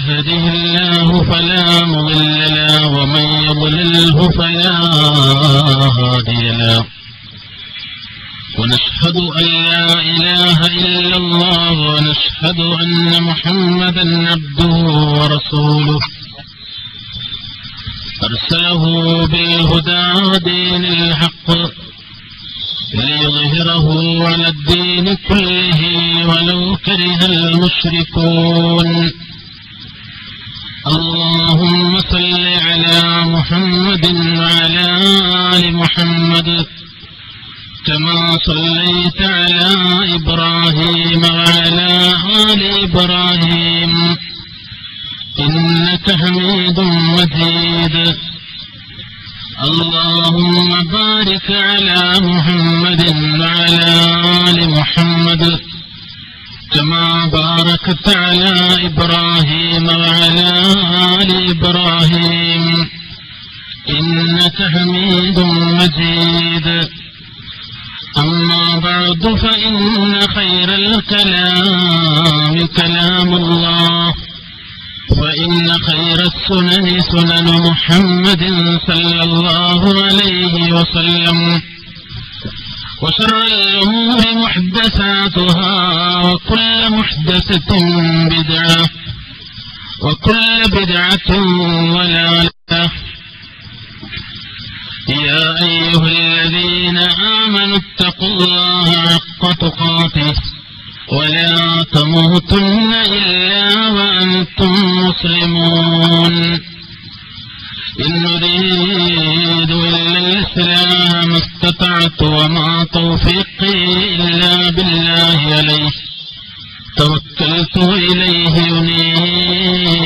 يهده الله فلا مضل له ومن يضلله فلا هادي له ونشهد أن لا إله إلا الله ونشهد أن محمدا عبده ورسوله أرسله بالهدى ودين الحق ليظهره على الدين كله ولو كره المشركون اللهم صل على محمد وعلى آل محمد كما صليت على إبراهيم وعلى آل إبراهيم إنك حميد مجيد اللهم بارك على محمد وعلى آل محمد كما باركت على إبراهيم وعلى آل إبراهيم إنك حميد مجيد أما بعد فإن خير الكلام كلام الله وإن خير السنن سنن محمد صلى الله عليه وسلم وشر الأمور محدثاتها وكل محدثة بدعة وكل بدعة ضلالة يا أيها الذين آمنوا اتقوا الله حق تقاته ولا تموتن إلا وأنتم مسلمون إن نريد إلا الإسلام ما استطعت وما توفيقي إلا بالله عليه توكلت وإليه أنيب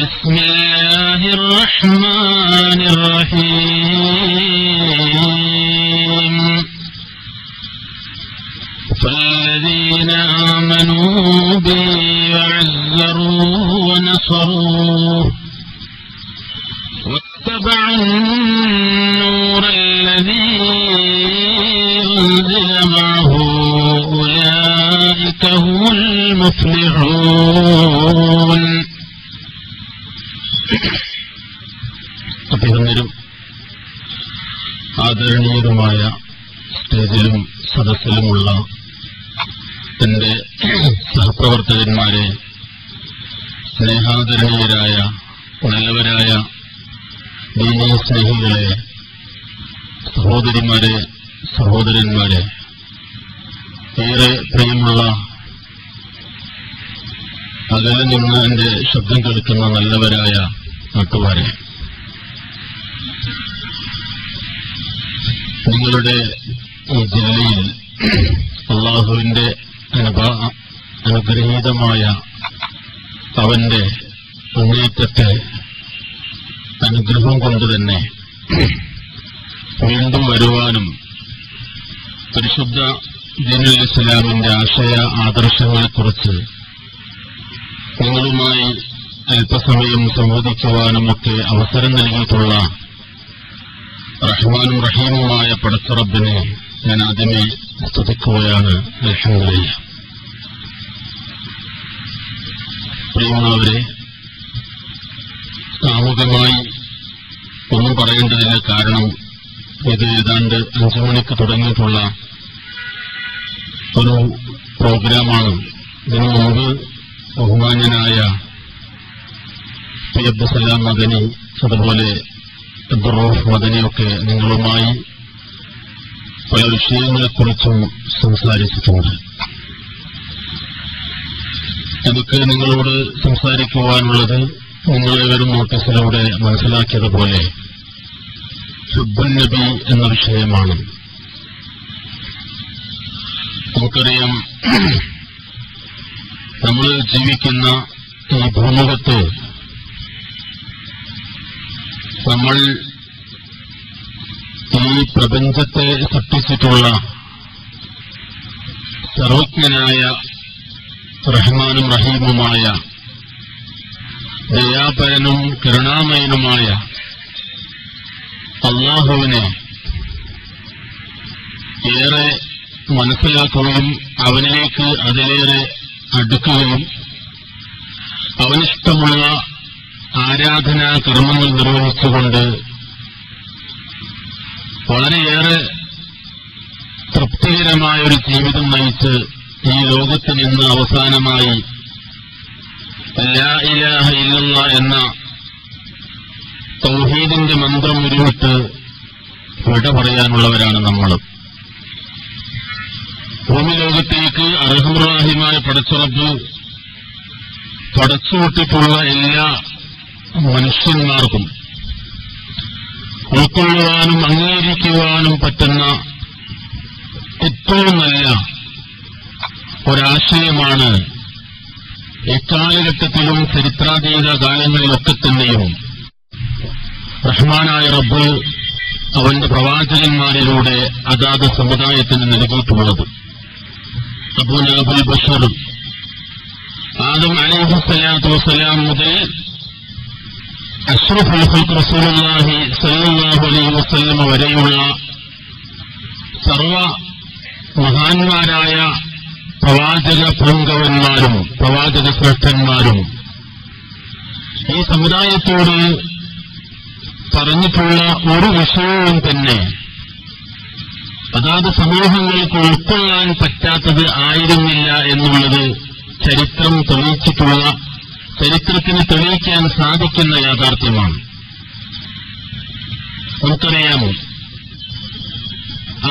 بسم الله الرحمن الرحيم فالذين آمنوا بي وعزروه ونصروه واتبعوا النور الذي أنزل معه أولئك هم المفلحون അഭിനന്ദനും ആദരണീയരുമായ സ്റ്റേജിലും സദസ്സിലുമുള്ള എന്റെ സഹപ്രവർത്തകന്മാരെ, സ്നേഹാദരണീയരായ നല്ലവരായ ദീനീ സ്നേഹികളെ, സഹോദരിമാരെ, സഹോദരന്മാരെ, ഏറെ പ്രിയമുള്ള അകലെ നിന്ന് എന്റെ ശബ്ദം കേൾക്കുന്ന നല്ലവരായ നാട്ടുകാരെ, നിങ്ങളുടെ ജില്ലയിൽ അള്ളാഹുവിന്റെ അനുഗ്രഹീതമായ അവന്റെ മുന്നേറ്റത്തെ അനുഗ്രഹം കൊണ്ട് തന്നെ വീണ്ടും വരുവാനും പരിശുദ്ധ ദീനുൽ ഇസ്ലാമിന്റെ ആശയ ആദർശങ്ങളെക്കുറിച്ച് നിങ്ങളുമായി അല്പസമയം സംവദിക്കുവാനുമൊക്കെ അവസരം നൽകിയിട്ടുള്ള റഹ്മാനും റഹീമുമായ പടച്ചറബ്ബിനെ ഞാൻ ആദ്യമേ സ്തുതിക്കുകയാണ്. അൽഹംദുലില്ലാഹ്. പ്രിയമുള്ളവരെ, സാമൂഹികമായി ഒന്നും പറയേണ്ടതില്ല. കാരണം ഇത് ഏതാണ്ട് 5 മണിക്ക് തുടങ്ങിയിട്ടുള്ള ഒരു പ്രോഗ്രാമാണ്. ഇതിനു മുമ്പ് ബഹുമാന്യനായ പി അബ്ദുസലാം മദനി, അതുപോലെ അബ്ദുറൌഫ് മദനിയൊക്കെ നിങ്ങളുമായി പല വിഷയങ്ങളെക്കുറിച്ചും സംസാരിച്ചിട്ടുണ്ട്. എനിക്ക് നിങ്ങളോട് സംസാരിക്കുവാനുള്ളത് നിങ്ങളേവരും നോട്ടീസിലൂടെ മനസ്സിലാക്കിയതുപോലെ ഹുബ്ബുൻ നബി എന്ന വിഷയമാണ്. നമുക്കറിയാം, നമ്മൾ ജീവിക്കുന്ന ഈ ഭൂമുഖത്ത് നമ്മൾ ഈ പ്രപഞ്ചത്തെ സൃഷ്ടിച്ചിട്ടുള്ള സർവജ്ഞനായ റഹ്മാനും റഹീമുമായ ദയാപരനും കരുണാമയനുമായ അല്ലാഹുവിനെ ഏറെ മനസ്സിലാക്കുകയും അവനിലേക്ക് അതിലേറെ അടുക്കുകയും അവനിഷ്ടമുള്ള ആരാധനാ കർമ്മങ്ങൾ നിർവഹിച്ചുകൊണ്ട് വളരെയേറെ തൃപ്തികരമായൊരു ജീവിതം നയിച്ച് ഈ ലോകത്ത് നിന്ന് അവസാനമായി ലാ ഇലാഹ ഇല്ലല്ലാഹ് എന്ന തൗഹീദിന്റെ മന്ത്രം ഉരുവിട്ട് വിട പറയാനുള്ളവരാണ് നമ്മൾ. ഭൂമി ലോകത്തേക്ക് അർഹമുറാഹിമായ പടച്ചുറപ്പ് പടച്ചുവിട്ടിട്ടുള്ള എല്ലാ മനുഷ്യന്മാർക്കും ഉൾക്കൊള്ളുവാനും അംഗീകരിക്കുവാനും പറ്റുന്ന ഏറ്റവും നല്ല ഒരാശയമാണ് എക്കാലഘട്ടത്തിലും ചരിത്രാതീത കാലങ്ങളിലൊക്കെ തന്നെയും റഹ്മാനായ റബ്ബ് അവന്റെ പ്രവാചകന്മാരിലൂടെ അതാത് സമുദായത്തിന് നൽകിയിട്ടുള്ളത്. അബൂൽ ബഷർ ആദം അലൈഹിസ്സലാത്തു വസ്സലാം മുതൽ അഷ്റഫുൽ ഖൽഖ് റസൂലുള്ളാഹി സ്വല്ലല്ലാഹു അലൈഹി വസല്ലം വരെയുള്ള സർവ മഹാന്മാരായ പ്രവാചക പുങ്കവന്മാരും പ്രവാചക ശ്രേഷ്ഠന്മാരും ഈ സമുദായത്തോട് പറഞ്ഞിട്ടുള്ള ഒരു വിഷയവും തന്നെ അതാത് സമൂഹങ്ങൾക്ക് ഉൾക്കൊള്ളാൻ പറ്റാത്തത് ആയിരുന്നില്ല എന്നുള്ളത് ചരിത്രം തെളിയിച്ചിട്ടുള്ള, ചരിത്രത്തിന് തെളിയിക്കാൻ സാധിക്കുന്ന യാഥാർത്ഥ്യമാണ്. നമുക്കറിയാമോ,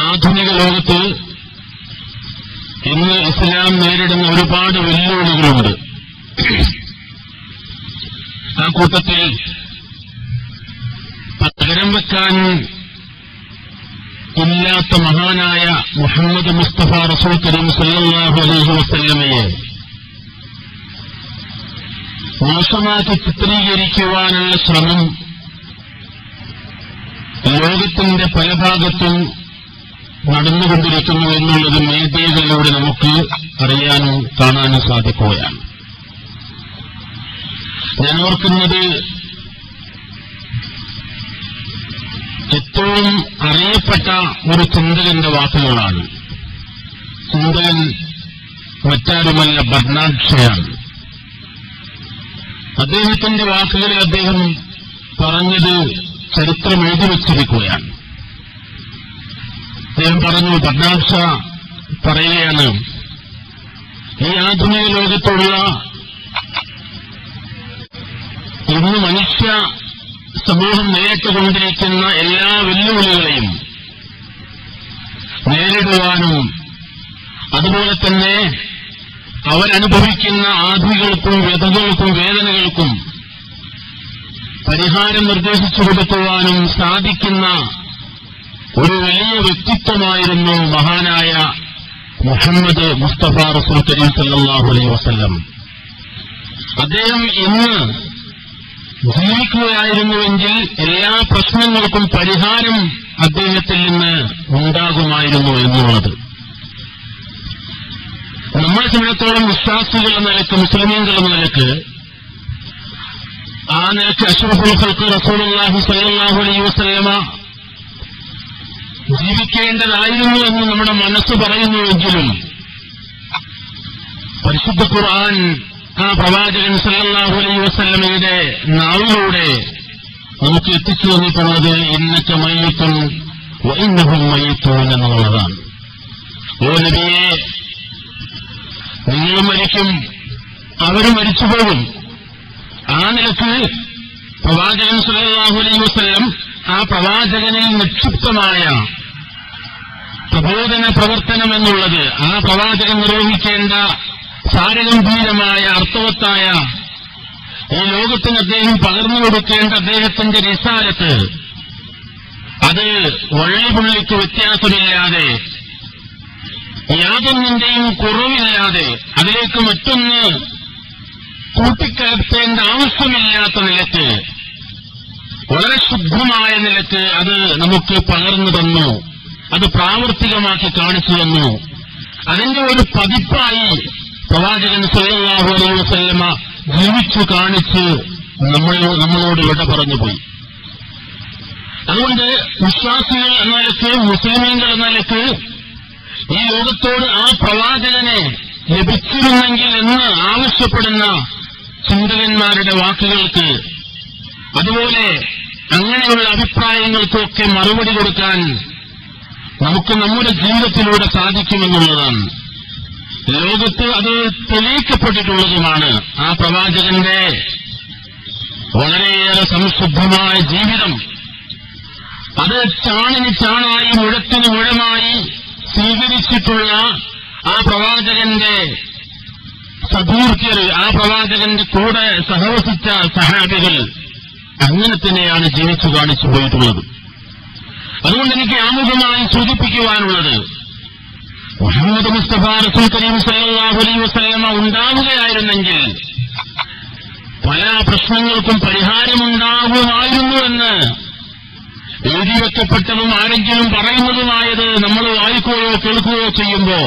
ആധുനിക ലോകത്ത് ഇന്ന് ഇസ്ലാം നേരിടുന്ന ഒരുപാട് വെല്ലുവിളികളുണ്ട്. ആ കൂട്ടത്തിൽ പകരം വെക്കാൻ ഇല്ലാത്ത മഹാനായ മുഹമ്മദ് മുസ്തഫ റസൂൽ കരീം സല്ലല്ലാഹു അലൈഹി വസല്ലമയെ മോശമാക്കി ചിത്രീകരിക്കുവാനുള്ള ശ്രമം ലോകത്തിന്റെ പല ഭാഗത്തും നടന്നുകൊണ്ടിരിക്കുന്നു എന്നുള്ളത് മീഡിയകളിലൂടെ നമുക്ക് അറിയാനും കാണാനും സാധിക്കുകയാണ്. ഞാൻ ഓർക്കുന്നത്, ഏറ്റവും അറിയപ്പെട്ട ഒരു ചിന്തകന്റെ വാക്കുകളാണ്. ചിന്തകൻ മറ്റാരുമല്ല, ബർനാഡ് ഷയാണ്. അദ്ദേഹത്തിന്റെ വാക്കുകളിൽ അദ്ദേഹം പറഞ്ഞത് ചരിത്രം എഴുതിവച്ചിരിക്കുകയാണ്. അദ്ദേഹം പറഞ്ഞു, ബർനാഡ് ഷാ പറയുകയാണ്, ഈ ആധുനിക ലോകത്തുള്ള ഇന്ന് മനുഷ്യ സമൂഹം നേരിട്ടുകൊണ്ടിരിക്കുന്ന എല്ലാ വെല്ലുവിളികളെയും നേരിടുവാനും അതുപോലെ തന്നെ അവരനുഭവിക്കുന്ന ആധികൾക്കും വ്യതകൾക്കും വേദനകൾക്കും പരിഹാരം നിർദ്ദേശിച്ചു കൊടുക്കുവാനും സാധിക്കുന്ന ഒരു വലിയ വ്യക്തിത്വമായിരുന്നു മഹാനായ മുഹമ്മദ് മുസ്തഫ റസൂൽ കരീം സല്ലല്ലാഹു അലൈഹി വസല്ലം. അദ്ദേഹം ഇന്ന് ജീവിക്കുകയായിരുന്നുവെങ്കിൽ എല്ലാ പ്രശ്നങ്ങൾക്കും പരിഹാരം അദ്ദേഹത്തിൽ നിന്ന് ഉണ്ടാകുമായിരുന്നു എന്നുള്ളത്. നമ്മളെ സംബന്ധിച്ചിടത്തോളം വിശ്വാസികൾ എന്ന നിലക്ക്, മുസ്ലിമീങ്ങൾ എന്ന നിലക്ക്, ആ നിലക്ക് അഷ്റഫുൽ ഖൽഖ് റസൂലുള്ളാഹി സ്വല്ലല്ലാഹു അലൈഹി വസല്ലമ ജീവിക്കേണ്ടതായിരുന്നു എന്ന് നമ്മുടെ മനസ്സ് പറയുന്നുവെങ്കിലും പരിശുദ്ധ ഖുർആൻ ആ പ്രവാചകൻ സല്ലല്ലാഹു അലൈഹി വസല്ലമയുടെ നാവിലൂടെ നമുക്ക് എത്തിച്ചു തന്നിട്ടുള്ളത് ഇന്നക മയ്യിത്തുൻ വ ഇന്നഹും മയ്യിത്തൂൻ എന്നുള്ളതാണ്. ഓ നബിയെ, നിങ്ങൾ മരിക്കും, അവർ മരിച്ചുപോകും. ആ നിലക്ക് പ്രവാചകൻ സല്ലല്ലാഹു അലൈഹി വസല്ലം ആ പ്രവാചകനിൽ നിക്ഷിപ്തമായ പ്രബോധന പ്രവർത്തനം എന്നുള്ളത്, ആ പ്രവാചകൻ നിർവഹിക്കേണ്ട സാരഗംഭീരമായ അർത്ഥവത്തായ ഈ ലോകത്തിന് അദ്ദേഹം പകർന്നു കൊടുക്കേണ്ട അദ്ദേഹത്തിന്റെ റിസാലത്ത്, അത് വള്ളിപുള്ളിക്ക് വ്യത്യാസമില്ലാതെ, യാതൊന്നിന്റെയും കുറവില്ലാതെ, അതിലേക്ക് മറ്റൊന്ന് കൂട്ടിക്കലർത്തേണ്ട ആവശ്യമില്ലാത്ത നിലക്ക്, വളരെ ശുദ്ധമായ നിലക്ക് അത് നമുക്ക് പകർന്നു തന്നു, അത് പ്രാവർത്തികമാക്കി കാണിച്ചു തന്നു. അതിന്റെ ഒരു പതിപ്പായി പ്രവാചകൻ സല്ലല്ലാഹു അലൈഹി വസല്ലമ ജീവിച്ചു കാണിച്ച് നമ്മളോട് വിട പറഞ്ഞുപോയി. അതുകൊണ്ട് വിശ്വാസികൾ എന്ന നിലക്ക്, മുസ്ലിമീങ്ങൾ എന്ന നിലക്ക് ഈ ലോകത്തോട് ആ പ്രവാചകനെ ലഭിച്ചിരുന്നെങ്കിൽ എന്ന് ആവശ്യപ്പെടുന്ന ചിന്തകന്മാരുടെ വാക്കുകൾക്ക്, അതുപോലെ അങ്ങനെയുള്ള അഭിപ്രായങ്ങൾക്കൊക്കെ മറുപടി കൊടുക്കാൻ നമുക്ക് നമ്മുടെ ജീവിതത്തിലൂടെ സാധിക്കുമെന്നുള്ളതാണ്. ലോകത്ത് അത് തെളിയിക്കപ്പെട്ടിട്ടുള്ളതുമാണ്. ആ പ്രവാചകന്റെ വളരെയേറെ സംശുദ്ധമായ ജീവിതം, അത് ചാണിന് ചാണായി മുഴത്തിന് മുഴമായി സ്വീകരിച്ചിട്ടുള്ള ആ പ്രവാചകന്റെ സദൂർത്യർ, ആ പ്രവാചകന്റെ കൂടെ സഹവസിച്ച സഹാബികൾ അങ്ങനെ തന്നെയാണ് ജീവിച്ചു കാണിച്ചു പോയിട്ടുള്ളത്. അതുകൊണ്ട് എനിക്ക് ആമുഖമായി സൂചിപ്പിക്കുവാനുള്ളത്, മുഹമ്മദ് മുസ്തഫ റസൂൽ കരീം സല്ലല്ലാഹു അലൈഹി വസല്ലമ ഉണ്ടാവുകയായിരുന്നെങ്കിൽ പല പ്രശ്നങ്ങൾക്കും പരിഹാരമുണ്ടാകുമായിരുന്നുവെന്ന് എഴുതിവെക്കപ്പെട്ടതും ആരെങ്കിലും പറയുന്നതുമായത് നമ്മൾ വായിക്കുകയോ കേൾക്കുകയോ ചെയ്യുമ്പോ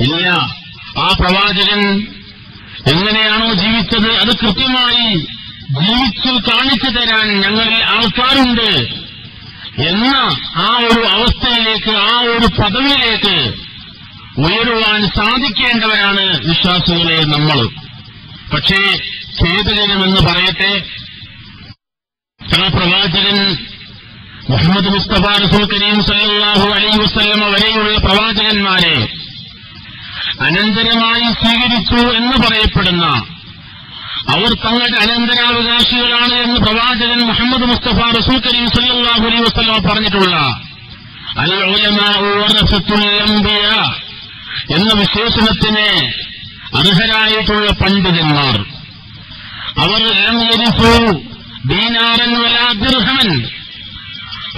ഇല്ല, ആ പ്രവാചകൻ എങ്ങനെയാണോ ജീവിച്ചത് അത് കൃത്യമായി ജീവിച്ചു കാണിച്ചു തരാൻ ഞങ്ങളിൽ ആൾക്കാരുണ്ട് എന്ന ആ ഒരു അവസ്ഥയിലേക്ക്, ആ ഒരു പദവിയിലേക്ക് ഉയരുവാൻ സാധിക്കേണ്ടവരാണ് വിശ്വാസികളെ നമ്മൾ. പക്ഷേ ഖേദകരമെന്ന് പറയട്ടെ, ആ പ്രവാചകൻ മുഹമ്മദ് മുസ്തഫ റസൂൽ കരീം സല്ലല്ലാഹു അലൈഹി വസല്ലമ വരെയുള്ള പ്രവാചകന്മാരെ അനന്തരമായി സ്വീകരിച്ചു എന്ന് പറയപ്പെടുന്ന, അവർ തങ്ങളുടെ അനന്തരാവകാശികളാണ് എന്ന് പ്രവാചകൻ മുഹമ്മദ് മുസ്തഫ റസൂൽ കരീം സല്ലല്ലാഹു അലൈഹി വസല്ലമ പറഞ്ഞിട്ടുള്ള അൽ ഉലമാഉ വറസത്തുൽ അംബിയാ എന്ന വിശേഷണത്തിന് അർഹരായിട്ടുള്ള പണ്ഡിതന്മാർ, അവർ ലം യരിസു ദീനാറൻ വലാ ദിർഹമൻ,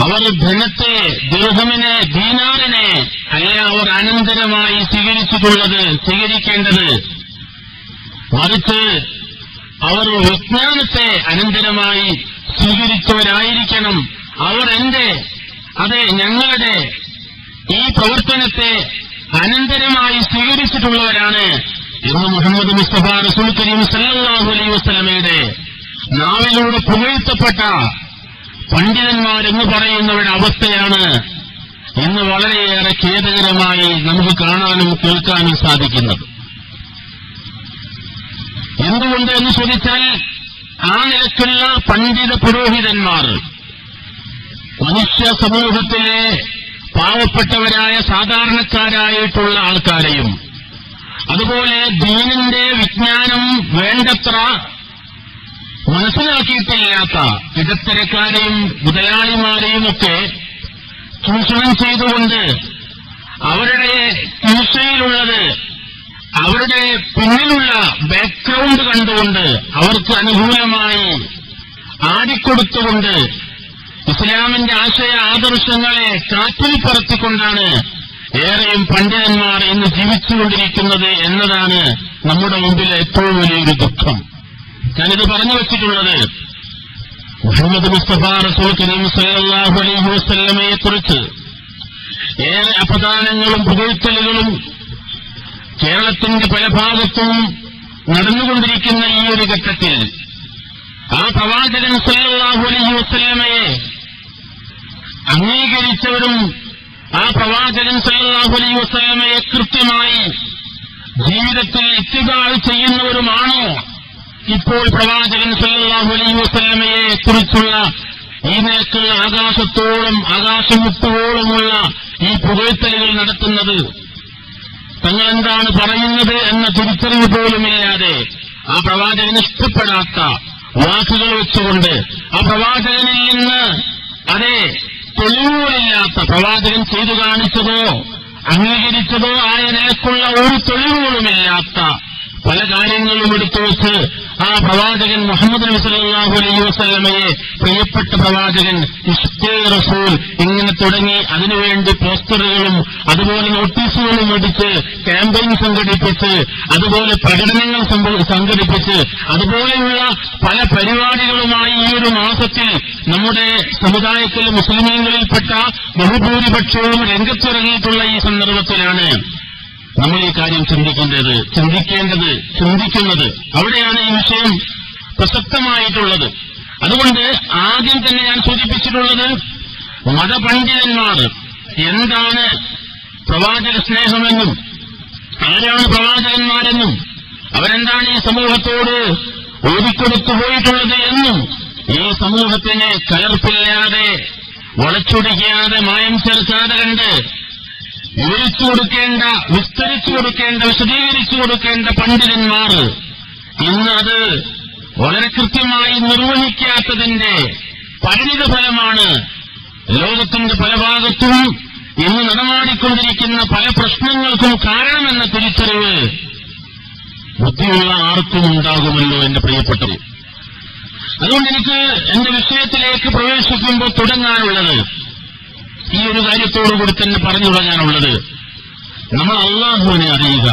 അവർ ധനത്തെ, ദിർഹമിനെ, ദീനാറിനെ അല്ല അവർ അനന്തരമായി സ്വീകരിക്കേണ്ടത്, മറിച്ച് അവർ വിജ്ഞാനത്തെ അനന്തരമായി സ്വീകരിച്ചവരായിരിക്കണം. അവർ ഞങ്ങളുടെ ഈ പ്രവർത്തനത്തെ അനന്തരമായി സ്വീകരിച്ചിട്ടുള്ളവരാണ് എന്ന് മുഹമ്മദ് മുസ്തഫ റസൂൽ കരീം സല്ലല്ലാഹു അലൈഹി വസല്ലമയുടെ നാവിലൂടെ പുകഴ്ത്തപ്പെട്ട പണ്ഡിതന്മാരെന്ന് പറയുന്നവരുടെ അവസ്ഥയാണ് ഇന്ന് വളരെയേറെ ഖേദകരമായി നമുക്ക് കാണാനും കേൾക്കാനും സാധിക്കുന്നത്. എന്തുകൊണ്ട് എന്ന് ചോദിച്ചാൽ, ആ നിലക്കുള്ള പണ്ഡിത പുരോഹിതന്മാർ മനുഷ്യ സമൂഹത്തിലെ പാവപ്പെട്ടവരായ സാധാരണക്കാരായിട്ടുള്ള ആൾക്കാരെയും അതുപോലെ ദീനിന്റെ വിജ്ഞാനം വേണ്ടത്ര മനസ്സിലാക്കിയിട്ടില്ലാത്ത ഇടത്തരക്കാരെയും മുതലാളിമാരെയുമൊക്കെ ചൂഷണം ചെയ്തുകൊണ്ട് അവരുടെ കീഴ്ശയിലുള്ളത്, അവരുടെ പിന്നിലുള്ള ബാക്ക്ഗ്രൗണ്ട് കണ്ടുകൊണ്ട് അവർക്ക് അനുകൂലമായി ആടിക്കൊടുത്തുകൊണ്ട് ഇസ്ലാമിന്റെ ആശയ ആദർശങ്ങളെ കാറ്റിൽ പറത്തിക്കൊണ്ടാണ് ഏറെയും പണ്ഡിതന്മാർ ഇന്ന് ജീവിച്ചുകൊണ്ടിരിക്കുന്നത് എന്നതാണ് നമ്മുടെ മുമ്പിലെ ഏറ്റവും വലിയൊരു ദുഃഖം. ഞാനിത് പറഞ്ഞു വച്ചിട്ടുള്ളത്, മുഹമ്മദ് മുസ്തഫ റസൂൽ കരീം സല്ലല്ലാഹു അലൈഹി വസല്ലമയെക്കുറിച്ച് ഏറെ അപദാനങ്ങളും പുകഴ്ത്തലുകളും കേരളത്തിന്റെ പല ഭാഗത്തും നടന്നുകൊണ്ടിരിക്കുന്ന ഈ ഒരു ഘട്ടത്തിൽ ആ പ്രവാചകൻ സല്ലല്ലാഹു അലൈഹി വസല്ലമയെ അംഗീകരിച്ചവരും ആ പ്രവാചകൻ സല്ലല്ലാഹു അലൈഹി വസല്ലമയെ കൃത്യമായി ജീവിതത്തിൽ ഇത്തിബാഅ് ചെയ്യുന്നവരുമാണോ ഇപ്പോൾ പ്രവാചകൻ സല്ലല്ലാഹു അലൈഹി വസല്ലമയെ കുറിച്ചുള്ള ഈ നിലക്കുള്ള ആകാശം മുട്ടുവോളമുള്ള ഈ പുകഴ്ത്തലുകൾ നടത്തുന്നത്? തങ്ങളെന്താണ് പറയുന്നത് എന്ന തിരിച്ചറിവ് പോലുമില്ലാതെ ആ പ്രവാചകന് ഇഷ്ടപ്പെടാത്ത വാക്കുകൾ വെച്ചുകൊണ്ട് ആ പ്രവാചകനിൽ നിന്ന് തെളിവുകളില്ലാത്ത, പ്രവാചകൻ ചെയ്തു കാണിച്ചതോ അംഗീകരിച്ചതോ ആയ നിലക്കുള്ള ഒരു തെളിവുകളുമില്ലാത്ത പല കാര്യങ്ങളും എടുത്തു വെച്ച് ആ പ്രവാചകൻ മുഹമ്മദ് നബി സല്ലല്ലാഹു അലൈഹി വസല്ലമയെ പ്രിയപ്പെട്ട പ്രവാചകൻ ഇഷ്കേ റസൂൽ ഇങ്ങനെ തുടങ്ങി അതിനുവേണ്ടി പോസ്റ്ററുകളും അതുപോലെ നോട്ടീസുകളും അടിച്ച് ക്യാമ്പയിൻ സംഘടിപ്പിച്ച് അതുപോലെ പ്രകടനങ്ങൾ സംഘടിപ്പിച്ച് അതുപോലെയുള്ള പല പരിപാടികളുമായി ഈ ഒരു മാസത്തിൽ നമ്മുടെ സമുദായത്തിലെ മുസ്ലിമീങ്ങളിൽപ്പെട്ട ബഹുഭൂരിപക്ഷവും രംഗത്തിറങ്ങിയിട്ടുള്ള ഈ സന്ദർഭത്തിലാണ് നമ്മൾ ഈ കാര്യം ചിന്തിക്കുന്നത്. അവിടെയാണ് ഈ വിഷയം പ്രസക്തമായിട്ടുള്ളത്. അതുകൊണ്ട് ആദ്യം തന്നെ ഞാൻ സൂചിപ്പിച്ചിട്ടുള്ളത്, മതപണ്ഡിതന്മാർ എന്താണ് പ്രവാചക സ്നേഹമെന്നും ആരാണ് പ്രവാചകന്മാരെന്നും അവരെന്താണ് ഈ സമൂഹത്തോട് ഓടിക്കൊടുത്തു പോയിട്ടുള്ളത് എന്നും ഈ സമൂഹത്തിന് കലർപ്പില്ലാതെ വളച്ചൊടിക്കാതെ മായം ചേർക്കാതെ കണ്ട് വിവരിച്ചു കൊടുക്കേണ്ട, വിസ്തരിച്ചു കൊടുക്കേണ്ട, വിശദീകരിച്ചു കൊടുക്കേണ്ട പണ്ഡിതന്മാർ ഇന്ന് അത് വളരെ കൃത്യമായി നിർവഹിക്കാത്തതിന്റെ പരിണിത ഫലമാണ് ലോകത്തിന്റെ പല ഭാഗത്തും ഇന്ന് നടമാടിക്കൊണ്ടിരിക്കുന്ന പല പ്രശ്നങ്ങൾക്കും കാരണമെന്ന തിരിച്ചറിവ് ബുദ്ധിയുള്ള ആർക്കും ഉണ്ടാകുമല്ലോ എന്റെ പ്രിയപ്പെട്ടത്. അതുകൊണ്ട് എനിക്ക് എന്റെ വിഷയത്തിലേക്ക് പ്രവേശിക്കുമ്പോൾ തുടങ്ങാനുള്ളത് ഈ ഒരു കാര്യത്തോടുകൂടി തന്നെ പറഞ്ഞു തുടങ്ങാനുള്ളത്, നമ്മൾ അള്ളാഹുവിനെ അറിയുക,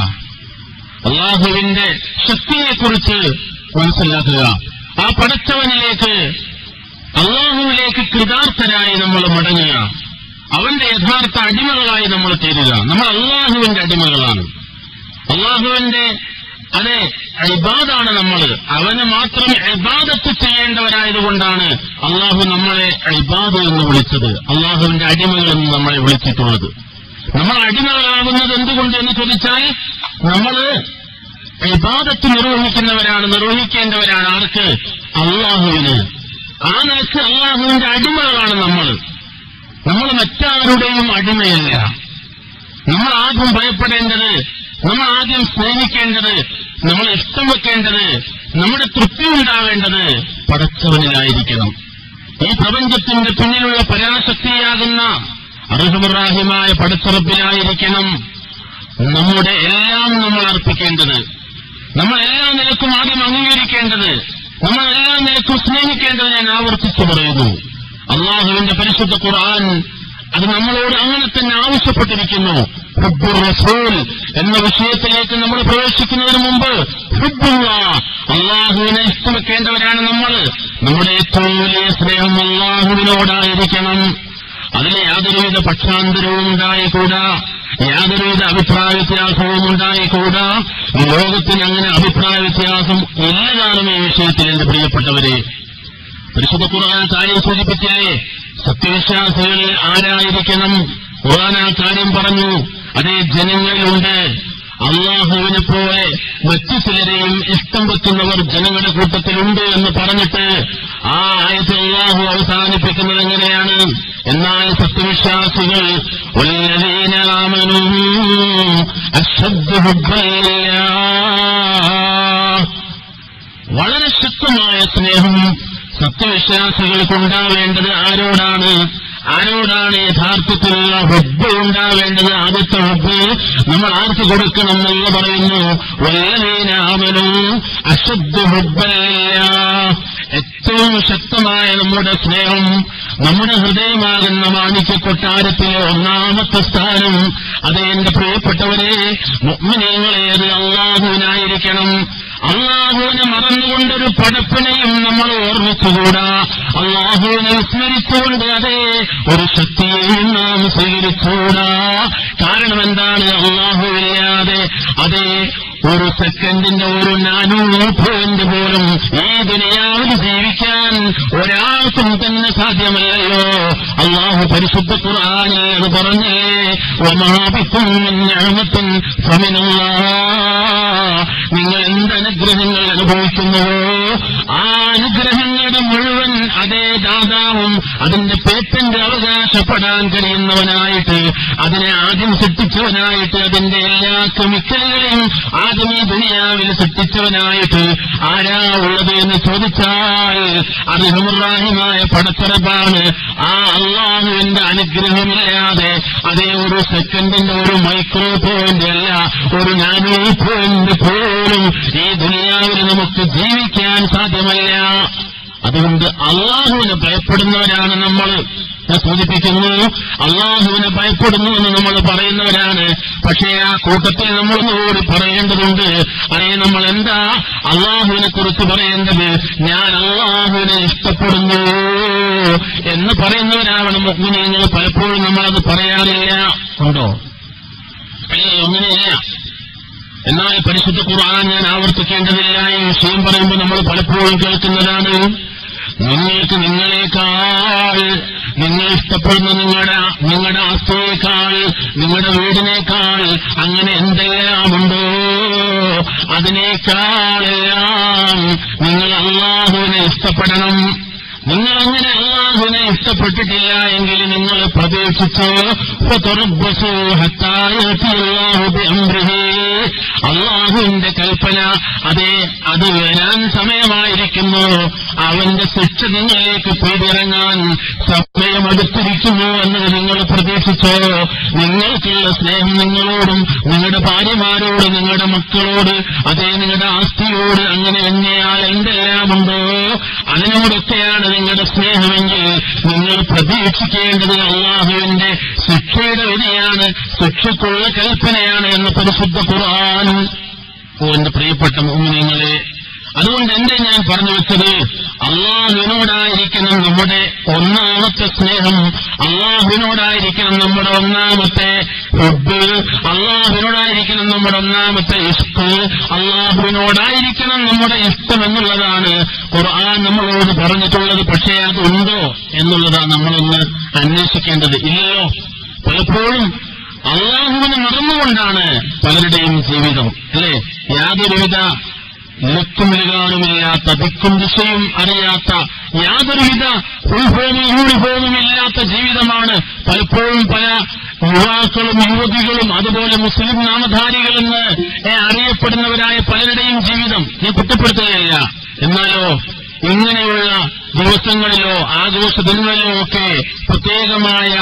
അള്ളാഹുവിന്റെ ശക്തിയെക്കുറിച്ച് മനസ്സിലാക്കുക, ആ പടച്ചവനിലേക്ക് അള്ളാഹുവിലേക്ക് കൃതാർത്ഥരായി നമ്മൾ മടങ്ങുക, അവന്റെ യഥാർത്ഥ അടിമകളായി നമ്മൾ തീരുക. നമ്മൾ അള്ളാഹുവിന്റെ അടിമകളാണ്, അള്ളാഹുവിന്റെ അതെ ഇബാദാണ് നമ്മൾ. അവന് മാത്രം ഇബാദത്ത് ചെയ്യേണ്ടവരായതുകൊണ്ടാണ് അള്ളാഹു നമ്മളെ ഇബാദ് എന്ന് വിളിച്ചത്, അള്ളാഹുവിന്റെ അടിമകളെന്ന് നമ്മളെ വിളിച്ചിട്ടുള്ളത്. നമ്മൾ അടിമകളാകുന്നത് എന്തുകൊണ്ട് എന്ന് ചോദിച്ചാൽ, നമ്മൾ ഇബാദത്ത് നിർവഹിക്കേണ്ടവരാണ്. ആർക്ക്? അള്ളാഹുവിന്. ആ നിലക്ക് അള്ളാഹുവിന്റെ അടിമകളാണ് നമ്മൾ. നമ്മൾ മറ്റാരുടെയും അടിമയല്ല. നമ്മൾ ആദ്യം ഭയപ്പെടേണ്ടത്, നമ്മൾ ആദ്യം സ്നേഹിക്കേണ്ടത്, നമ്മൾ ഇഷ്ടം വെക്കേണ്ടത്, നമ്മുടെ തൃപ്തി ഉണ്ടാവേണ്ടത് പടച്ചവനിലായിരിക്കണം. ഈ പ്രപഞ്ചത്തിന്റെ പിന്നിലുള്ള പരാശക്തിയാകുന്ന അർഹമുറാഹിമായ പടച്ചറബിലായിരിക്കണം നമ്മുടെ എല്ലാം നമ്മൾ അർപ്പിക്കേണ്ടത്, നമ്മൾ എല്ലാ നിലക്കും ആദ്യം അംഗീകരിക്കേണ്ടത്, നമ്മൾ എല്ലാ നിലക്കും സ്നേഹിക്കേണ്ടത്. ഞാൻ ആവർത്തിച്ചു പറയുന്നു, അള്ളാഹുവിന്റെ പരിശുദ്ധ ഖുർആൻ അത് നമ്മളോട് അങ്ങനെ തന്നെ ആവശ്യപ്പെട്ടിരിക്കുന്നു. ഹുബ്ബുർ റസൂൽ എന്ന വിഷയത്തിലേക്ക് നമ്മൾ പ്രവേശിക്കുന്നതിന് മുമ്പ് ഹുബ്ബുല്ലാഹ്, അള്ളാഹുവിനെ ഇഷ്ടവെക്കേണ്ടവരാണ് നമ്മൾ. നമ്മുടെ ഏറ്റവും വലിയ സ്നേഹം അള്ളാഹുവിനോടായിരിക്കണം. അതിന് യാതൊരുവിധ പക്ഷാന്തരവും ഉണ്ടായിക്കൂടാ, യാതൊരുവിധ അഭിപ്രായ വ്യത്യാസവും ഉണ്ടായിക്കൂടാ. ഈ ലോകത്തിന് അങ്ങനെ അഭിപ്രായ വ്യത്യാസം ഇല്ലതാണ് ഈ വിഷയത്തിൽ. എന്റെ പ്രിയപ്പെട്ടവരെ, പരിശുദ്ധ ഖുർആൻ കാര്യം സൂചിപ്പിച്ചില്ലേ, സത്യവിശ്വാസികൾ ആരായിരിക്കണം? ഖുർആൻ ആ കാര്യം പറഞ്ഞു. അതേ ജനങ്ങളിലുണ്ട് അള്ളാഹുവിനെ പോലെ മറ്റു ചിലരെയും ഇഷ്ടം വെക്കുന്നവർ ജനങ്ങളുടെ കൂട്ടത്തിലുണ്ട് എന്ന് പറഞ്ഞിട്ട് ആ ആയത്ത് അള്ളാഹു അവസാനിപ്പിക്കുന്നത് എങ്ങനെയാണ്? എന്നാൽ സത്യവിശ്വാസികൾ വല്ലദീന ആമനൂ അശ്ദു ഹുബ്ബൻ ലില്ലാഹ്, വളരെ ശക്തമായ സ്നേഹം സത്യവിശ്വാസികൾക്കുണ്ടാവേണ്ടത് ആരോടാണ്? യഥാർത്ഥത്തിലുള്ള ഹുബ്ബ് ഉണ്ടാവേണ്ടത്? ആദ്യത്തെ ഹുബ്ബ് നമ്മൾ ആർക്ക് കൊടുക്കണം എന്ന് പറയുന്നു. വല്ലദീന ആമനൂ അശ്ദു ഹുബ്ബൻ ലില്ലാഹ്, ഏറ്റവും ശക്തമായ നമ്മുടെ സ്നേഹം, നമ്മുടെ ഹൃദയമാകുന്ന മാണിക്യ കൊട്ടാരത്തിലെ ഒന്നാമത്തെ സ്ഥാനം അത് എന്റെ പ്രിയപ്പെട്ടവരെ മുഅ്മിനീങ്ങളേത് അള്ളാഹുവിനായിരിക്കണം. അള്ളാഹുവിനെ മറന്നുകൊണ്ടൊരു പടപ്പിനെയും നമ്മൾ ഓർമ്മിച്ചുകൂടാ. അള്ളാഹുവിനെ വിസ്മരിച്ചുകൊണ്ട് അതേ ഒരു ശക്തിയെയും നാം സ്വീകരിച്ചുകൂടാ. കാരണം എന്താണ്? അള്ളാഹുവില്ലാതെ അതേ ഒരു സെക്കൻഡിന്റെ ഒരു 400 പോയിന്റ് പോലും ഈ ദുനിയാവിൽ ജീവിക്കാൻ ഒരാൾക്കും തന്നെ സാധ്യമല്ലല്ലോ. അള്ളാഹു പരിശുദ്ധ ഖുർആനിൽ അത് പറഞ്ഞേ, വമാ ബികും മിൻ നിഅമത്തിൻ ഫമിനല്ലാഹ്, നിങ്ങൾ എന്തനുഗ്രഹങ്ങൾ അനുഭവിക്കുന്നുവോ ആ അനുഗ്രഹങ്ങളുടെ മുഴുവൻ അതേ ദാതാവും അതിന്റെ പേറ്റന്റ് അവകാശപ്പെടാൻ കഴിയുന്നവനായിട്ട്, അതിനെ ആദ്യം സൃഷ്ടിച്ചവനായിട്ട്, അതിന്റെ എല്ലാ കെമിക്കലുകളെയും ആദ്യം ഈ ദുനിയാവിൽ സൃഷ്ടിച്ചവനായിട്ട് ആരാ ഉള്ളത് എന്ന് ചോദിച്ചാൽ അർഹമുറാഹിമായ പടച്ചറബാണ്. ആ അള്ളാഹുവിന്റെ അനുഗ്രഹമില്ലാതെ അതേ ഒരു സെക്കൻഡിന്റെ ഒരു മൈക്രോ പോയിന്റ് അല്ല, ഒരു 400 പോയിന്റ് പോലും ഈ ദുനിയാവിൽ നമുക്ക് ജീവിക്കാൻ സാധ്യമല്ല. അതുകൊണ്ട് അള്ളാഹുവിനെ ഭയപ്പെടുന്നവരാണ് നമ്മൾ. ഞാൻ സൂചിപ്പിക്കുന്നു, അള്ളാഹുവിനെ ഭയപ്പെടുന്നു എന്ന് നമ്മൾ പറയുന്നവരാണ്. പക്ഷേ ആ കൂട്ടത്തിൽ നമ്മളൊന്നുകൂടി പറയേണ്ടതുണ്ട്. അതേ, നമ്മൾ എന്താ അള്ളാഹുവിനെ കുറിച്ച് പറയേണ്ടത്? ഞാൻ അള്ളാഹുവിനെ ഇഷ്ടപ്പെടുന്നു എന്ന് പറയുന്നവരാവണം മുഅ്മിനീങ്ങൾ. പലപ്പോഴും നമ്മളത് പറയാറില്ല. ഉണ്ടോ? അങ്ങനെയല്ല. എന്നാൽ പരിശുദ്ധ ഖുർആൻ ഞാൻ ആവർത്തിക്കേണ്ടതില്ല. ഈ വിഷയം പറയുമ്പോൾ നമ്മൾ പലപ്പോഴും കേൾക്കുന്നതാണ്, നിങ്ങൾക്ക് നിങ്ങളെക്കാൾ നിങ്ങൾ ഇഷ്ടപ്പെടുന്ന നിങ്ങളുടെ ആസ്തിയേക്കാൾ, നിങ്ങളുടെ വീടിനേക്കാൾ അങ്ങനെ എന്തെല്ലാമുണ്ടോ അതിനേക്കാളെല്ലാം നിങ്ങൾ അല്ലാഹുവിനെ ഇഷ്ടപ്പെടണം. നിങ്ങൾ അങ്ങനെ അല്ലാഹുവിനെ ഇഷ്ടപ്പെട്ടിട്ടില്ല എങ്കിൽ നിങ്ങൾ പ്രതീക്ഷിച്ചോ അല്ലാഹുവിന്റെ കൽപ്പന അത് വരാൻ സമയമായിരിക്കുന്നു. അവന്റെ ശിക്ഷ നിങ്ങളിലേക്ക് പെയ്തിറങ്ങാൻ സമയമടുത്തിരിക്കുന്നു എന്നത് നിങ്ങൾ പ്രതീക്ഷിച്ചോ. നിങ്ങൾക്കുള്ള സ്നേഹം നിങ്ങളോടും നിങ്ങളുടെ ഭാര്യമാരോട് നിങ്ങളുടെ മക്കളോട് നിങ്ങളുടെ ആസ്തിയോട് അങ്ങനെ എന്നെയാൽ എന്തെല്ലാമുണ്ടോ അതിനോടൊക്കെയാണ് നിങ്ങളുടെ സ്നേഹമെങ്കിൽ നിങ്ങൾ പ്രതീക്ഷിക്കേണ്ടത് അല്ലാഹുവിന്റെ ശിക്ഷയുടെ വിധിയാണ്, ശിക്ഷയ്ക്കുള്ള കൽപ്പനയാണ് എന്ന് പരിശുദ്ധ ഖുർആൻ. എന്റെ പ്രിയപ്പെട്ട മുഅ്മിനീങ്ങളെ, അതുകൊണ്ട് എന്റെ ഞാൻ പറഞ്ഞു വെച്ചത് അല്ലാഹുവിനോടായിരിക്കണം നമ്മുടെ ഒന്നാമത്തെ സ്നേഹം, അല്ലാഹുവിനോടായിരിക്കണം നമ്മുടെ ഒന്നാമത്തെ ഹുബ്ബ്, അല്ലാഹുവിനോടായിരിക്കണം നമ്മുടെ ഒന്നാമത്തെ ഇഷ്ക്, അല്ലാഹുവിനോടായിരിക്കണം നമ്മുടെ ഇഷ്ടം എന്നുള്ളതാണ് ഖുർആൻ നമ്മളോട് പറഞ്ഞിട്ടുള്ളത്. പക്ഷേ അതുണ്ടോ എന്നുള്ളതാണ് നമ്മളൊന്ന് അന്വേഷിക്കേണ്ടത്. ഇല്ലയോ? പലപ്പോഴും അല്ലാഹുവിനെ മറന്നുകൊണ്ടാണ് പലരുടെയും ജീവിതം, അല്ലേ? യാതൊരുവിധ ലക്കും ലഗാനുമില്ലാത്ത, ദിക്കും ദിശയും അറിയാത്ത, യാതൊരുവിധ യൂണിഫോമും ഇല്ലാത്ത ജീവിതമാണ് പലപ്പോഴും പല യുവാക്കളും യുവതികളും അതുപോലെ മുസ്ലിം നാമധാരികളെന്ന് അറിയപ്പെടുന്നവരായ പലരുടെയും ജീവിതം. ഞാൻ കുറ്റപ്പെടുത്തുകയല്ല. എന്നാലോ ഇങ്ങനെയുള്ള ദിവസങ്ങളിലോ ആഘോഷ ദിനങ്ങളിലോ ഒക്കെ പ്രത്യേകമായ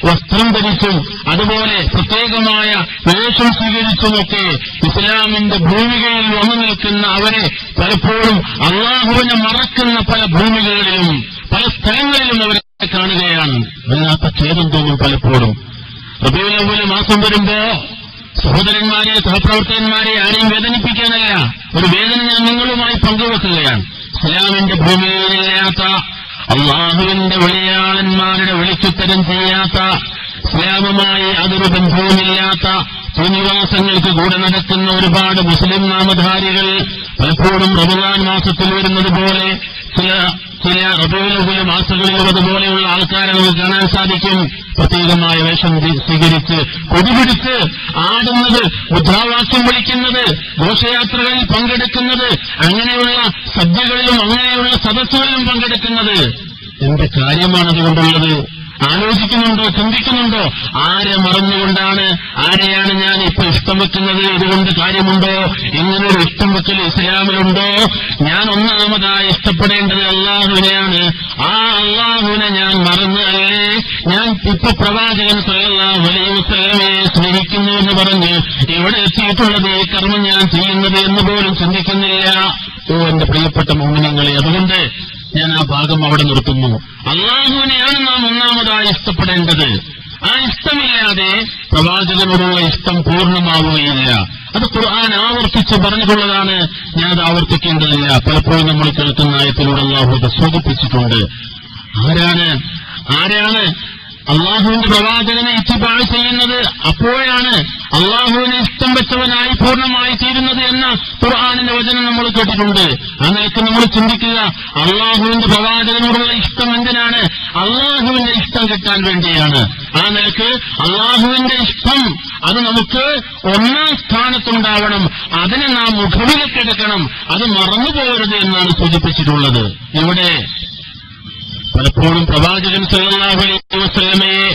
വസ്ത്രം ധരിച്ചും അതുപോലെ പ്രത്യേകമായ വേഷം സ്വീകരിച്ചുമൊക്കെ ഇസ്ലാമിന്റെ ഭൂമികയിൽ വന്നു നിൽക്കുന്ന അവരെ പലപ്പോഴും അല്ലാഹുവിനെ മറക്കുന്ന പല ഭൂമികളിലും പല സ്ഥലങ്ങളിലും അവരെ കാണുകയാണ്. വല്ലാത്ത ഖേദം തോന്നും പലപ്പോഴും. റബീഉൽ അവ്വൽ മാസം വരുമ്പോ സഹോദരന്മാരെ, സഹപ്രവർത്തകന്മാരെ ആരെയും വേദനിപ്പിക്കാനല്ല, ഒരു വേദന ഞാൻ നിങ്ങളുമായി പങ്കുവെക്കുകയാണ്. ഇസ്ലാമിന്റെ ഭൂമിയിലില്ലാത്ത, അള്ളാഹുവിന്റെ വെളിയാളന്മാരുടെ വിളിച്ചുത്തരം ചെയ്യാത്ത, ഇസ്ലാമുമായി അതൊരു ബന്ധവുമില്ലാത്ത ഭൂനിവാസങ്ങൾക്ക് കൂടെ നടക്കുന്ന ഒരുപാട് മുസ്ലിം നാമധാരികൾ പലപ്പോഴും റമദാൻ മാസത്തിൽ വരുന്നത് പോലെ ചില റബീഉൽ അവ്വൽ മാസങ്ങളിലും അതുപോലെയുള്ള ആൾക്കാരെ നമുക്ക് കാണാൻ സാധിക്കും. പ്രത്യേകമായ വേഷം സ്വീകരിച്ച് കൊടിപിടിച്ച് ആടുന്നത്, മുദ്രാവാക്യം വിളിക്കുന്നത്, ഘോഷയാത്രകളിൽ പങ്കെടുക്കുന്നത്, അങ്ങനെയുള്ള സദ്യകളിലും അങ്ങനെയുള്ള സദസ്സുകളിലും പങ്കെടുക്കുന്നത്. എന്ത് കാര്യമാണതുകൊണ്ടുള്ളത്? ആലോചിക്കുന്നുണ്ടോ? ചിന്തിക്കുന്നുണ്ടോ? ആരെ മറന്നുകൊണ്ടാണ്, ആരെയാണ് ഞാൻ ഇപ്പൊ ഇഷ്ടം വെക്കുന്നത്? ഇതുകൊണ്ട് കാര്യമുണ്ടോ? ഇങ്ങനൊരു ഇഷ്ടം വെക്കൽ ഇസ്ലാമിലുണ്ടോ? ഞാൻ ഒന്നാമതായി ഇഷ്ടപ്പെടേണ്ടത് അല്ലാഹുവിനെയാണ്. ആ അല്ലാഹുവിനെ ഞാൻ മറന്ന് അല്ലേ ഞാൻ ഇപ്പൊ പ്രവാചകൻ സ്വല്ലല്ലാഹു അലൈഹി വസല്ലമയെ സ്നേഹിക്കുന്നു എന്ന് പറഞ്ഞ് ഇവിടെ എത്തിയിട്ടുള്ളത് ഈ കർമ്മം ഞാൻ ചെയ്യുന്നത് എന്ന് പോലും ചിന്തിക്കുന്നില്ല. എന്റെ പ്രിയപ്പെട്ട മുഅ്മിനീങ്ങളെ, അതുകൊണ്ട് ഞാൻ ആ ഭാഗം അവിടെ നിർത്തുന്നു. അല്ലാഹുവിനെയാണ് നാം ഒന്നാമതായി ഇഷ്ടപ്പെടേണ്ടത്. ആ ഇഷ്ടമില്ലാതെ പ്രവാചകനോടുള്ള ഇഷ്ടം പൂർണ്ണമാവുകയില്ല. അത് ഖുർആൻ ആവർത്തിച്ച് പറഞ്ഞിട്ടുള്ളതാണ്. ഞാനത് ആവർത്തിക്കേണ്ടതില്ല. പലപ്പോഴും നമ്മൾ കേൾക്കുന്ന ആയത്തിലൂടെ അല്ലാഹു അത് സൂചിപ്പിച്ചിട്ടുണ്ട്. ആരാണ് അള്ളാഹുവിന്റെ പ്രവാചകനെ ഇത്തിബാ ചെയ്യുന്നത്? അപ്പോഴാണ് അള്ളാഹുവിനെ ഇഷ്ടം വെച്ചവനായി പൂർണ്ണമായി തീരുന്നത് എന്ന ഖുർആനിന്റെ വചനം നമ്മൾ കേട്ടിട്ടുണ്ട്. ആ നിലയ്ക്ക് നമ്മൾ ചിന്തിക്കുക, അള്ളാഹുവിന്റെ പ്രവാചകനോടുള്ള ഇഷ്ടം എന്തിനാണ്? അള്ളാഹുവിന്റെ ഇഷ്ടം കിട്ടാൻ വേണ്ടിയാണ്. ആ നിലയ്ക്ക് അള്ളാഹുവിന്റെ ഇഷ്ടം അത് നമുക്ക് ഒന്നാം സ്ഥാനത്തുണ്ടാവണം. അതിനെ നാം മുഖവിലക്കെടുക്കണം. അത് മറന്നുപോകരുത് എന്നാണ് സൂചിപ്പിച്ചിട്ടുള്ളത്. ഇവിടെ പലപ്പോഴും പ്രവാചകൻ സല്ലല്ലാഹു അലൈഹി വസല്ലമയെ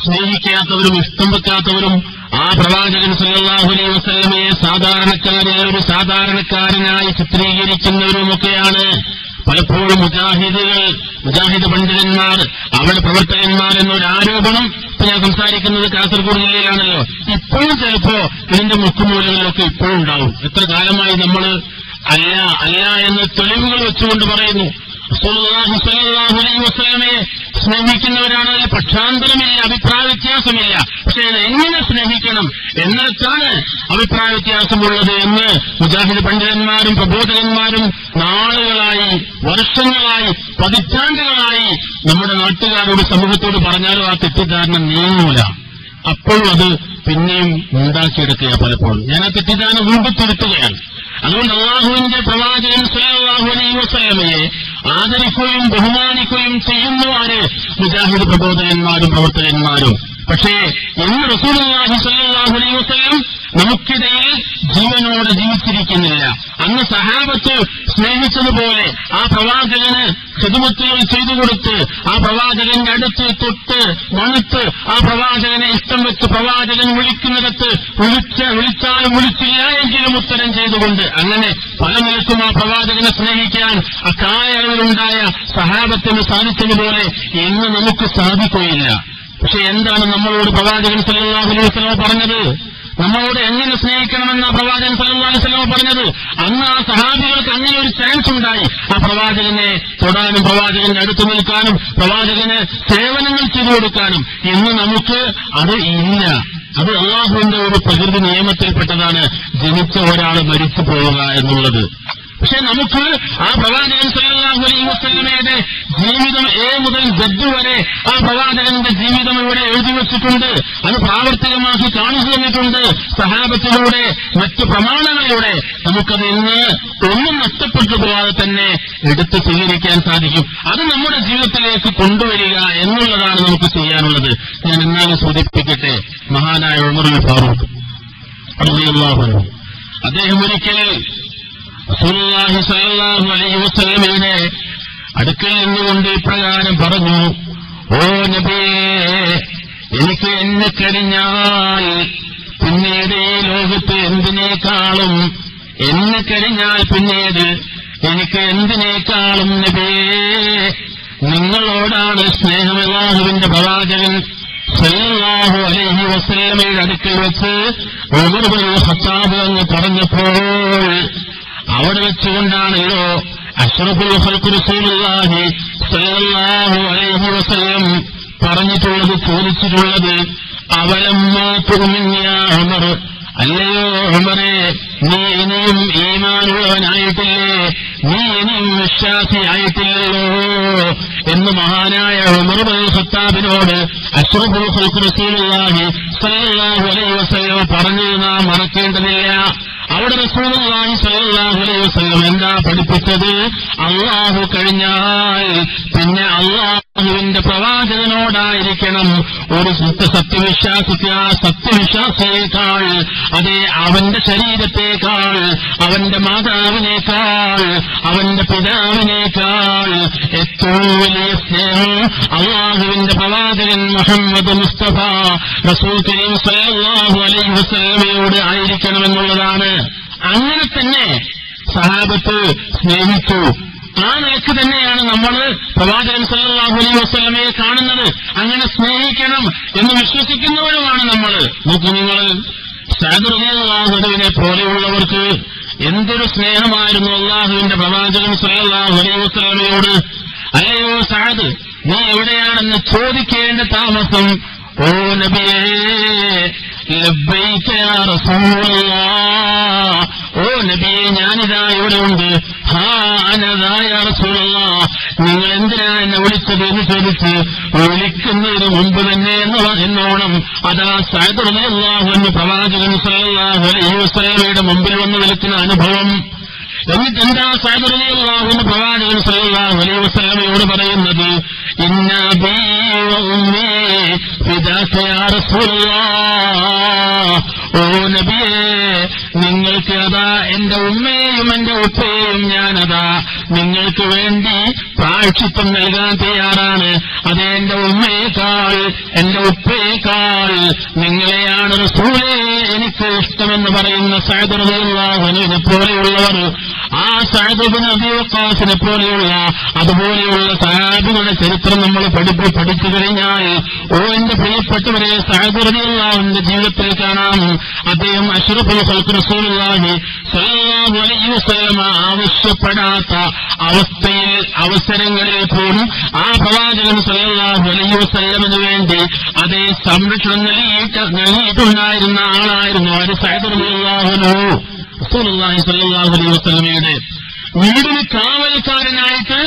സ്നേഹിക്കാത്തവരും ഇഷ്ടം വെക്കാത്തവരും ആ പ്രവാചകൻ സല്ലല്ലാഹു അലൈഹി വസല്ലമയെ ഒരു സാധാരണക്കാരനായി ചിത്രീകരിക്കുന്നവരുമൊക്കെയാണ് പലപ്പോഴും മുജാഹിദ് പണ്ഡിതന്മാർ, അവരുടെ പ്രവർത്തകന്മാർ എന്നൊരു ആരോപണം ഇപ്പൊ ഞാൻ സംസാരിക്കുന്നത് കാസർഗോഡ് ജില്ലയിലാണല്ലോ. ഇപ്പോഴും ചിലപ്പോ ഇതിന്റെ മുക്കുമൂലകളിലൊക്കെ ഇപ്പോഴും ഉണ്ടാവും. എത്ര കാലമായി നമ്മൾ അല്ല എന്ന് തെളിവുകൾ വെച്ചുകൊണ്ട് പറയുന്നു. റസൂലുള്ളാഹി സ്വല്ലല്ലാഹു അലൈഹി വസല്ലമയെ സ്നേഹിക്കുന്നവരാണെങ്കിൽ പക്ഷാന്തരമില്ല, അഭിപ്രായ വ്യത്യാസമില്ല. പക്ഷേ എങ്ങനെ സ്നേഹിക്കണം എന്നിടത്താണ് അഭിപ്രായ വ്യത്യാസമുള്ളത് എന്ന് മുജാഹിദ് പണ്ഡിതന്മാരും പ്രബോധകന്മാരും നാളുകളായി, വർഷങ്ങളായി, പതിറ്റാണ്ടുകളായി നമ്മുടെ നാട്ടുകാരോട്, സമൂഹത്തോട് പറഞ്ഞാലും ആ തെറ്റിദ്ധാരണ നീങ്ങൂല. അപ്പോഴും അത് പിന്നെയും ഉണ്ടാക്കിയെടുക്കുക. പലപ്പോഴും ഞാൻ ആ തെറ്റിദ്ധാരണ വീണ്ടും തിരുത്തുകയാണ്. അതുകൊണ്ട് അല്ലാഹുവിന്റെ പ്രവാചകൻ സ്വല്ലല്ലാഹു അലൈഹി വസല്ലമയെ ആദരിക്കുകയും ബഹുമാനിക്കുകയും ചെയ്യുന്നു ആര്? മുജാഹിദ് പ്രബോധകന്മാരും പ്രവർത്തകന്മാരും. പക്ഷേ ഇന്ന് റസൂലുള്ളാഹി സ്വല്ലല്ലാഹു അലൈഹി വസല്ലം നമുക്കിടയിൽ ജീവനോടെ ജീവിച്ചിരിക്കുന്നില്ല. അന്ന് സഹാബത്ത് സ്നേഹിച്ചതുപോലെ ആ പ്രവാചകന് ഖിദ്മത്തുകൾ ചെയ്തു കൊടുത്ത്, ആ പ്രവാചകന്റെ അടുത്ത് തൊട്ട് മണത്ത്, ആ പ്രവാചകനെ ഇഷ്ടം വെച്ച് പ്രവാചകൻ വിളിക്കുന്നിടത്ത് വിളിച്ചാലും വിളിച്ചില്ല എങ്കിലും ഉത്തരം ചെയ്തുകൊണ്ട് അങ്ങനെ പല നിലക്കും ആ പ്രവാചകനെ സ്നേഹിക്കാൻ അക്കാലയളവിലുണ്ടായ സഹാബത്തിന് സാധിച്ചതുപോലെ ഇന്ന് നമുക്ക് സാധിക്കുകയില്ല. പക്ഷെ എന്താണ് നമ്മളോട് പ്രവാചകൻ സല്ലല്ലാഹു അലൈഹി വസല്ലം പറഞ്ഞത്? നമ്മളോട് എങ്ങനെ സ്നേഹിക്കണമെന്ന പ്രവാചകൻ സല്ലല്ലാഹു അലൈഹി വസല്ലം പറഞ്ഞത്? അന്ന് ആ സഹാബികൾക്ക് അങ്ങനെ ഒരു ചാൻസ് ഉണ്ടായി. ആ പ്രവാചകനെ തൊടാനും പ്രവാചകന്റെ അടുത്ത് നിൽക്കാനും പ്രവാചകന് സേവനങ്ങൾ ചെയ്തു കൊടുക്കാനും. ഇന്ന് നമുക്ക് അത് ഇല്ല. അത് അല്ലാഹുവിന്റെ ഒരു പ്രകൃതി നിയമത്തിൽപ്പെട്ടതാണ്, ജനിച്ച ഒരാൾ മരിച്ചു പോവുക എന്നുള്ളത്. പക്ഷെ നമുക്ക് ആ പ്രവാചകൻ സല്ലല്ലാഹു അലൈഹി വസല്ലമയുടെ ജീവിതം എ മുതൽ Z വരെ ആ പ്രവാചകന്റെ ജീവിതം ഇവിടെ എഴുതി വച്ചിട്ടുണ്ട്. അത് പ്രാവർത്തികമാക്കി കാണിച്ചു തന്നിട്ടുണ്ട് സഹാബത്തിലൂടെ, മറ്റു പ്രമാണങ്ങളിലൂടെ. നമുക്കത് ഇന്ന് ഒന്നും നഷ്ടപ്പെട്ടു പോകാതെ തന്നെ എടുത്ത് സ്വീകരിക്കാൻ സാധിക്കും. അത് നമ്മുടെ ജീവിതത്തിലേക്ക് കൊണ്ടുവരിക എന്നുള്ളതാണ് നമുക്ക് ചെയ്യാനുള്ളത്. ഞാൻ എന്നാലും സൂചിപ്പിക്കട്ടെ, മഹാനായ ഉമർ ഫാറൂഖ് റളിയല്ലാഹു അൻഹു അദ്ദേഹം ഒരിക്കൽ റസൂലുള്ളാഹി സ്വല്ലല്ലാഹു അലൈഹി വസല്ലമയുടെ അടുക്കൽ നിന്നുകൊണ്ട് ഇപ്രകാരം പറഞ്ഞു: ഓ നബിയേ, എനിക്ക് എന്നെ കഴിഞ്ഞാൽ പിന്നീട് ഈ ലോകത്ത് എന്തിനേക്കാളും, എന്നെ കഴിഞ്ഞാൽ പിന്നീട് എനിക്ക് എന്തിനേക്കാളും നബിയേ നിങ്ങളോടാണ് സ്നേഹം. അല്ലാഹുവിന്റെ പ്രവാചകൻ സല്ലല്ലാഹു അലൈഹി വസല്ലമയുടെ അടുക്കൽ വെച്ച് ഉമർ ഇബ്നുൽ ഖത്താബ് എന്ന് പറഞ്ഞപ്പോൾ അവിടെ വെച്ചുകൊണ്ടാണല്ലോ അഷ്റഫുൽ ഖൽഖ് റസൂലുള്ളാഹി സ്വല്ലല്ലാഹു അലൈഹി വസല്ലം പറഞ്ഞിട്ടുള്ളത്, ചോദിച്ചിട്ടുള്ളത്: അവലമ്മാ തുഅ്മിൻ യാ ഉമർ, അല്ലയോ ഉമറേ, നീ ഇനിയും ഈമാനുള്ളവനായിട്ടില്ലേ, നീ ഇനിയും വിശ്വാസിയായിട്ടില്ലല്ലോ എന്ന് മഹാനായ ഉമർ ഇബ്നുൽ ഖത്താബിനോട് അഷ്റഫുൽ ഖൽഖ് റസൂലുള്ളാഹി സ്വല്ലല്ലാഹു അലൈഹി വസല്ലം പറഞ്ഞത് നാം മറക്കേണ്ടതില്ല. അവിടെ റസൂലുള്ളാഹി സ്വല്ലല്ലാഹു അലൈഹി വസല്ലം എന്താ പഠിപ്പിച്ചത്? അല്ലാഹു കഴിഞ്ഞാൽ പിന്നെ അല്ലാഹുവിന്റെ പ്രവാചകനോടായിരിക്കണം ഒരു സത്യവിശ്വാസിക്ക്. ആ സത്യവിശ്വാസിയേക്കാൾ, അതേ അവന്റെ ശരീരത്തേക്കാൾ, അവന്റെ മാതാവിനേക്കാൾ, അവന്റെ പിതാവിനേക്കാൾ ഏറ്റവും വലിയ സ്നേഹം അല്ലാഹുവിന്റെ പ്രവാചകൻ മുഹമ്മദ് മുസ്തഫ റസൂൽ കരീം സ്വല്ലല്ലാഹു അലൈഹി വസല്ലമയോട് ആയിരിക്കണമെന്നുള്ളതാണ്. അങ്ങനെ തന്നെ സഹാബത്ത് സ്നേഹിച്ചു. ആ നിലക്ക് തന്നെയാണ് നമ്മൾ പ്രവാചകൻ സല്ലല്ലാഹു അലൈഹി വസല്ലമയെ കാണുന്നത്. അങ്ങനെ സ്നേഹിക്കണം എന്ന് വിശ്വസിക്കുന്നവരുമാണ് നമ്മൾ. നോക്കൂ, നിങ്ങൾ സഅദ് റളിയല്ലാഹു അൻഹുവിനെ പോലെയുള്ളവർക്ക് എന്തൊരു സ്നേഹമായിരുന്നു അല്ലാഹുവിന്റെ പ്രവാചകൻ സല്ലല്ലാഹു അലൈഹി വസല്ലമയോട്. അല്ലയോ സഅദ്, നീ എവിടെയാണെന്ന് ചോദിക്കേണ്ട താമസം. ഓ നബിയേ, ലബ്ബൈക യാ റസൂലല്ലാഹ്, ഓ നബിയെ ഞാനിതാ ഇവിടെയുണ്ട്. ഹാ അനദാ യാ റസൂലല്ലാഹ്, നിങ്ങൾ എന്തിനാ എന്നെ വിളിച്ചത് എന്ന് ചോദിച്ച് വിളിക്കുന്നതിന് മുമ്പ് തന്നെ എന്നോണം അതാ സഅദ് റളിയല്ലാഹു അൻഹു പ്രവാചകൻ സല്ലല്ലാഹു അലൈഹി വസല്ലമയുടെ മുമ്പിൽ വന്ന് വിളിക്കുന്ന അനുഭവം. എന്നിട്ട് എന്താ സഅദ് റളിയല്ലാഹു അൻഹു പ്രവാചകൻ സല്ലല്ലാഹു അലൈഹി വസല്ലമയോട് പറയുന്നത്? ഇന്ന ബീ വ ഉമ്മീ ഫിദാക യാ റസൂലല്ലാഹ്, ഓ നബിയേ, നിങ്ങൾക്ക് അതാ എന്റെ ഉമ്മയെയും എന്റെ ഉപ്പയെയും ഞാനതാ നിങ്ങൾക്ക് വേണ്ടി പ്രായശ്ചിത്തം നൽകാൻ തയ്യാറാണ്. അതേ, എന്റെ ഉമ്മയേക്കാൾ എന്റെ ഉപ്പയേക്കാൾ നിങ്ങളെയാണ് റസൂലേ എനിക്ക് ഇഷ്ടമെന്ന് പറയുന്ന സഅദ് റളിയല്ലാഹു അൻഹുവിനെ പോലെയുള്ളവർ, ആ സഅദ് ഇബ്നു അബീ വഖാസിനെ പോലെയുള്ള അതുപോലെയുള്ള സഹാബികളുടെ ചരിത്രം നമ്മൾ പഠിച്ചു കഴിഞ്ഞാൽ, ഓ എന്റെ പ്രിയപ്പെട്ടവരെ, സഅദ് റളിയല്ലാഹു അൻഹുവിന്റെ ജീവിതത്തിൽ കാണാം അദ്ദേഹം അഷ്റഫുൽ ഖൽഖ് റസൂലുള്ളാഹി സ്വല്ലല്ലാഹു അലൈഹി വസല്ലം ആവശ്യപ്പെടാത്ത അവസരങ്ങളിൽ പോലും ആ പ്രവാചകൻ സ്വല്ലല്ലാഹു അലൈഹി വസല്ലമിന് വേണ്ടി അതേ സംരക്ഷണം നൽകിയിട്ടുണ്ടായിരുന്ന ആളായിരുന്നു ആര്? സഅദ് റളിയല്ലാഹു അൻഹു. റസൂലുള്ളാഹി സ്വല്ലല്ലാഹു അലൈഹി വസല്ലമയുടെ വീടിന് കാവൽക്കാരനായിട്ട്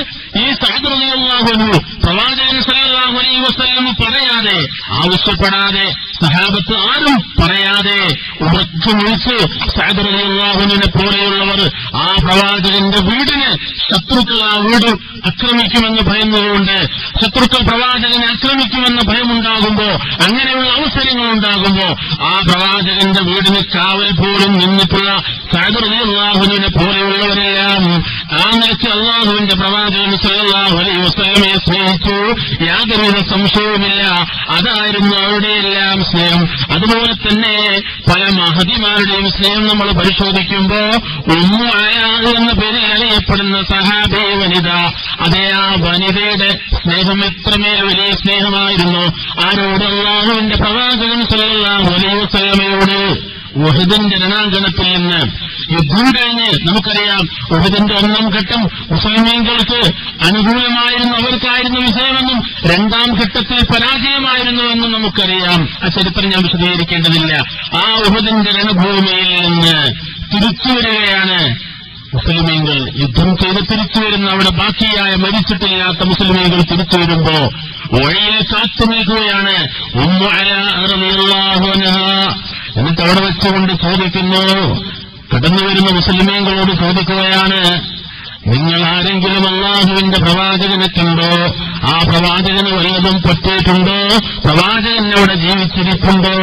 ഈ സഅദ് റളിയല്ലാഹു അൻഹു പ്രവാചകൻ സല്ലല്ലാഹു അലൈഹി വസല്ലം പറയാതെ, ആവശ്യപ്പെടാതെ, സഹാബത്ത് ആരും പറയാതെ ഉറച്ചു വിളിച്ച് സഅദ് റളിയല്ലാഹു അൻഹുവിനെ പോലെയുള്ളവർ ആ പ്രവാചകന്റെ വീടിന് ശത്രുക്കൾ ആ വീട് ആക്രമിക്കുമെന്ന് ഭയന്നുകൊണ്ട്, ശത്രുക്കൾ പ്രവാചകനെ ആക്രമിക്കുമെന്ന് ഭയമുണ്ടാകുമ്പോ, അങ്ങനെയുള്ള അവസരങ്ങൾ ഉണ്ടാകുമ്പോ ആ പ്രവാചകന്റെ വീടിന് കാവൽ പോലും നിന്നിട്ടുള്ള സഅദ് റളിയല്ലാഹു അൻഹുവിനെ പോലെയുള്ളവരെല്ലാം ആ നിലയ്ക്ക് അല്ലാഹുവിന്റെ പ്രവാചകൻ സല്ലല്ലാഹു അലൈഹി വസല്ലമയെ സ്നേഹിച്ചു. യാതൊരുവിധ സംശയവുമില്ല, അതായിരുന്നു അവരുടെയെല്ലാം സ്നേഹം. അതുപോലെ തന്നെ പല മഹദിമാരുടെയും സ്നേഹം നമ്മൾ പരിശോധിക്കുമ്പോ ഉമ്മു അയാ എന്ന പേരിൽ അറിയപ്പെടുന്ന സഹാബി വനിത, അതേ ആ വനിതയുടെ സ്നേഹം എത്രമേൽ വലിയ സ്നേഹമായിരുന്നു ആരോട്? അല്ലാഹുവിന്റെ പ്രവാചകൻ സല്ലല്ലാഹു അലൈഹി വസല്ലമയോട്. ഉഹദിന്റെ രണാങ്കണത്തിൽ നിന്ന് യുദ്ധം കഴിഞ്ഞ് നമുക്കറിയാം, ഉഹദിന്റെ ഒന്നാം ഘട്ടം മുസ്ലിമീങ്ങൾക്ക് അനുകൂലമായിരുന്നു, അവർക്കായിരുന്നു വിജയമെന്നും രണ്ടാം ഘട്ടത്തിൽ പരാജയമായിരുന്നുവെന്നും നമുക്കറിയാം. ആ ചരിത്രം ഞാൻ വിശദീകരിക്കേണ്ടതില്ല. ആ ഉഹദിന്റെ രണഭൂമിയിൽ നിന്ന് തിരിച്ചുവരികയാണ് മുസ്ലിമീങ്ങൾ. യുദ്ധം ചെയ്ത് തിരിച്ചുവരുന്ന, അവിടെ ബാക്കിയായ മരിച്ചിട്ടില്ലാത്ത മുസ്ലിമീങ്ങൾ തിരിച്ചു വരുമ്പോ വഴിയിൽ കാത്തു നിൽക്കുകയാണ് ഉമ്മു അലാ റളിയല്ലാഹു അൻഹാ. എന്നിട്ട് അവിടെ വെച്ചുകൊണ്ട് ചോദിക്കുന്നു, കടന്നുവരുന്ന മുസ്ലിമീങ്ങളോട് ചോദിക്കുകയാണ്, നിങ്ങൾ ആരെങ്കിലും അല്ലാഹുവിന്റെ പ്രവാചകനെ കണ്ടോ? ആ പ്രവാചകന് വല്ലതും പറ്റിയിട്ടുണ്ടോ? പ്രവാചകൻ അവിടെ ജീവിച്ചിരിപ്പുണ്ടോ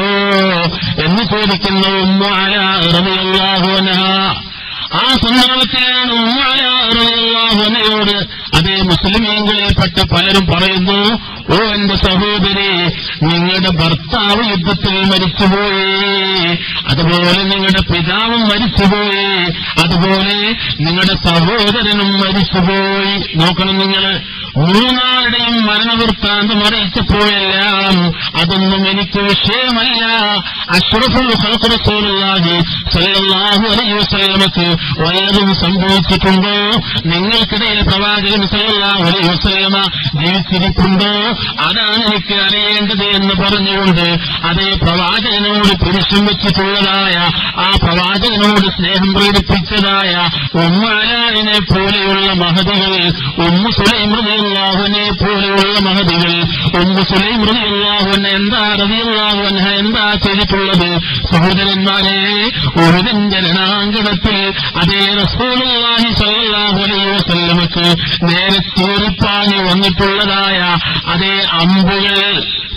എന്ന് ചോദിക്കുന്നു ഉമ്മു അലാ റളിയല്ലാഹു അൻഹാ. ആ സന്ദർഭത്തിലാണ് ഉമ്മു അലാ റളിയല്ലാഹു അൻഹയോട് അതേ മുസ്ലിമീങ്ങളിൽപ്പെട്ട പലരും പറയുന്നു, ഓ എന്റെ സഹോദരി, നിങ്ങളുടെ ഭർത്താവ് യുദ്ധത്തിൽ മരിച്ചുപോയി, അതുപോലെ നിങ്ങളുടെ പിതാവും മരിച്ചുപോയി, അതുപോലെ നിങ്ങളുടെ സഹോദരനും മരിച്ചുപോയി. നോക്കണം, നിങ്ങൾ മൂന്നാളുടെയും മരണവൃത്താന്തം അറിയിച്ചപ്പോഴെല്ലാം അതൊന്നും എനിക്ക് വിഷയമല്ല. അഷ്റഫുൽ ഖൽഖ് റസൂലുള്ളാഹി സ്വല്ലല്ലാഹു അലൈഹി വസല്ലമക്ക് വല്ലതും സംഭവിച്ചിട്ടുണ്ടോ? നിങ്ങൾക്കിടയിൽ പ്രവാചകൻ സ്വല്ലല്ലാഹു അലൈഹി വസല്ലമ ജീവിച്ചിരിപ്പുണ്ടോ? അതാണ് എനിക്ക് അറിയേണ്ടത് എന്ന് പറഞ്ഞുകൊണ്ട് അതേ പ്രവാചകനോട് പുരുഷം വെച്ചിട്ടുള്ളതായ, ആ പ്രവാചകനോട് സ്നേഹം പ്രകടിപ്പിച്ചതായ ഉമ്മു അലാനെ പോലെയുള്ള മഹദികൾ, ഉമ്മു സുലൈം റളിയല്ലാഹു അൻഹയെ പോലെയുള്ള മഹദികൾ, ഉമ്മു സുലൈം റളിയല്ലാഹു അൻഹ എന്താ ചെയ്തിട്ടുള്ളത്? സഹോദരന്മാരെ, ഉഹദിന്റെ രണാങ്കണത്തിൽ അതേ റസൂലുള്ളാഹി സ്വല്ലല്ലാഹു അലൈഹി വസല്ലമക്ക് നേരെ ചീറിപ്പാഞ്ഞു വന്നിട്ടുള്ളതായ അതേ അമ്പുകൾ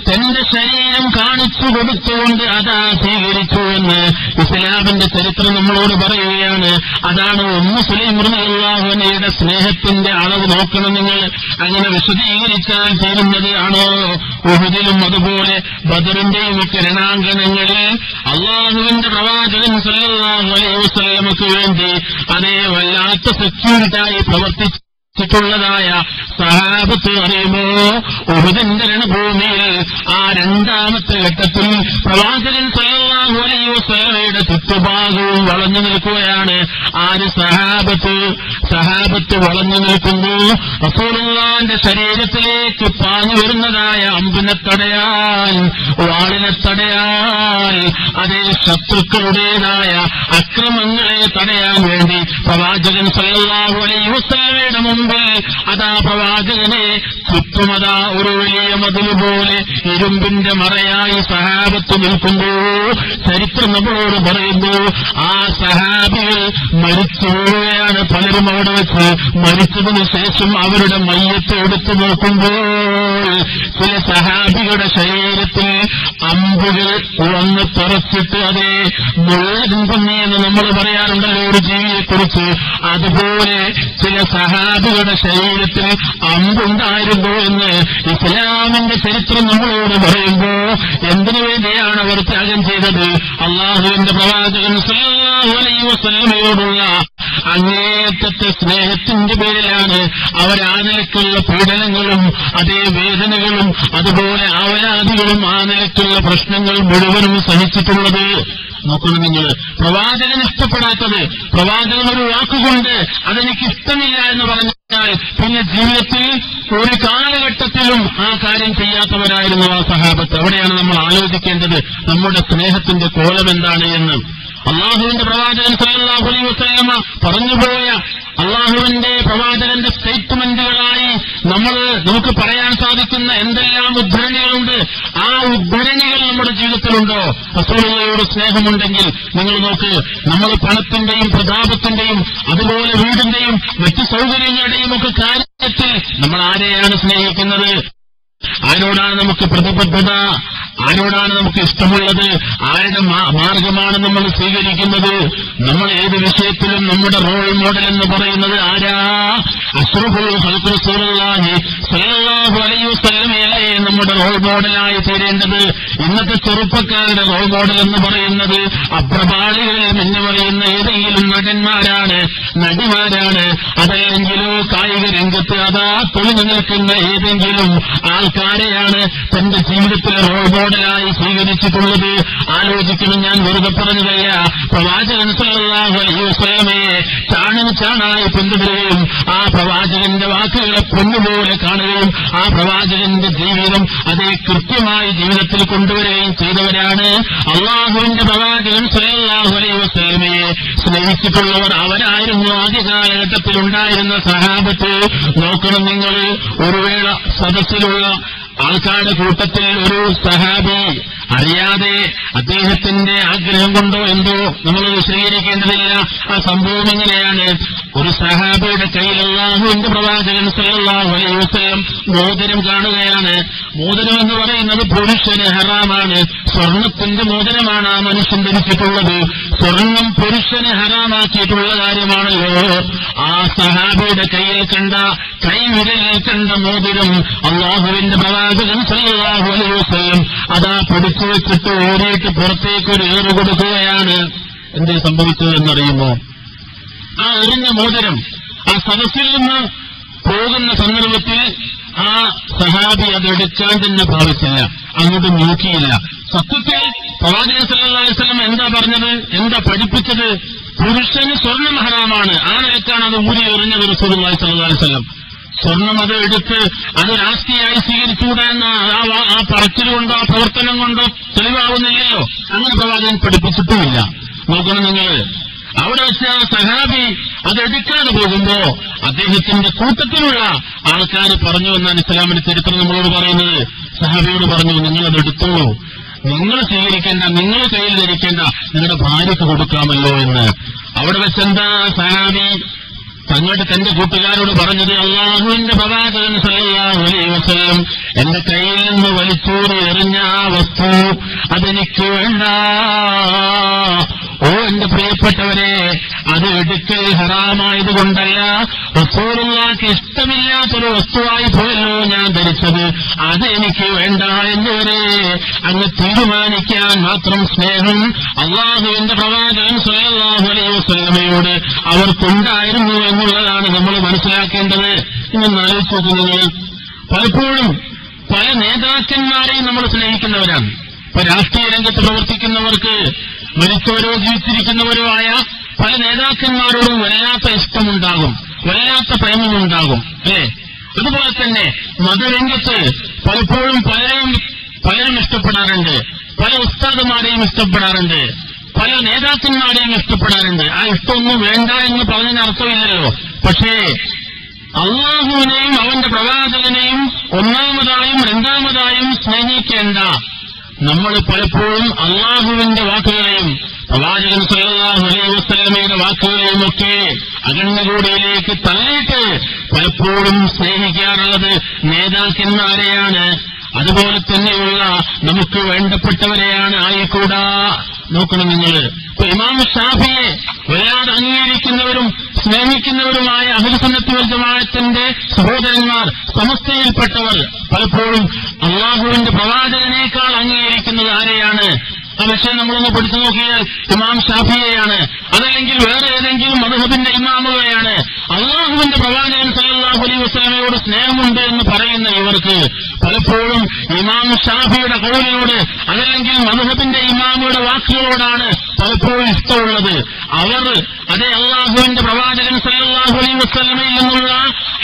തന്റെ ശരീരം കാണിച്ചു കൊടുത്തുകൊണ്ട് അതാ സ്വീകരിച്ചു എന്ന് ഇസ്ലാമിന്റെ ചരിത്രം നമ്മളോട് പറയുകയാണ്. അതാണ് ഉമ്മു സുലൈം റളിയല്ലാഹു അൻഹയുടെ സ്നേഹത്തിന്റെ അളവ്. നോക്കണം നിങ്ങൾ, അങ്ങനെ വിശദീകരിച്ചാൽ തീരുന്നത് ആണോ? ഉഹദിലും അതുപോലെ ബദറിന്റെയും ഒക്കെ രണാങ്കണങ്ങളിൽ അല്ലാഹുവിന്റെ പ്രവാചകൻ സല്ലല്ലാഹു അലൈഹി വസല്ലമക്ക് വേണ്ടി അതേ വല്ലാത്ത സെക്യൂരിറ്റായി പ്രവർത്തിച്ചിട്ടുള്ളതായ സഹാബത്ത് അറിയുമോ? ഉഹദിന്റെ രണഭൂമിയിൽ ആ രണ്ടാമത്തെ ഘട്ടത്തിൽ പ്രവാചകൻ സല്ലല്ലാഹു അലൈഹി വസല്ലമയുടെ ചുറ്റുഭാഗവും വളഞ്ഞു നിൽക്കുകയാണ്. ആര്? സഹാബത്ത് വളഞ്ഞു നിൽക്കുന്നു. റസൂലുള്ളാഹിന്റെ ശരീരത്തിലേക്ക് പാഞ്ഞു വരുന്നതായ അമ്പിനെ തടയാൻ, വാളിനെ തടയാൻ, അതേ ശത്രുക്കളുടേതായ അക്രമങ്ങളെ തടയാൻ വേണ്ടി പ്രവാചകൻ സല്ലല്ലാഹു അലൈഹി വസല്ലമയുടെ മുമ്പിൽ അതാ പ്രവാചകനെ ചുറ്റുമതാ ഒരു വലിയ മതിലുപോലെ ഇരുമ്പിന്റെ മറയായി സഹാബത്ത് നിൽക്കുമ്പോൾ ചരിത്രം നമ്മളോട് പറയുന്നു, ആ സഹാബികൾ മരിച്ചു പോവുകയാണ്. പലരും അവിടെ വെച്ച് മരിച്ചതിനു ശേഷം അവരുടെ മയ്യത്ത് എടുത്തു നോക്കുമ്പോൾ ചില സഹാബികളുടെ ശരീരത്തിൽ അമ്പുകൾ വന്ന് തുറച്ചിട്ട് അതേ മുള്ളൻപന്നി എന്ന് നമ്മൾ പറയാറുണ്ടല്ലോ ഒരു ജീവിയെക്കുറിച്ച്, അതുപോലെ ചില സഹാബികളുടെ ശരീരത്തിൽ അമ്പുണ്ടായിരുന്നു എന്ന് ഇസ്ലാമിന്റെ ചരിത്രം നമ്മളോട് പറയുമ്പോ എന്തിനു വേണ്ടിയാണ് അവർ ത്യാഗം ചെയ്തത്? അല്ലാഹുവിന്റെ പ്രവാചകൻ സല്ലല്ലാഹു അലൈഹി വസല്ലമയോടുള്ള അങ്ങേയറ്റത്തെ സ്നേഹത്തിന്റെ പേരിലാണ് അവർ ആ നിലക്കുള്ള പീഡനങ്ങളും അതേ വേദനകളും അതുപോലെ അവരാധികളും ആ നിലക്കുള്ള പ്രശ്നങ്ങൾ മുഴുവനും സഹിച്ചിട്ടുള്ളത്. നോക്കണം നിങ്ങൾ, പ്രവാചകൻ ഇഷ്ടപ്പെടാത്തത്, പ്രവാചകൻ ഒരു വാക്കുകൊണ്ട് അതെനിക്ക് ഇഷ്ടമില്ല എന്ന് പറഞ്ഞാൽ പിന്നെ ജീവിതത്തിൽ ഒരു കാലഘട്ടത്തിലും ആ കാര്യം ചെയ്യാത്തവരായിരുന്നു ആ സഹാബത്ത്. അവിടെയാണ് നമ്മൾ ആലോചിക്കേണ്ടത് നമ്മുടെ സ്നേഹത്തിന്റെ കോലം എന്താണ് എന്ന്. അള്ളാഹുവിന്റെ പ്രവാചകൻ സല്ലല്ലാഹു അലൈഹി വസല്ലമ പറഞ്ഞുപോയ അള്ളാഹുവിന്റെ പ്രവാചകന്റെ സ്റ്റേറ്റ്മെന്റുകളായി നമുക്ക് പറയാൻ സാധിക്കുന്ന എന്തെല്ലാം ഉദ്ധരണികളുണ്ട്, ആ ഉദ്ധരണികൾ നമ്മുടെ ജീവിതത്തിലുണ്ടോ? റസൂലുള്ളാഹിയോട് സ്നേഹമുണ്ടെങ്കിൽ നിങ്ങൾ നോക്ക്, നമ്മൾ പണത്തിന്റെയും പ്രതാപത്തിന്റെയും അതുപോലെ വീടിന്റെയും മറ്റു സൗകര്യങ്ങളുടെയും ഒക്കെ കാര്യത്തിൽ നമ്മൾ ആരെയാണ് സ്നേഹിക്കുന്നത്? ആരോടാണ് നമുക്ക് പ്രതിബദ്ധത? ആരോടാണ് നമുക്ക് ഇഷ്ടമുള്ളത്? ആരുടെ മാർഗമാണ് നമ്മൾ സ്വീകരിക്കുന്നത്? നമ്മൾ ഏത് വിഷയത്തിലും നമ്മുടെ റോൾ മോഡൽ എന്ന് പറയുന്നത് ആരാ? അഷ്റഫുൽ ഖൽഖ് റസൂലുള്ളാഹി സ്വല്ലല്ലാഹു അലൈഹി വസല്ലമയല്ലേ നമ്മുടെ റോൾ മോഡലായി തീരേണ്ടത്. ഇന്നത്തെ ചെറുപ്പക്കാരുടെ റോൾ മോഡൽ എന്ന് പറയുന്നത് അപ്രപാളികളിൽ മിന്നുമറിയുന്ന ഏതെങ്കിലും നടന്മാരാണ്, നടിമാരാണ്, അതല്ലെങ്കിലോ കായിക രംഗത്ത് അതാ തെളിഞ്ഞു നിൽക്കുന്ന ഏതെങ്കിലും ആൾക്കാരെയാണ് തന്റെ ജീവിതത്തിലെ റോൾ മോഡലായി സ്വീകരിച്ചിട്ടുള്ളത്. ആലോചിക്കണം, ഞാൻ വെറുതെ പറഞ്ഞതല്ല. പ്രവാചകൻ സല്ലല്ലാഹു അലൈഹി വസല്ലമയെ ചാണിന് ചാണായി പിന്തുടരുകയും ആ പ്രവാചകന്റെ വാക്കുകളെ പൊന്നുപോലെ കാണുകയും ആ പ്രവാചകന്റെ ജീവിതം അതേ കൃത്യമായി ജീവിതത്തിൽ കൊണ്ടുവരികയും ചെയ്തവരാണ് അള്ളാഹുവിന്റെ പ്രവാചകൻ സല്ലല്ലാഹു അലൈഹി വസല്ലമയെ സ്നേഹിച്ചിട്ടുള്ളവർ. അവരായിരുന്നു ആദ്യ കാലഘട്ടത്തിൽ ഉണ്ടായിരുന്ന സഹാബത്ത്. നോക്കണം നിങ്ങൾ, ഒരു വേള സദസ്സിലുള്ള ആൾക്കാരുടെ കൂട്ടത്തിൽ ഒരു സഹാബി അറിയാതെ അദ്ദേഹത്തിന്റെ ആഗ്രഹം കൊണ്ടോ എന്തോ നമ്മൾ വിശദീകരിക്കേണ്ടതില്ല, ആ സംഭവം എങ്ങനെയാണ്? ഒരു സഹാബിയുടെ കയ്യിൽ അല്ലാഹുവിന്റെ പ്രവാചകൻ സല്ലല്ലാഹു അലൈഹി വസല്ലം മോതിരം കാണുകയാണ്. മോതിരം എന്ന് പറയുന്നത് പുരുഷന് ഹറാമാണ്. സ്വർണത്തിന്റെ മോതിരമാണ് ആ മനുഷ്യൻ ധരിച്ചിട്ടുള്ളത്. സ്വർണം പുരുഷന് ഹറാമാക്കിയിട്ടുള്ള കാര്യമാണല്ലോ. ആ സഹാബിയുടെ കയ്യിൽ കണ്ട, കൈവിരലിൽ കണ്ട മോതിരം അല്ലാഹുവിന്റെ പ്രവാചകൻ സല്ലല്ലാഹു അലൈഹി വസല്ലം അതാ പിടിച്ചു വെച്ചിട്ട് ഓടിയിട്ട് പുറത്തേക്കൊരു ഏറ് കൊടുക്കുകയാണ്. എന്തേ സംഭവിച്ചത് എന്നറിയുമോ? ആ എറിഞ്ഞ മോതിരം ആ സദസ്സിൽ നിന്ന് പോകുന്ന സന്ദർഭത്തിൽ ആ സഹാബി അതെടുക്കാൻ തന്നെ ഭാവിച്ചില്ല, അങ്ങോട്ട് നോക്കിയില്ല. സത്യത്തിൽ പ്രവാചകൻ സല്ലല്ലാഹു അലൈഹി വസല്ലം എന്താ പറഞ്ഞത്, എന്താ പഠിപ്പിച്ചത്? പുരുഷന് സ്വർണ്ണം ഹറാമാണ്. ആ നിലക്കാണ് അത് ഊരി എറിഞ്ഞത് റസൂലുള്ളാഹി സ്വല്ലല്ലാഹു അലൈഹി വസല്ലം. സ്വർണം അത് എടുത്ത് അതൊരാസ്തിയായി സ്വീകരിച്ചുകൂടാ എന്ന ആ പറച്ചിലുകൊണ്ടോ ആ പ്രവർത്തനം കൊണ്ടോ തെളിവാകുന്നില്ലല്ലോ. അങ്ങനെ പ്രവാചകൻ പഠിപ്പിച്ചിട്ടുമില്ല. നോക്കണം നിങ്ങൾ, അവിടെ വെച്ച് ആ സഹാബി അതെടുക്കാതെ പോകുമ്പോ അദ്ദേഹത്തിന്റെ കൂട്ടത്തിലുള്ള ആൾക്കാർ പറഞ്ഞു എന്നാണ് ഇസ്ലാമിന്റെ ചരിത്രം നമ്മളോട് പറയുന്നത്. സഹാബിയോട് പറഞ്ഞു, നിങ്ങളതെടുത്തോളൂ, നിങ്ങൾ സ്വീകരിക്കേണ്ട, നിങ്ങൾ കയ്യിൽ ധരിക്കേണ്ട, നിങ്ങളുടെ ഭാര്യയ്ക്ക് കൊടുക്കാമല്ലോ എന്ന്. അവിടെ വെച്ചെന്താ സഹാബി തന്റെ കൂട്ടുകാരോട് പറഞ്ഞത്? അല്ലാഹുവിന്റെ പ്രവാചകൻ സല്ലല്ലാഹു അലൈഹി വസല്ലം എന്റെ കയ്യിൽ നിന്ന് വലിച്ചൂരി എറിഞ്ഞ ആ വസ്തു അതെനിക്ക് വേണ്ട. ഓ എന്റെ പ്രിയപ്പെട്ടവരെ, അത് എടുക്കൽ ഹറാമായതുകൊണ്ടല്ല, റസൂലുള്ളാഹിക്ക് ഇഷ്ടമില്ലാത്തൊരു വസ്തുവായി പോയല്ലോ ഞാൻ ധരിച്ചത്, അത് എനിക്ക് വേണ്ട എന്നുവരെ അങ്ങ് തീരുമാനിക്കാൻ മാത്രം സ്നേഹം അല്ലാഹുവിന്റെ പ്രവാചകൻ സല്ലല്ലാഹു അലൈഹി വസല്ലമയോട് അവർക്കുണ്ടായിരുന്നു എന്നുള്ളതാണ് നമ്മൾ മനസ്സിലാക്കേണ്ടത്. ഇന്ന് ആലോചിച്ച് നോക്കുന്നത്, പലപ്പോഴും പല നേതാക്കന്മാരെയും നമ്മൾ സ്നേഹിക്കുന്നവരാണ്. ഇപ്പൊ രാഷ്ട്രീയ രംഗത്ത് പ്രവർത്തിക്കുന്നവർക്ക് മരിച്ചവരോ ജീവിച്ചിരിക്കുന്നവരോ ആയ പല നേതാക്കന്മാരോടും വല്ലാത്ത ഇഷ്ടമുണ്ടാകും, വല്ലാത്ത പ്രേമമുണ്ടാകും, അല്ലേ? അതുപോലെ തന്നെ മതരംഗത്ത് പലപ്പോഴും പലരും ഇഷ്ടപ്പെടാറുണ്ട്, പല ഉസ്താദുമാരെയും ഇഷ്ടപ്പെടാറുണ്ട്, പല നേതാക്കന്മാരെയും ഇഷ്ടപ്പെടാറുണ്ട്. ആ ഇഷ്ടമൊന്നും വേണ്ട എന്ന് പറഞ്ഞതിന് അർത്ഥമില്ലല്ലോ. പക്ഷേ അള്ളാഹുവിനെയും അവന്റെ പ്രവാചകനെയും ഒന്നാമതായും രണ്ടാമതായും സ്നേഹിക്കേണ്ട നമ്മൾ പലപ്പോഴും അള്ളാഹുവിന്റെ വാക്കുകളെയും പ്രവാചകൻ സല്ലല്ലാഹു അലൈഹി വസല്ലമയുടെ വാക്കുകളെയും ഒക്കെ അകണ്ണകൂടിയിലേക്ക് തള്ളിയിട്ട് പലപ്പോഴും സ്നേഹിക്കാറുള്ളത് നേതാക്കന്മാരെയാണ്, അതുപോലെ തന്നെയുള്ള നമുക്ക് വേണ്ടപ്പെട്ടവരെയാണ്. ആയിക്കൂടാ. നോക്കണം നിങ്ങൾ, ഇപ്പൊ ഇമാം ഷാഫിയെ വല്ലാതെ അംഗീകരിക്കുന്നവരും സ്നേഹിക്കുന്നവരുമായ അഹ്ലു സുന്നത്ത് വൽ ജമാഅത്തിന്റെ സഹോദരന്മാർ, സമസ്തയിൽപ്പെട്ടവർ പലപ്പോഴും അള്ളാഹുവിന്റെ പ്രവാചകനേക്കാൾ അംഗീകരിക്കുന്നത് ആരെയാണ്? ആ വിഷയം നമ്മളൊന്ന് പഠിച്ചു നോക്കിയാൽ ഇമാം ഷാഫിയെയാണ്, അതല്ലെങ്കിൽ വേറെ ഏതെങ്കിലും മദ്ഹബിന്റെ ഇമാമുകളെയാണ്. അള്ളാഹുവിന്റെ പ്രവാചകൻ സല്ലല്ലാഹു അലൈഹി വസല്ലമയോട് സ്നേഹമുണ്ട് എന്ന് പറയുന്ന ഇവർക്ക് പലപ്പോഴും ഇമാം ഷാഫിയുടെ ഖൗലിനോട് അതല്ലെങ്കിൽ മദ്ഹബിന്റെ ഇമാമുടെ വാക്കുകളോടാണ് പലപ്പോഴും ഇഷ്ടമുള്ളത്. അവർ അതേ അള്ളാഹുവിന്റെ പ്രവാചകൻ സല്ലല്ലാഹു അലൈഹി വസല്ലമയിൽ നിന്നുള്ള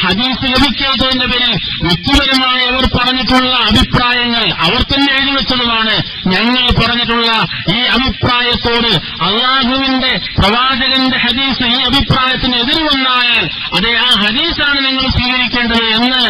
ഹദീസ് ലഭിക്കാത്തതിന്റെ പേരിൽ വ്യക്തിപരമായി അവർ പറഞ്ഞിട്ടുള്ള അഭിപ്രായങ്ങൾ അവർ തന്നെ എഴുതി വെച്ചതുമാണ്. ഞങ്ങൾ പറഞ്ഞിട്ടുള്ള ഈ അഭിപ്രായത്തോട് അള്ളാഹുവിന്റെ പ്രവാചകന്റെ ഹദീസ് ഈ അഭിപ്രായത്തിന് എതിര് വന്നാൽ അതേ ആ ഹദീസാണ് നിങ്ങൾ സ്വീകരിക്കേണ്ടത് എന്ന്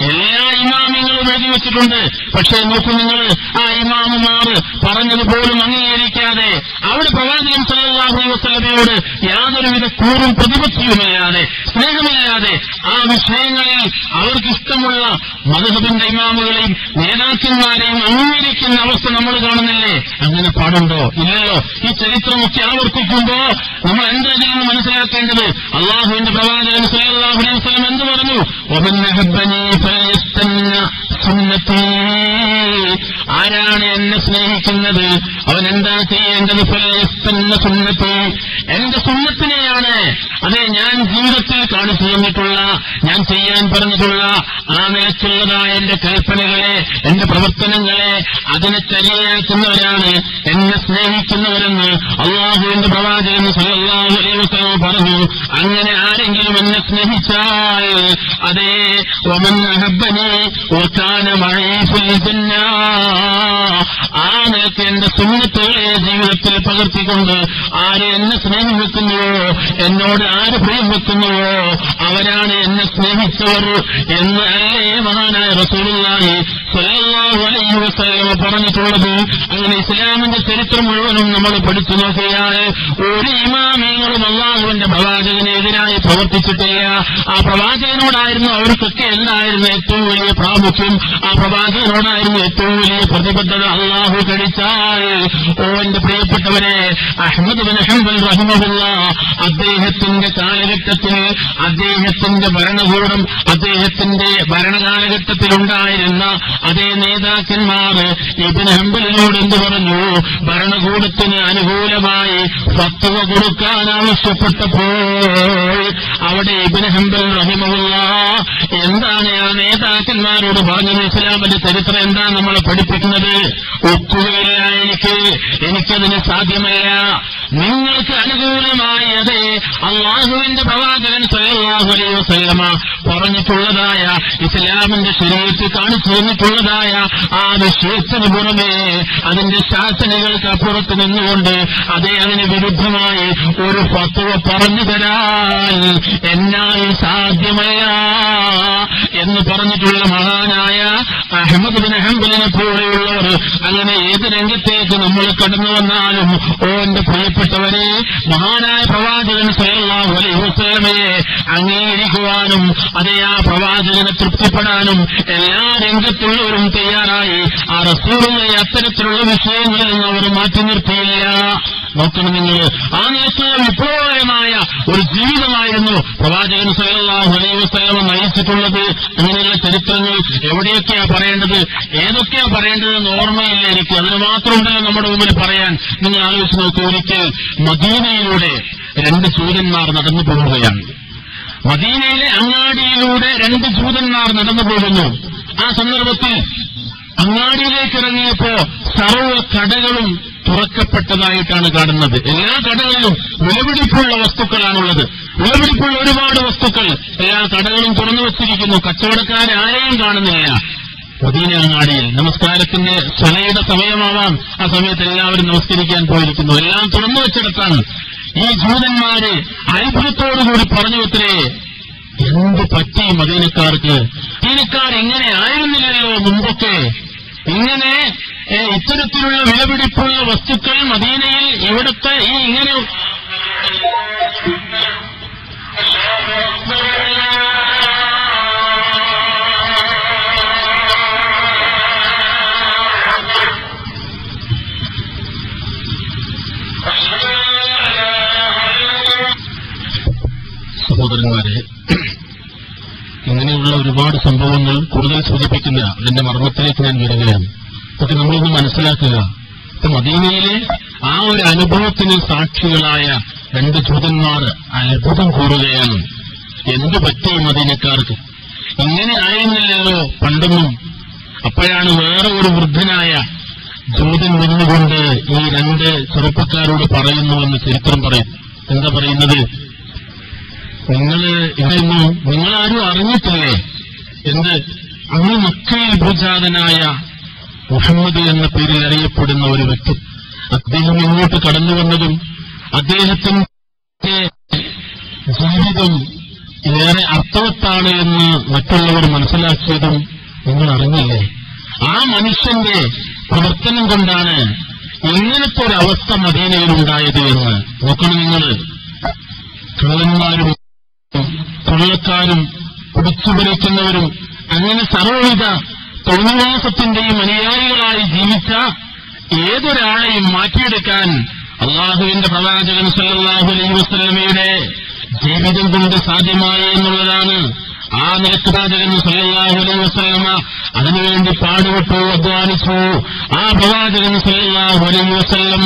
എല്ലാ ഇമാമിങ്ങളും എഴുതി വെച്ചിട്ടുണ്ട്. പക്ഷേ നോക്കൂ നിങ്ങൾ, ആ ഇമാമുമാർ പറഞ്ഞതുപോലും അംഗീകരിക്കാതെ അവിടെ പ്രവാചകൻ സല്ലല്ലാഹു അലൈഹി വസല്ലമയോട് യാതൊരുവിധ കൂറും പ്രതിപത്തിയുമില്ലാതെ സ്നേഹമില്ലാതെ ആ വിഷയങ്ങളിൽ അവർക്കിഷ്ടമുള്ള മദ്ഹബിന്റെ ഇമാമുകളെയും നേതാക്കന്മാരെയും അംഗീകരിക്കുന്ന അവസ്ഥ നമ്മൾ കാണുന്നില്ലേ? അങ്ങനെ പാടുണ്ടോ? ഇല്ലല്ലോ. ഈ ചരിത്രമൊക്കെ ആവർത്തിക്കുമ്പോ നമ്മൾ എന്തെങ്കിലും മനസ്സിലാക്കേണ്ടത് അള്ളാഹുവിന്റെ പ്രവാചകൻ സല്ലല്ലാഹു അലൈഹി വസല്ലം എന്ത് പറഞ്ഞു? വമൻ അഹബ്ബനി ഫലയസ്തന്ന സുന്നത്തി. ആരാണ് എന്നെ സ്നേഹിക്കുന്നത് അവൻ എന്താ ചെയ്യേണ്ടത്? ഫലയസ്തന്ന സുന്നത്തി, എന്റെ സുന്നത്തിനെയാണ് അതെ ഞാൻ ജീവിതത്തിൽ കാണിച്ചു തന്നിട്ടുള്ള, ഞാൻ ചെയ്യാൻ പറഞ്ഞിട്ടുള്ള ആ നിലക്കുള്ളതായ എന്റെ കൽപ്പനകളെ, എന്റെ പ്രവർത്തനങ്ങളെ അതിനെ ചര്യയാക്കുന്നവരാണ് എന്നെ സ്നേഹിക്കുന്നവരെന്ന് അള്ളാഹുവിന്റെ പ്രവാചകൻ സല്ലല്ലാഹു അലൈഹി വസല്ലം പറഞ്ഞു. അങ്ങനെ ആരെങ്കിലും എന്നെ സ്നേഹിച്ചാൽ അതേ വമൻ അഹബ്ബനി വകാന മഈ ഫിൽ ജന്ന, ആ നിലയ്ക്ക് എന്റെ സുന്നത്തുകളെ ജീവിതത്തിൽ പകർത്തിക്കൊണ്ട് ആര് എന്നെ സ്നേഹം വെക്കുന്നുവോ, എന്നോട് ആര് പ്രിയം വെക്കുന്നുവോ അവരാണ് എന്നെ സ്നേഹിച്ചവർ എന്ന് അല്ലേ മഹാനായ റസൂലുള്ളാഹി സ്വല്ലല്ലാഹു അലൈഹി വസല്ലം പറഞ്ഞിട്ടുള്ളത്. അങ്ങനെ ഇസ്ലാമിന്റെ ചരിത്രം മുഴുവനും നമ്മൾ പഠിച്ചു നോക്കിയാൽ ഒരു ഇമാമിങ്ങളും അല്ലാഹുവിന്റെ പ്രവാചകനെതിരായി പ്രവർത്തിച്ചിട്ടില്ല. ആ പ്രവാചകനോടായിരുന്നു അവർക്കൊക്കെ എന്തായിരുന്നു ഏറ്റവും വലിയ പ്രാമുഖ്യം, ആ പ്രവാചകനോടായിരുന്നു ഏറ്റവും വലിയ പ്രതിബദ്ധത. അല്ലാഹു കഴിച്ചാൽ ഓ എന്റെ പ്രിയപ്പെട്ടവരെ, അഹ്മദ് ബിൻ ഹംബൽ റഹിമഹുല്ലാഹ് അദ്ദേഹത്തിന്റെ കാലഘട്ടത്തിൽ അദ്ദേഹത്തിന്റെ ഭരണകൂടം, അദ്ദേഹത്തിന്റെ ഭരണകാലഘട്ടത്തിലുണ്ടായിരുന്ന അതേ നേതാക്കന്മാർ ഇബ്നു ഹംബലിനോട് എന്ത് പറഞ്ഞു? ഭരണകൂടത്തിന് അനുകൂലമായി ഫത്വ കൊടുക്കാൻ ആവശ്യപ്പെട്ടപ്പോൾ അവിടെ ഇബ്നു ഹംബൽ റഹിമഹുല്ലാഹ് എന്താണ് ആ നേതാക്കന്മാരോട് പറഞ്ഞത്? ഇസ്ലാമിന്റെ ചരിത്രം എന്താണ് നമ്മളെ പഠിപ്പിക്കുന്നത്? ഒക്കുകയില്ല, എനിക്കതിന് സാധ്യമല്ല. നിങ്ങൾക്ക് അനുകൂലമായി അതേ അള്ളാഹുവിന്റെ പ്രവാചകൻ സല്ലല്ലാഹു അലൈഹി വസല്ലമ പറഞ്ഞിട്ടുള്ളതായ ഇസ്ലാമിന്റെ ശരീഅത്ത് കാണിച്ചു തന്നിട്ടുള്ളതായ ആ വിഷയത്തിന് പുറമെ അതിന്റെ ശാസനകൾക്ക് അപ്പുറത്ത് നിന്നുകൊണ്ട് അതേ അതിന് വിരുദ്ധമായി ഒരു ഫത്വ പറഞ്ഞു തരാൻ എന്നാൽ സാധ്യമല്ല എന്ന് പറഞ്ഞിട്ടുള്ള മഹാനായ അഹ്മദ് ബിൻ ഹംബലിനെ പോലെയുള്ളവർ അങ്ങനെ ഏത് രംഗത്തേക്ക് നമ്മൾ കടന്നു വന്നാലും ഓ എന്റെ പ്രിയപ്പെട്ടവരെ, മഹാനായ പ്രവാചകൻ സല്ലല്ലാഹു അലൈഹി വസല്ലമയെ അംഗീകരിക്കുവാനും അതേ ആ പ്രവാചകനെ തൃപ്തിപ്പെടാനും എല്ലാ രംഗത്തുള്ളവരും തയ്യാറായി. ആ റസൂലുള്ളാഹി അത്തരത്തിലുള്ള വിഷയങ്ങളിൽ നിന്ന് അവർ മാറ്റി നിർത്തിയില്ല. നോക്കണം നിങ്ങൾ, ആ നിലയ്ക്കുള്ള വിപ്ലവകരമായ ഒരു ജീവിതമായിരുന്നു പ്രവാചകൻ സല്ലല്ലാഹു അലൈഹി വസല്ലം നയിച്ചിട്ടുള്ളത്. അങ്ങനെയുള്ള ചരിത്രങ്ങൾ എവിടെയൊക്കെയാ പറയേണ്ടത്, ഏതൊക്കെയാ പറയേണ്ടതെന്ന് ഓർമ്മയില്ല എനിക്ക്. അതിന് മാത്രമുണ്ടല്ലോ നമ്മുടെ മുമ്പിൽ പറയാൻ. നിങ്ങൾ ആലോചിച്ച് നോക്കൂ, ഒരിക്കൽ മദീനയിലൂടെ രണ്ട് ജൂതന്മാർ നടന്നു പോവുകയാണ്. മദീനയിലെ അങ്ങാടിയിലൂടെ രണ്ട് ജൂതന്മാർ നടന്നു പോകുന്നു. ആ സന്ദർഭത്തിൽ അങ്ങാടിയിലേക്ക് ഇറങ്ങിയപ്പോ സർവ്വ കടകളും തുറക്കപ്പെട്ടതായിട്ടാണ് കാണുന്നത്. എല്ലാ കടകളിലും വിലപിടിപ്പുള്ള വസ്തുക്കളാണുള്ളത്. വിലപിടിപ്പുള്ള ഒരുപാട് വസ്തുക്കൾ എല്ലാ കടകളും തുറന്നു വച്ചിരിക്കുന്നു. കച്ചവടക്കാരെ ആരെയും കാണുന്നില്ല. മദീന അങ്ങാടിയിൽ നമസ്കാരത്തിന്റെ സ്വലയുടെ സമയമാവാം. ആ സമയത്ത് എല്ലാവരും നമസ്കരിക്കാൻ പോയിരിക്കുന്നു. എല്ലാം തുറന്നു വെച്ചിടത്താണ് ഈ ജൂതന്മാര് അത്ഭുതത്തോടുകൂടി പറഞ്ഞു അത്രേ, എന്ത് പറ്റി മദീനക്കാർക്ക്? മദീനക്കാർ ഇങ്ങനെ ആയിരുന്നില്ലല്ലോ മുമ്പൊക്കെ. ഇങ്ങനെ ഇത്തരത്തിലുള്ള വിലപിടിപ്പുള്ള വസ്തുക്കൾ മദീനയിൽ ഇവിടുത്തെ ഈ ഇങ്ങനെ സഹോദരന്മാരെ, ഇങ്ങനെയുള്ള ഒരുപാട് സംഭവങ്ങൾ കൂടുതൽ സൂചിപ്പിക്കുന്ന അതിന്റെ മർമ്മത്തിലേക്ക് ഞാൻ വരികയാണ്. പക്ഷെ നമ്മളൊന്ന് മനസ്സിലാക്കുക, ഇപ്പൊ മദീനയിലെ ആ ഒരു അനുഭവത്തിന് സാക്ഷികളായ രണ്ട് ജൂതന്മാർ അത്ഭുതം കൂറുകയാണ്. എന്തു പറ്റി മദീനക്കാർക്ക്? ഇങ്ങനെ ആയിരുന്നില്ലല്ലോ പണ്ടൊന്നും. അപ്പോഴാണ് വേറെ ഒരു വൃദ്ധനായ ജൂതൻ വന്നുകൊണ്ട് ഈ രണ്ട് ചെറുപ്പക്കാരോട് പറയുന്നുവെന്ന് ചരിത്രം പറയും. എന്താ പറയുന്നത്? നിങ്ങളാരും അറിഞ്ഞിട്ടില്ലേ എന്ത്? അങ്ങ് മക്കയിൽ ഭൂജാതനായ മുഹമ്മദ് എന്ന പേരിൽ അറിയപ്പെടുന്ന ഒരു വ്യക്തി, അദ്ദേഹം ഇങ്ങോട്ട് കടന്നു വന്നതും അദ്ദേഹത്തിന്റെ ജീവിതം ഏറെ അർത്ഥവത്താണ് എന്ന് മറ്റുള്ളവർ മനസ്സിലാക്കിയതും നിങ്ങൾ അറിഞ്ഞില്ലേ? ആ മനുഷ്യന്റെ പ്രവർത്തനം കൊണ്ടാണ് ഇങ്ങനത്തെ ഒരു അവസ്ഥ മദീനയിലുണ്ടായത് എന്ന് നോക്കണം നിങ്ങൾ. കള്ളന്മാരും കൊള്ളക്കാരും പിടിച്ചുപറിക്കുന്നവരും അങ്ങനെ സർവ്വവിധ തോന്നിവാസത്തിന്റെയും അനുയായികളായി ജീവിച്ച ഏതൊരാളെയും മാറ്റിയെടുക്കാൻ അള്ളാഹുവിന്റെ പ്രവാചകൻ സല്ലല്ലാഹു അലൈഹി വസല്ലമയുടെ ജീവിതം കൊണ്ട് സാധ്യമായി എന്നുള്ളതാണ്. ആ നിലക്ക് പ്രവാചകൻ സല്ലല്ലാഹു അലൈഹി വസല്ലമ അതിനുവേണ്ടി പാടുപെട്ടു, അധ്വാനിച്ചു. ആ പ്രവാചകൻ സല്ലല്ലാഹു അലൈഹി വസല്ലം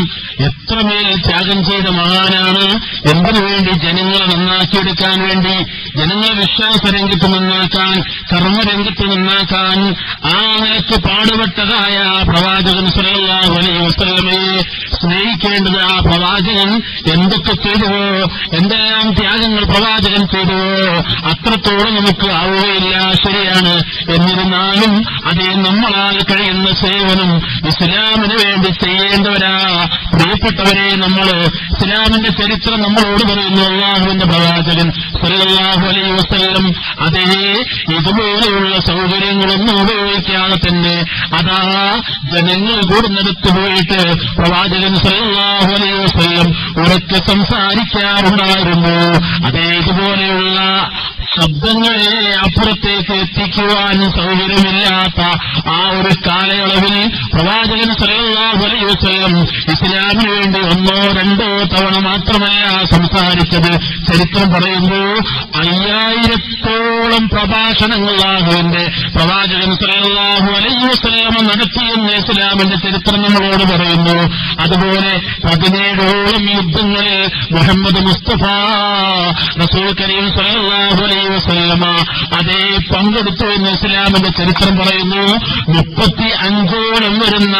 എത്രമേൽ ത്യാഗം ചെയ്ത മഹാനാണ്. എന്തിനുവേണ്ടി? ജനങ്ങളെ നന്നാക്കിയെടുക്കാൻ വേണ്ടി, ജനങ്ങളെ വിശ്വാസരംഗത്ത് നന്നാക്കാൻ, കർമ്മരംഗത്ത് നന്നാക്കാൻ ആ നിലക്ക് പാടുപെട്ടതായ പ്രവാചകൻ സല്ലല്ലാഹു അലൈഹി വസല്ലമയെ സ്നേഹിക്കേണ്ടത് ആ പ്രവാചകൻ എന്തൊക്കെ ചെയ്തുവോ, എന്തെല്ലാം ത്യാഗങ്ങൾ പ്രവാചകൻ ചെയ്തുവോ അത്രത്തോളം നമുക്ക് ആവുകയില്ല. ശരിയാണ്. എന്നിരുന്നാലും അതേ നമ്മളാൽ കഴിയുന്ന സേവനം ഇസ്ലാമിന് വേണ്ടി ചെയ്യേണ്ടവരാ. പ്രിയപ്പെട്ടവരെ, നമ്മൾ ഇസ്ലാമിന്റെ ചരിത്രം നമ്മളോട് പറയുന്നു. അല്ലാഹുവിന്റെ പ്രവാചകൻ സല്ലല്ലാഹു അലൈഹി വസല്ലം അതേ ഇതുപോലെയുള്ള സൗകര്യങ്ങളൊന്നും ഉപയോഗിക്കാതെ തന്നെ അതാ ജനങ്ങൾ കൂടുന്നിടത്ത് പോയിട്ട് പ്രവാചകൻ സല്ലല്ലാഹു അലൈഹി വസല്ലം ഉറക്കെ സംസാരിക്കാറുണ്ടായിരുന്നു. അതേ ഇതുപോലെയുള്ള ശബ്ദങ്ങളെ അപ്പുറത്തേക്ക് എത്തിക്കുവാൻ സൗകര്യമില്ലാത്ത ആ ഒരു കാലയളവിൽ പ്രവാചകൻ സല്ലല്ലാഹു അലൈഹി വസല്ലം ഇസ്ലാമിന് വേണ്ടി 1 or 2 തവണ മാത്രമല്ല സംസാരിച്ചത്. ചരിത്രം പറയുന്നു 5000-ഓളം പ്രഭാഷണങ്ങൾ അല്ലാഹുവിന്റെ പ്രവാചകൻ സല്ലല്ലാഹു അലൈഹി വസല്ലം നടത്തിയെന്ന് ഇസ്ലാമിന്റെ ചരിത്രം നമ്മളോട് പറയുന്നു. അതുപോലെ 17ഓളം യുദ്ധങ്ങളിൽ മുഹമ്മദ് മുസ്തഫ റസൂൽ കരീം സല്ലല്ലാഹു അലൈഹി വസല്ലമ അതേ പങ്കെടുത്തു എന്ന് ഇസ്ലാമിന്റെ ചരിത്രം പറയുന്നു. 35ഓളം വരുന്ന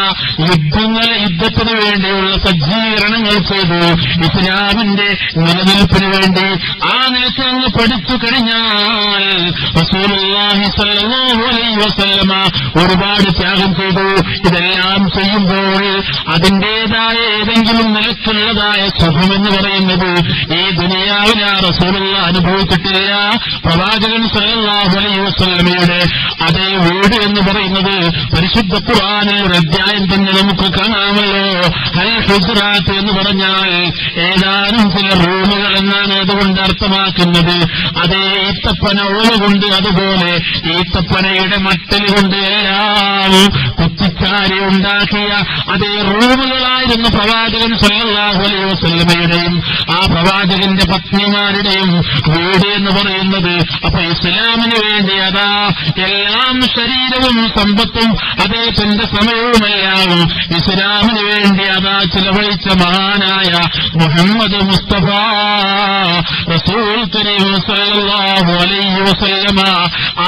യുദ്ധത്തിന് വേണ്ടിയുള്ള സജ്ജീകരണങ്ങൾ ചെയ്തു ഇസ്ലാമിന്റെ നിലനിൽപ്പിന് വേണ്ടി. ആ നിലയ്ക്ക് അങ്ങ് പഠിച്ചു കഴിഞ്ഞാൽ റസൂലുള്ളാഹി സ്വല്ലല്ലാഹു അലൈഹി വസല്ലമ ഒരുപാട് ത്യാഗം ചെയ്തു. ഇതെല്ലാം ചെയ്യുമ്പോൾ അതിന്റേതായ ഏതെങ്കിലും നിലക്കുള്ളതായ സുഖമെന്ന് പറയുന്നത് ഈ ദുനിയാവിൽ ആ റസൂലുള്ള അനുഭവിച്ചിട്ടില്ല. പ്രവാചകൻ സല്ലല്ലാഹു അലൈഹി വസല്ലമയുടെ അതേ വീട് എന്ന് പറയുന്നത് പരിശുദ്ധ ഖുർആനിൽ ഒരു അധ്യായം തന്നെ നമുക്ക് കാണാമല്ലോ. അൽ ഹുജറാത്ത് എന്ന് പറഞ്ഞാൽ ഏതാനും ചില റൂമുകൾ എന്നാണ് അതുകൊണ്ട് അർത്ഥമാക്കുന്നത്. അതേ ഈത്തപ്പന ഓലുകൊണ്ട്, അതുപോലെ ഈത്തപ്പനയുടെ മട്ടൽ കൊണ്ട് എല്ലാം കുത്തിച്ചാരി ഉണ്ടാക്കിയ അതേ റൂമുകളായിരുന്നു പ്രവാചകൻ സല്ലല്ലാഹു അലൈഹി വസല്ലമയുടെയും ആ പ്രവാചകന്റെ പത്നിമാരുടെയും വീട് എന്ന് പറയുന്നത്. അപ്പൊ ഇസ്ലാമിന് വേണ്ടി അതാ എല്ലാം ശരീരവും സമ്പത്തും അതേ തന്റെ സമയവുമെല്ലാം ഇസ്ലാമിന് വേണ്ടി അതാ ചിലവഴിച്ച മഹാനായ മുഹമ്മദ് മുസ്തഫ റസൂൽ കരീം സല്ലല്ലാഹു അലൈഹി വസല്ലമ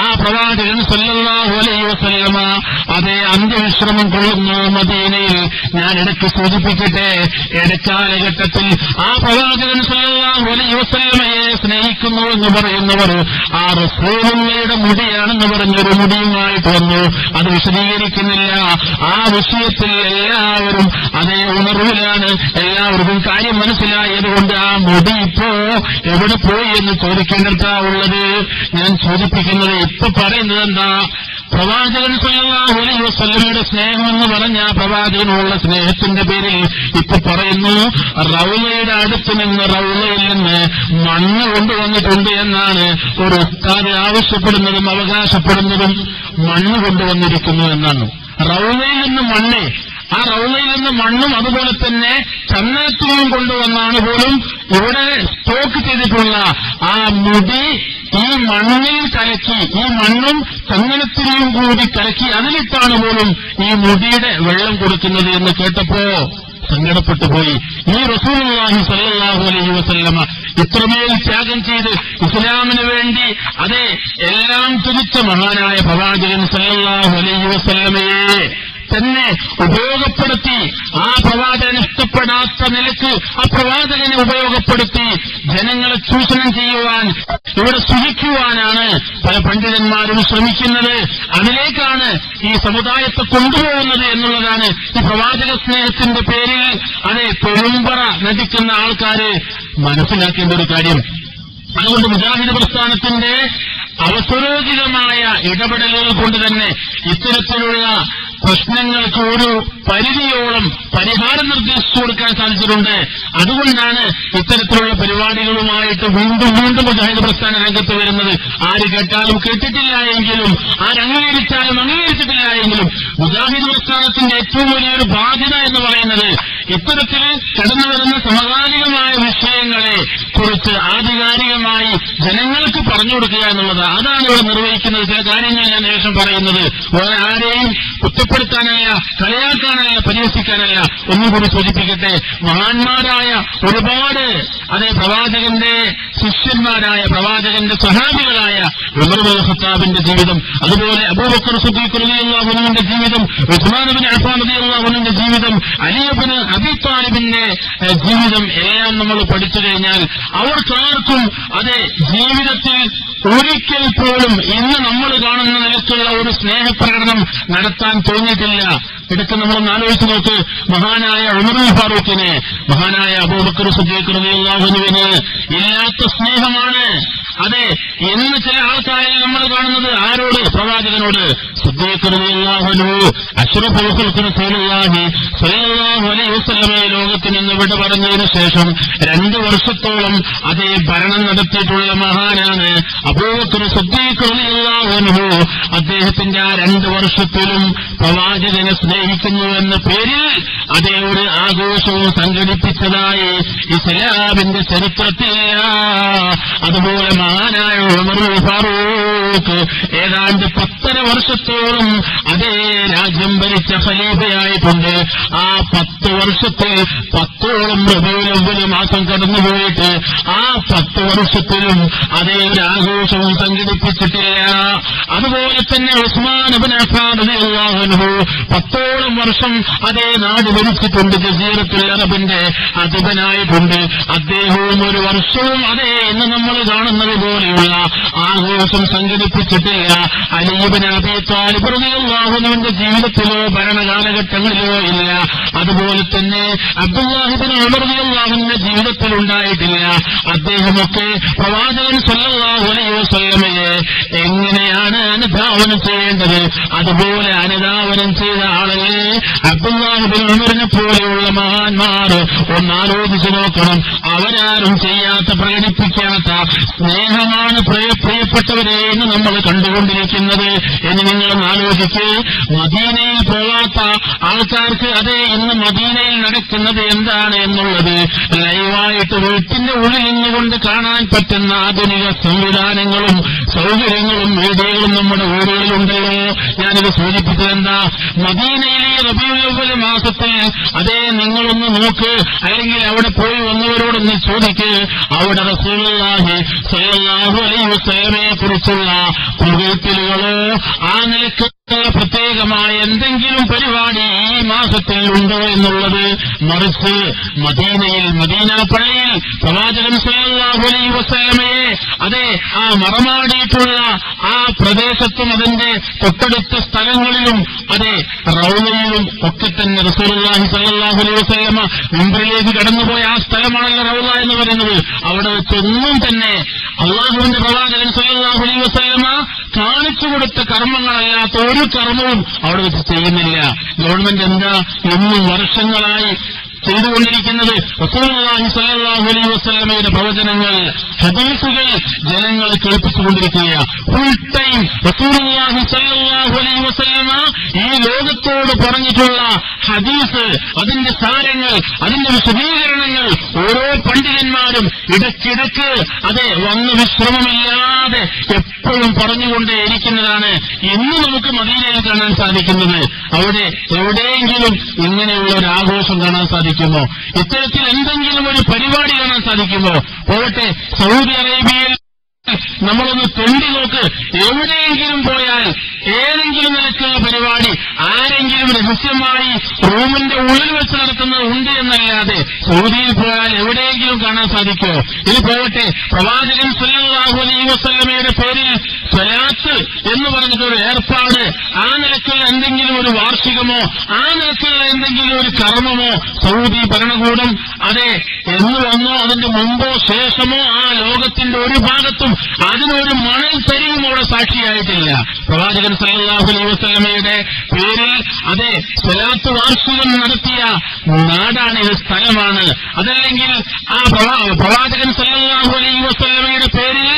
ആ പ്രവാചകൻ സല്ലല്ലാഹു അലൈഹി വസല്ലമ അതേ അന്ത്യവിശ്രമം കൊള്ളുന്നു മദീനയിൽ. ഞാൻ ഇടയ്ക്ക് സൂചിപ്പിക്കട്ടെ, ഇടക്കാലഘട്ടത്തിൽ ആ പ്രവാചകൻ സല്ലല്ലാഹു അലൈഹി വസല്ലമയെ സ്നേഹിക്കുന്നു എന്ന് പറയുന്നവർ ആ റസൂലുള്ളാഹിയുടെ മുടിയാണെന്ന് പറഞ്ഞൊരു മുടിയുമായിട്ട് വന്നു. അത് വിശദീകരിക്കുന്നില്ല. ആ വിഷയത്തിൽ എല്ലാവരും അതേ ഉണർവിലാണ്. എല്ലാവർക്കും കാര്യം മനസ്സിലായതുകൊണ്ട് ആ മുടി ഇപ്പോ എവിടെ പോയി എന്ന് ചോദിക്കേണ്ടതാ ഉള്ളത്. ഞാൻ സൂചിപ്പിക്കുന്നത് ഇപ്പൊ പറയുന്നത് എന്താ? പ്രവാചകൻ സല്ലല്ലാഹു അലൈഹി വസല്ലമയുടെ സ്നേഹം എന്ന് പറഞ്ഞ പ്രവാചകനുള്ള സ്നേഹത്തിന്റെ പേരിൽ ഇപ്പൊ പറയുന്നു റൗളയുടെ അടുത്ത് നിന്ന്, റൗളയിൽ നിന്ന് മണ്ണ് കൊണ്ടുവന്നിട്ടുണ്ട് എന്നാണ് ഒരു ഉസ്താദ് ആവശ്യപ്പെടുന്നതും അവകാശപ്പെടുന്നതും. മണ്ണ് കൊണ്ടുവന്നിരിക്കുന്നു എന്നാണ്. റൗളയിൽ നിന്ന് മണ്ണ്, ആ റൗളയിൽ നിന്ന് മണ്ണും അതുപോലെ തന്നെ ചന്ദനത്തിനെയും കൊണ്ടുവന്നാണ് പോലും ഇവിടെ സ്റ്റോക്ക് ചെയ്തിട്ടുള്ള ആ മുടി ഈ മണ്ണിൽ കലക്കി, ഈ മണ്ണും ചന്ദനത്തിനെയും കൂടി കലക്കി അതിലിട്ടാണ് പോലും ഈ മുടിയുടെ വെള്ളം കൊടുക്കുന്നത് എന്ന് കേട്ടപ്പോ സങ്കടപ്പെട്ടു പോയി. ഈ റസൂലുള്ളാഹി സ്വല്ലല്ലാഹു അലൈഹി വസല്ലമ ഇത്രമേൽ ത്യാഗം ചെയ്ത് ഇസ്ലാമിന് വേണ്ടി അതെ എല്ലാം തുതിച്ച മഹാനായ പ്രവാചകൻ സല്ലല്ലാഹു അലൈഹി വസല്ലമയെ തന്നെ ഉപയോഗപ്പെടുത്തി, ആ പ്രവാചകൻ ഇഷ്ടപ്പെടാത്ത നിലക്ക് ആ പ്രവാചകനെ ഉപയോഗപ്പെടുത്തി ജനങ്ങളെ ചൂഷണം ചെയ്യുവാൻ, ഇവിടെ സുഖിക്കുവാനാണ് പല പണ്ഡിതന്മാരും ശ്രമിക്കുന്നത്. അതിലേക്കാണ് ഈ സമുദായത്തെ കൊണ്ടുപോകുന്നത് എന്നുള്ളതാണ് ഈ പ്രവാചക സ്നേഹത്തിന്റെ പേരിൽ അതെ പെരുമ്പറ നടിക്കുന്ന ആൾക്കാര് മനസ്സിലാക്കേണ്ട ഒരു കാര്യം. അതുകൊണ്ട് മുജാഹിദ് പ്രസ്ഥാനത്തിന്റെ അവസരോചിതമായ ഇടപെടലുകൾ കൊണ്ട് തന്നെ ഇത്തരത്തിലുള്ള പ്രശ്നങ്ങൾക്ക് ഒരു പരിധിയോളം പരിഹാരം നിർദ്ദേശിച്ചു കൊടുക്കാൻ സാധിച്ചിട്ടുണ്ട്. അതുകൊണ്ടാണ് ഇത്തരത്തിലുള്ള പരിപാടികളുമായിട്ട് വീണ്ടും വീണ്ടും മുജാഹിദ് പ്രസ്ഥാന രംഗത്ത് വരുന്നത്. ആര് കേട്ടാലും കേട്ടിട്ടില്ല എങ്കിലും, ആരംഗീകരിച്ചാലും അംഗീകരിച്ചിട്ടില്ല എങ്കിലും മുജാഹിദ് പ്രസ്ഥാനത്തിന്റെ ഏറ്റവും വലിയൊരു ബാധ്യത എന്ന് പറയുന്നത് ഇത്തരത്തിൽ കടന്നു വരുന്ന സമകാലികമായ വിഷയങ്ങളെ കുറിച്ച് ആധികാരികമായി ജനങ്ങൾക്ക് പറഞ്ഞു കൊടുക്കുക എന്നുള്ളത്. അതാണ് ഇവിടെ നിർവഹിക്കുന്നത്. ചില കാര്യങ്ങൾ ഞാൻ ശേഷം പറയുന്നത് വേറെ ആരെയും കുറ്റപ്പെടുത്താനല്ല, കളിയാക്കാനല്ല, പരിഹസിക്കാനല്ല. ഒന്നുകൂടി സൂചിപ്പിക്കട്ടെ, മഹാന്മാരായ ഒരുപാട് അതേ പ്രവാചകന്റെ ശിഷ്യന്മാരായ പ്രവാചകന്റെ സഹാബികളായ ഉമർ ഇബ്നുൽ ഖത്താബിന്റെ ജീവിതം, അതുപോലെ അബൂബക്കർ സിദ്ദീഖ് റളിയല്ലാഹു അൻഹുവിന്റെ ജീവിതം, ഉസ്മാൻ ഇബ്നു അഫ്ഫാൻ റളിയല്ലാഹു അൻഹുവിന്റെ ജീവിതം, അലി ഇബ്നു അബീ ത്വാലിബിന്റെ ജീവിതം എല്ലാം നമ്മൾ പഠിച്ചു കഴിഞ്ഞാൽ അവർക്കാർക്കും അതെ ജീവിതത്തിൽ ഒരിക്കൽ പോലും ഇന്ന് നമ്മൾ കാണുന്ന നിലയ്ക്കുള്ള ഒരു സ്നേഹപ്രകടനം നടത്താൻ തോന്നിയിട്ടില്ല. ഇടയ്ക്ക് നമ്മളൊന്ന് ആലോചിച്ച് നോക്ക്. മഹാനായ ഉമറുൽ ഫാറൂഖിന്, മഹാനായ അബൂബക്കർ സിദ്ദീഖ് റളിയല്ലാഹു അൻഹുവിന് ഇല്ലാത്ത സ്നേഹമാണ്. അതെ, ഇന്ന് ചില ആൾക്കാരെ നമ്മൾ കാണുന്നത് ആരോട്? പ്രവാചകനോട്. സിദ്ദീഖ് റളിയല്ലാഹു അൻഹു അഷ്റഫുൽ ഖൽഖ് റസൂലുള്ളാഹി സ്വല്ലല്ലാഹു അലൈഹി വസല്ലമയെ ലോകത്തിൽ നിന്ന് വിട പറഞ്ഞതിന് ശേഷം 2 വർഷത്തോളം അതേ ഭരണം നടത്തിയിട്ടുള്ള മഹാനാണ് അബൂബക്കർ സിദ്ദീഖ് റളിയല്ലാഹു അൻഹു. അദ്ദേഹത്തിന്റെ ആ 2 വർഷത്തിലും പ്രവാചകനെ സ്നേഹിക്കുന്നു എന്ന പേരിൽ അതേ ഒരു ആഘോഷവും സംഘടിപ്പിച്ചതായി ഇസ്ലാമിന്റെ ചരിത്രത്തിലില്ല. അതുപോലെ മഹാനായ ഉമറുൽ ഫാറൂഖ് ഏതാണ്ട് 10 വർഷത്തോളം അതേ രാജ്യം ഭരിച്ച ഖലീഫയായിട്ടുണ്ട്. ആ 10 വർഷത്തിൽ 10ഓളം റബീഉൽ അവ്വൽ മാസം കടന്നുപോയിട്ട് ആ 10 വർഷത്തിലും അതേ ഒരു ആഘോഷവും സംഘടിപ്പിച്ചിട്ടില്ല. അതുപോലെ തന്നെ ഉസ്മാൻ ഇബ്നു അഫ്ഫാൻ റളിയല്ലാഹു അൻഹു 10ഓളം വർഷം അതേ നാട് ഭരിച്ചിട്ടുണ്ട്. ജസീറത്തുൽ അറബിന്റെ അധിപനായിട്ടുണ്ട്. അദ്ദേഹവും ഒരു വർഷവും അതേ ഇന്ന് നമ്മൾ കാണുന്നത് പോലെയുള്ള ആഘോഷം സംഘടിപ്പിച്ചിട്ടില്ല. അലി ഇബ്നു അബീ ത്വാലിബ് റളിയല്ലാഹു അൻഹുവിന്റെ ജീവിതത്തിലോ ഭരണകാലഘട്ടങ്ങളിലോ ഇല്ല. അതുപോലെ തന്നെ അബ്ദുല്ലാഹി ഇബ്നു ഉമർ റളിയല്ലാഹു അൻഹുവിന്റെ ജീവിതത്തിലുണ്ടായിട്ടില്ല. അദ്ദേഹമൊക്കെ പ്രവാചകൻ സല്ലല്ലാഹു അലൈഹി വസല്ലമയെ എങ്ങനെയാണ് അനുധാവനം ചെയ്യേണ്ടത് അതുപോലെ അനുധാവനം ചെയ്ത ആളല്ലേ അബ്ദുല്ലാഹി ഇബ്നു ഉമറിനെ പോലെയുള്ള മഹാന്മാർ. ഒന്നാലോചിച്ചു നോക്കണം. അവരാരും ചെയ്യാത്ത, പ്രകടിപ്പിക്കാത്ത സ്നേഹമാണ് പ്രിയപ്പെട്ടവരെ എന്ന് നമ്മൾ കണ്ടുകൊണ്ടിരിക്കുന്നത്. എന്ന് നിങ്ങളൊന്ന് ആലോചിച്ച്, മദീനയിൽ പോകാത്ത ആൾക്കാർക്ക് അതേ ഇന്ന് മദീനയിൽ നടക്കുന്നത് എന്താണ് എന്നുള്ളത് ലൈവായിട്ട് വീട്ടിന്റെ ഉള്ളിൽ നിന്നുകൊണ്ട് കാണാൻ പറ്റുന്ന ആധുനിക സംവിധാനങ്ങളും സൗകര്യങ്ങളും മീഡിയകളും നമ്മുടെ ഊരുകളിലുണ്ടല്ലോ. ഞാനിത് സൂചിപ്പിച്ചതെന്താ, മദീനയിലെ റബീഉൽ അവ്വൽ മാസത്തിൽ അതേ നിങ്ങളൊന്ന് നോക്ക്, അല്ലെങ്കിൽ അവിടെ പോയി വന്നവരോടൊന്ന് ചോദിക്ക്. അവിടെ റസൂലുള്ളാഹി സ്വല്ലല്ലാഹു അലൈഹി വസല്ലമയെ കുറിച്ചുള്ള പുകഴ്ത്തലുകളോ ആ നിലക്ക് പ്രത്യേകമായ എന്തെങ്കിലും പരിപാടി ഈ മാസത്തിൽ ഉണ്ടോ എന്നുള്ളത്. മറിച്ച് മദീനയിൽ, മദീന പള്ളിയിൽ പ്രവാചകൻ സല്ലല്ലാഹു അലൈഹി വസല്ലമയെ അതേ ആ മറമാടിയിട്ടുള്ള ആ പ്രദേശത്തും അതിന്റെ തൊട്ടടുത്ത സ്ഥലങ്ങളിലും അതേ റൗളയിലും ഒക്കെ തന്നെ റസൂലുള്ളാഹി സല്ലല്ലാഹു അലൈഹി വസല്ലമ മിമ്പറിലേക്ക് കടന്നുപോയ ആ സ്ഥലമാണല്ലോ റൗള എന്ന് പറയുന്നത്. അവിടെ വെച്ചൊന്നും തന്നെ അള്ളാഹുവിന്റെ പ്രവാചകൻ സല്ലല്ലാഹു അലൈഹി വസല്ലമ കാണിച്ചു കൊടുത്ത കർമ്മങ്ങളല്ലാത്ത ഒരു കർമ്മവും അവിടെ വെച്ച് ചെയ്യുന്നില്ല. ഗവൺമെന്റ് എന്താ എന്നും വർഷങ്ങളായി ചെയ്തുകൊണ്ടിരിക്കുന്നത്? റസൂലുള്ളാഹി സ്വല്ലല്ലാഹു അലൈഹി വസല്ലമയുടെ പ്രവചനങ്ങൾ, ഹദീസുകൾ ജനങ്ങളെ കേൾപ്പിച്ചുകൊണ്ടിരിക്കുക. ഫുൾ ടൈം റസൂലുള്ളാഹി സ്വല്ലല്ലാഹു അലൈഹി വസല്ലമ ഈ ലോകത്തോട് പറഞ്ഞിട്ടുള്ള ഹദീസ്, അതിന്റെ സാരങ്ങൾ, അതിന്റെ വിശദീകരണങ്ങൾ ഓരോ പണ്ഡിതന്മാരും ഇടയ്ക്കിടയ്ക്ക് അതെ വന്ന് വിശ്രമമില്ലാതെ എപ്പോഴും പറഞ്ഞുകൊണ്ടേയിരിക്കുന്നതാണ്. ഇന്ന് നമുക്ക് മദീനയിൽ കാണാൻ സാധിക്കുന്നത്. അവിടെ എവിടെയെങ്കിലും ഇങ്ങനെയുള്ള ഒരു ആഘോഷം കാണാൻ സാധിക്കുമോ? ഇത്തരത്തിൽ എന്തെങ്കിലും ഒരു പരിപാടി കാണാൻ സാധിക്കുമോ? പോകട്ടെ, സൗദി അറേബ്യയിൽ നമ്മളൊന്ന് തെണ്ടി നോക്ക്. എവിടെയെങ്കിലും പോയാൽ ഏതെങ്കിലും നിലക്കുള്ള പരിപാടി ആരെങ്കിലും രഹസ്യമായി റൂമിന്റെ ഉള്ളിൽ വെച്ച് നടത്തുന്നത് ഉണ്ട് എന്നല്ലാതെ സൗദിയിൽ പോയാൽ എവിടെയെങ്കിലും കാണാൻ സാധിക്കുമോ? ഇത് പോകട്ടെ, പ്രവാചകൻ സല്ലല്ലാഹു അലൈഹി വസല്ലമയുടെ പേരിൽ സ്വലാത്ത് എന്ന് പറഞ്ഞിട്ടൊരു ഏർപ്പാട്, ആ നിലക്കുള്ള എന്തെങ്കിലും ഒരു വാർഷികമോ ആ നിലക്കുള്ള എന്തെങ്കിലും ഒരു കർമ്മമോ സൗദി ഭരണകൂടം അതെ എന്ന് വന്നോ അതിന്റെ മുമ്പോ ശേഷമോ ആ ലോകത്തിന്റെ ഒരു ഭാഗത്തും അതിനൊരു മണൽ തരിയും അവിടെ സാക്ഷിയായിട്ടില്ല. പ്രവാചകൻ സല്ലല്ലാഹു അലൈഹി വസല്ലമയുടെ പേരിൽ അതെ സ്വലാത്ത് വാർഷികം നടത്തിയ നാടാണിത്, സ്ഥലമാണ്. അതല്ലെങ്കിൽ ആ പ്രവാചകൻ സല്ലല്ലാഹു അലൈഹി വസല്ലമയുടെ പേരിൽ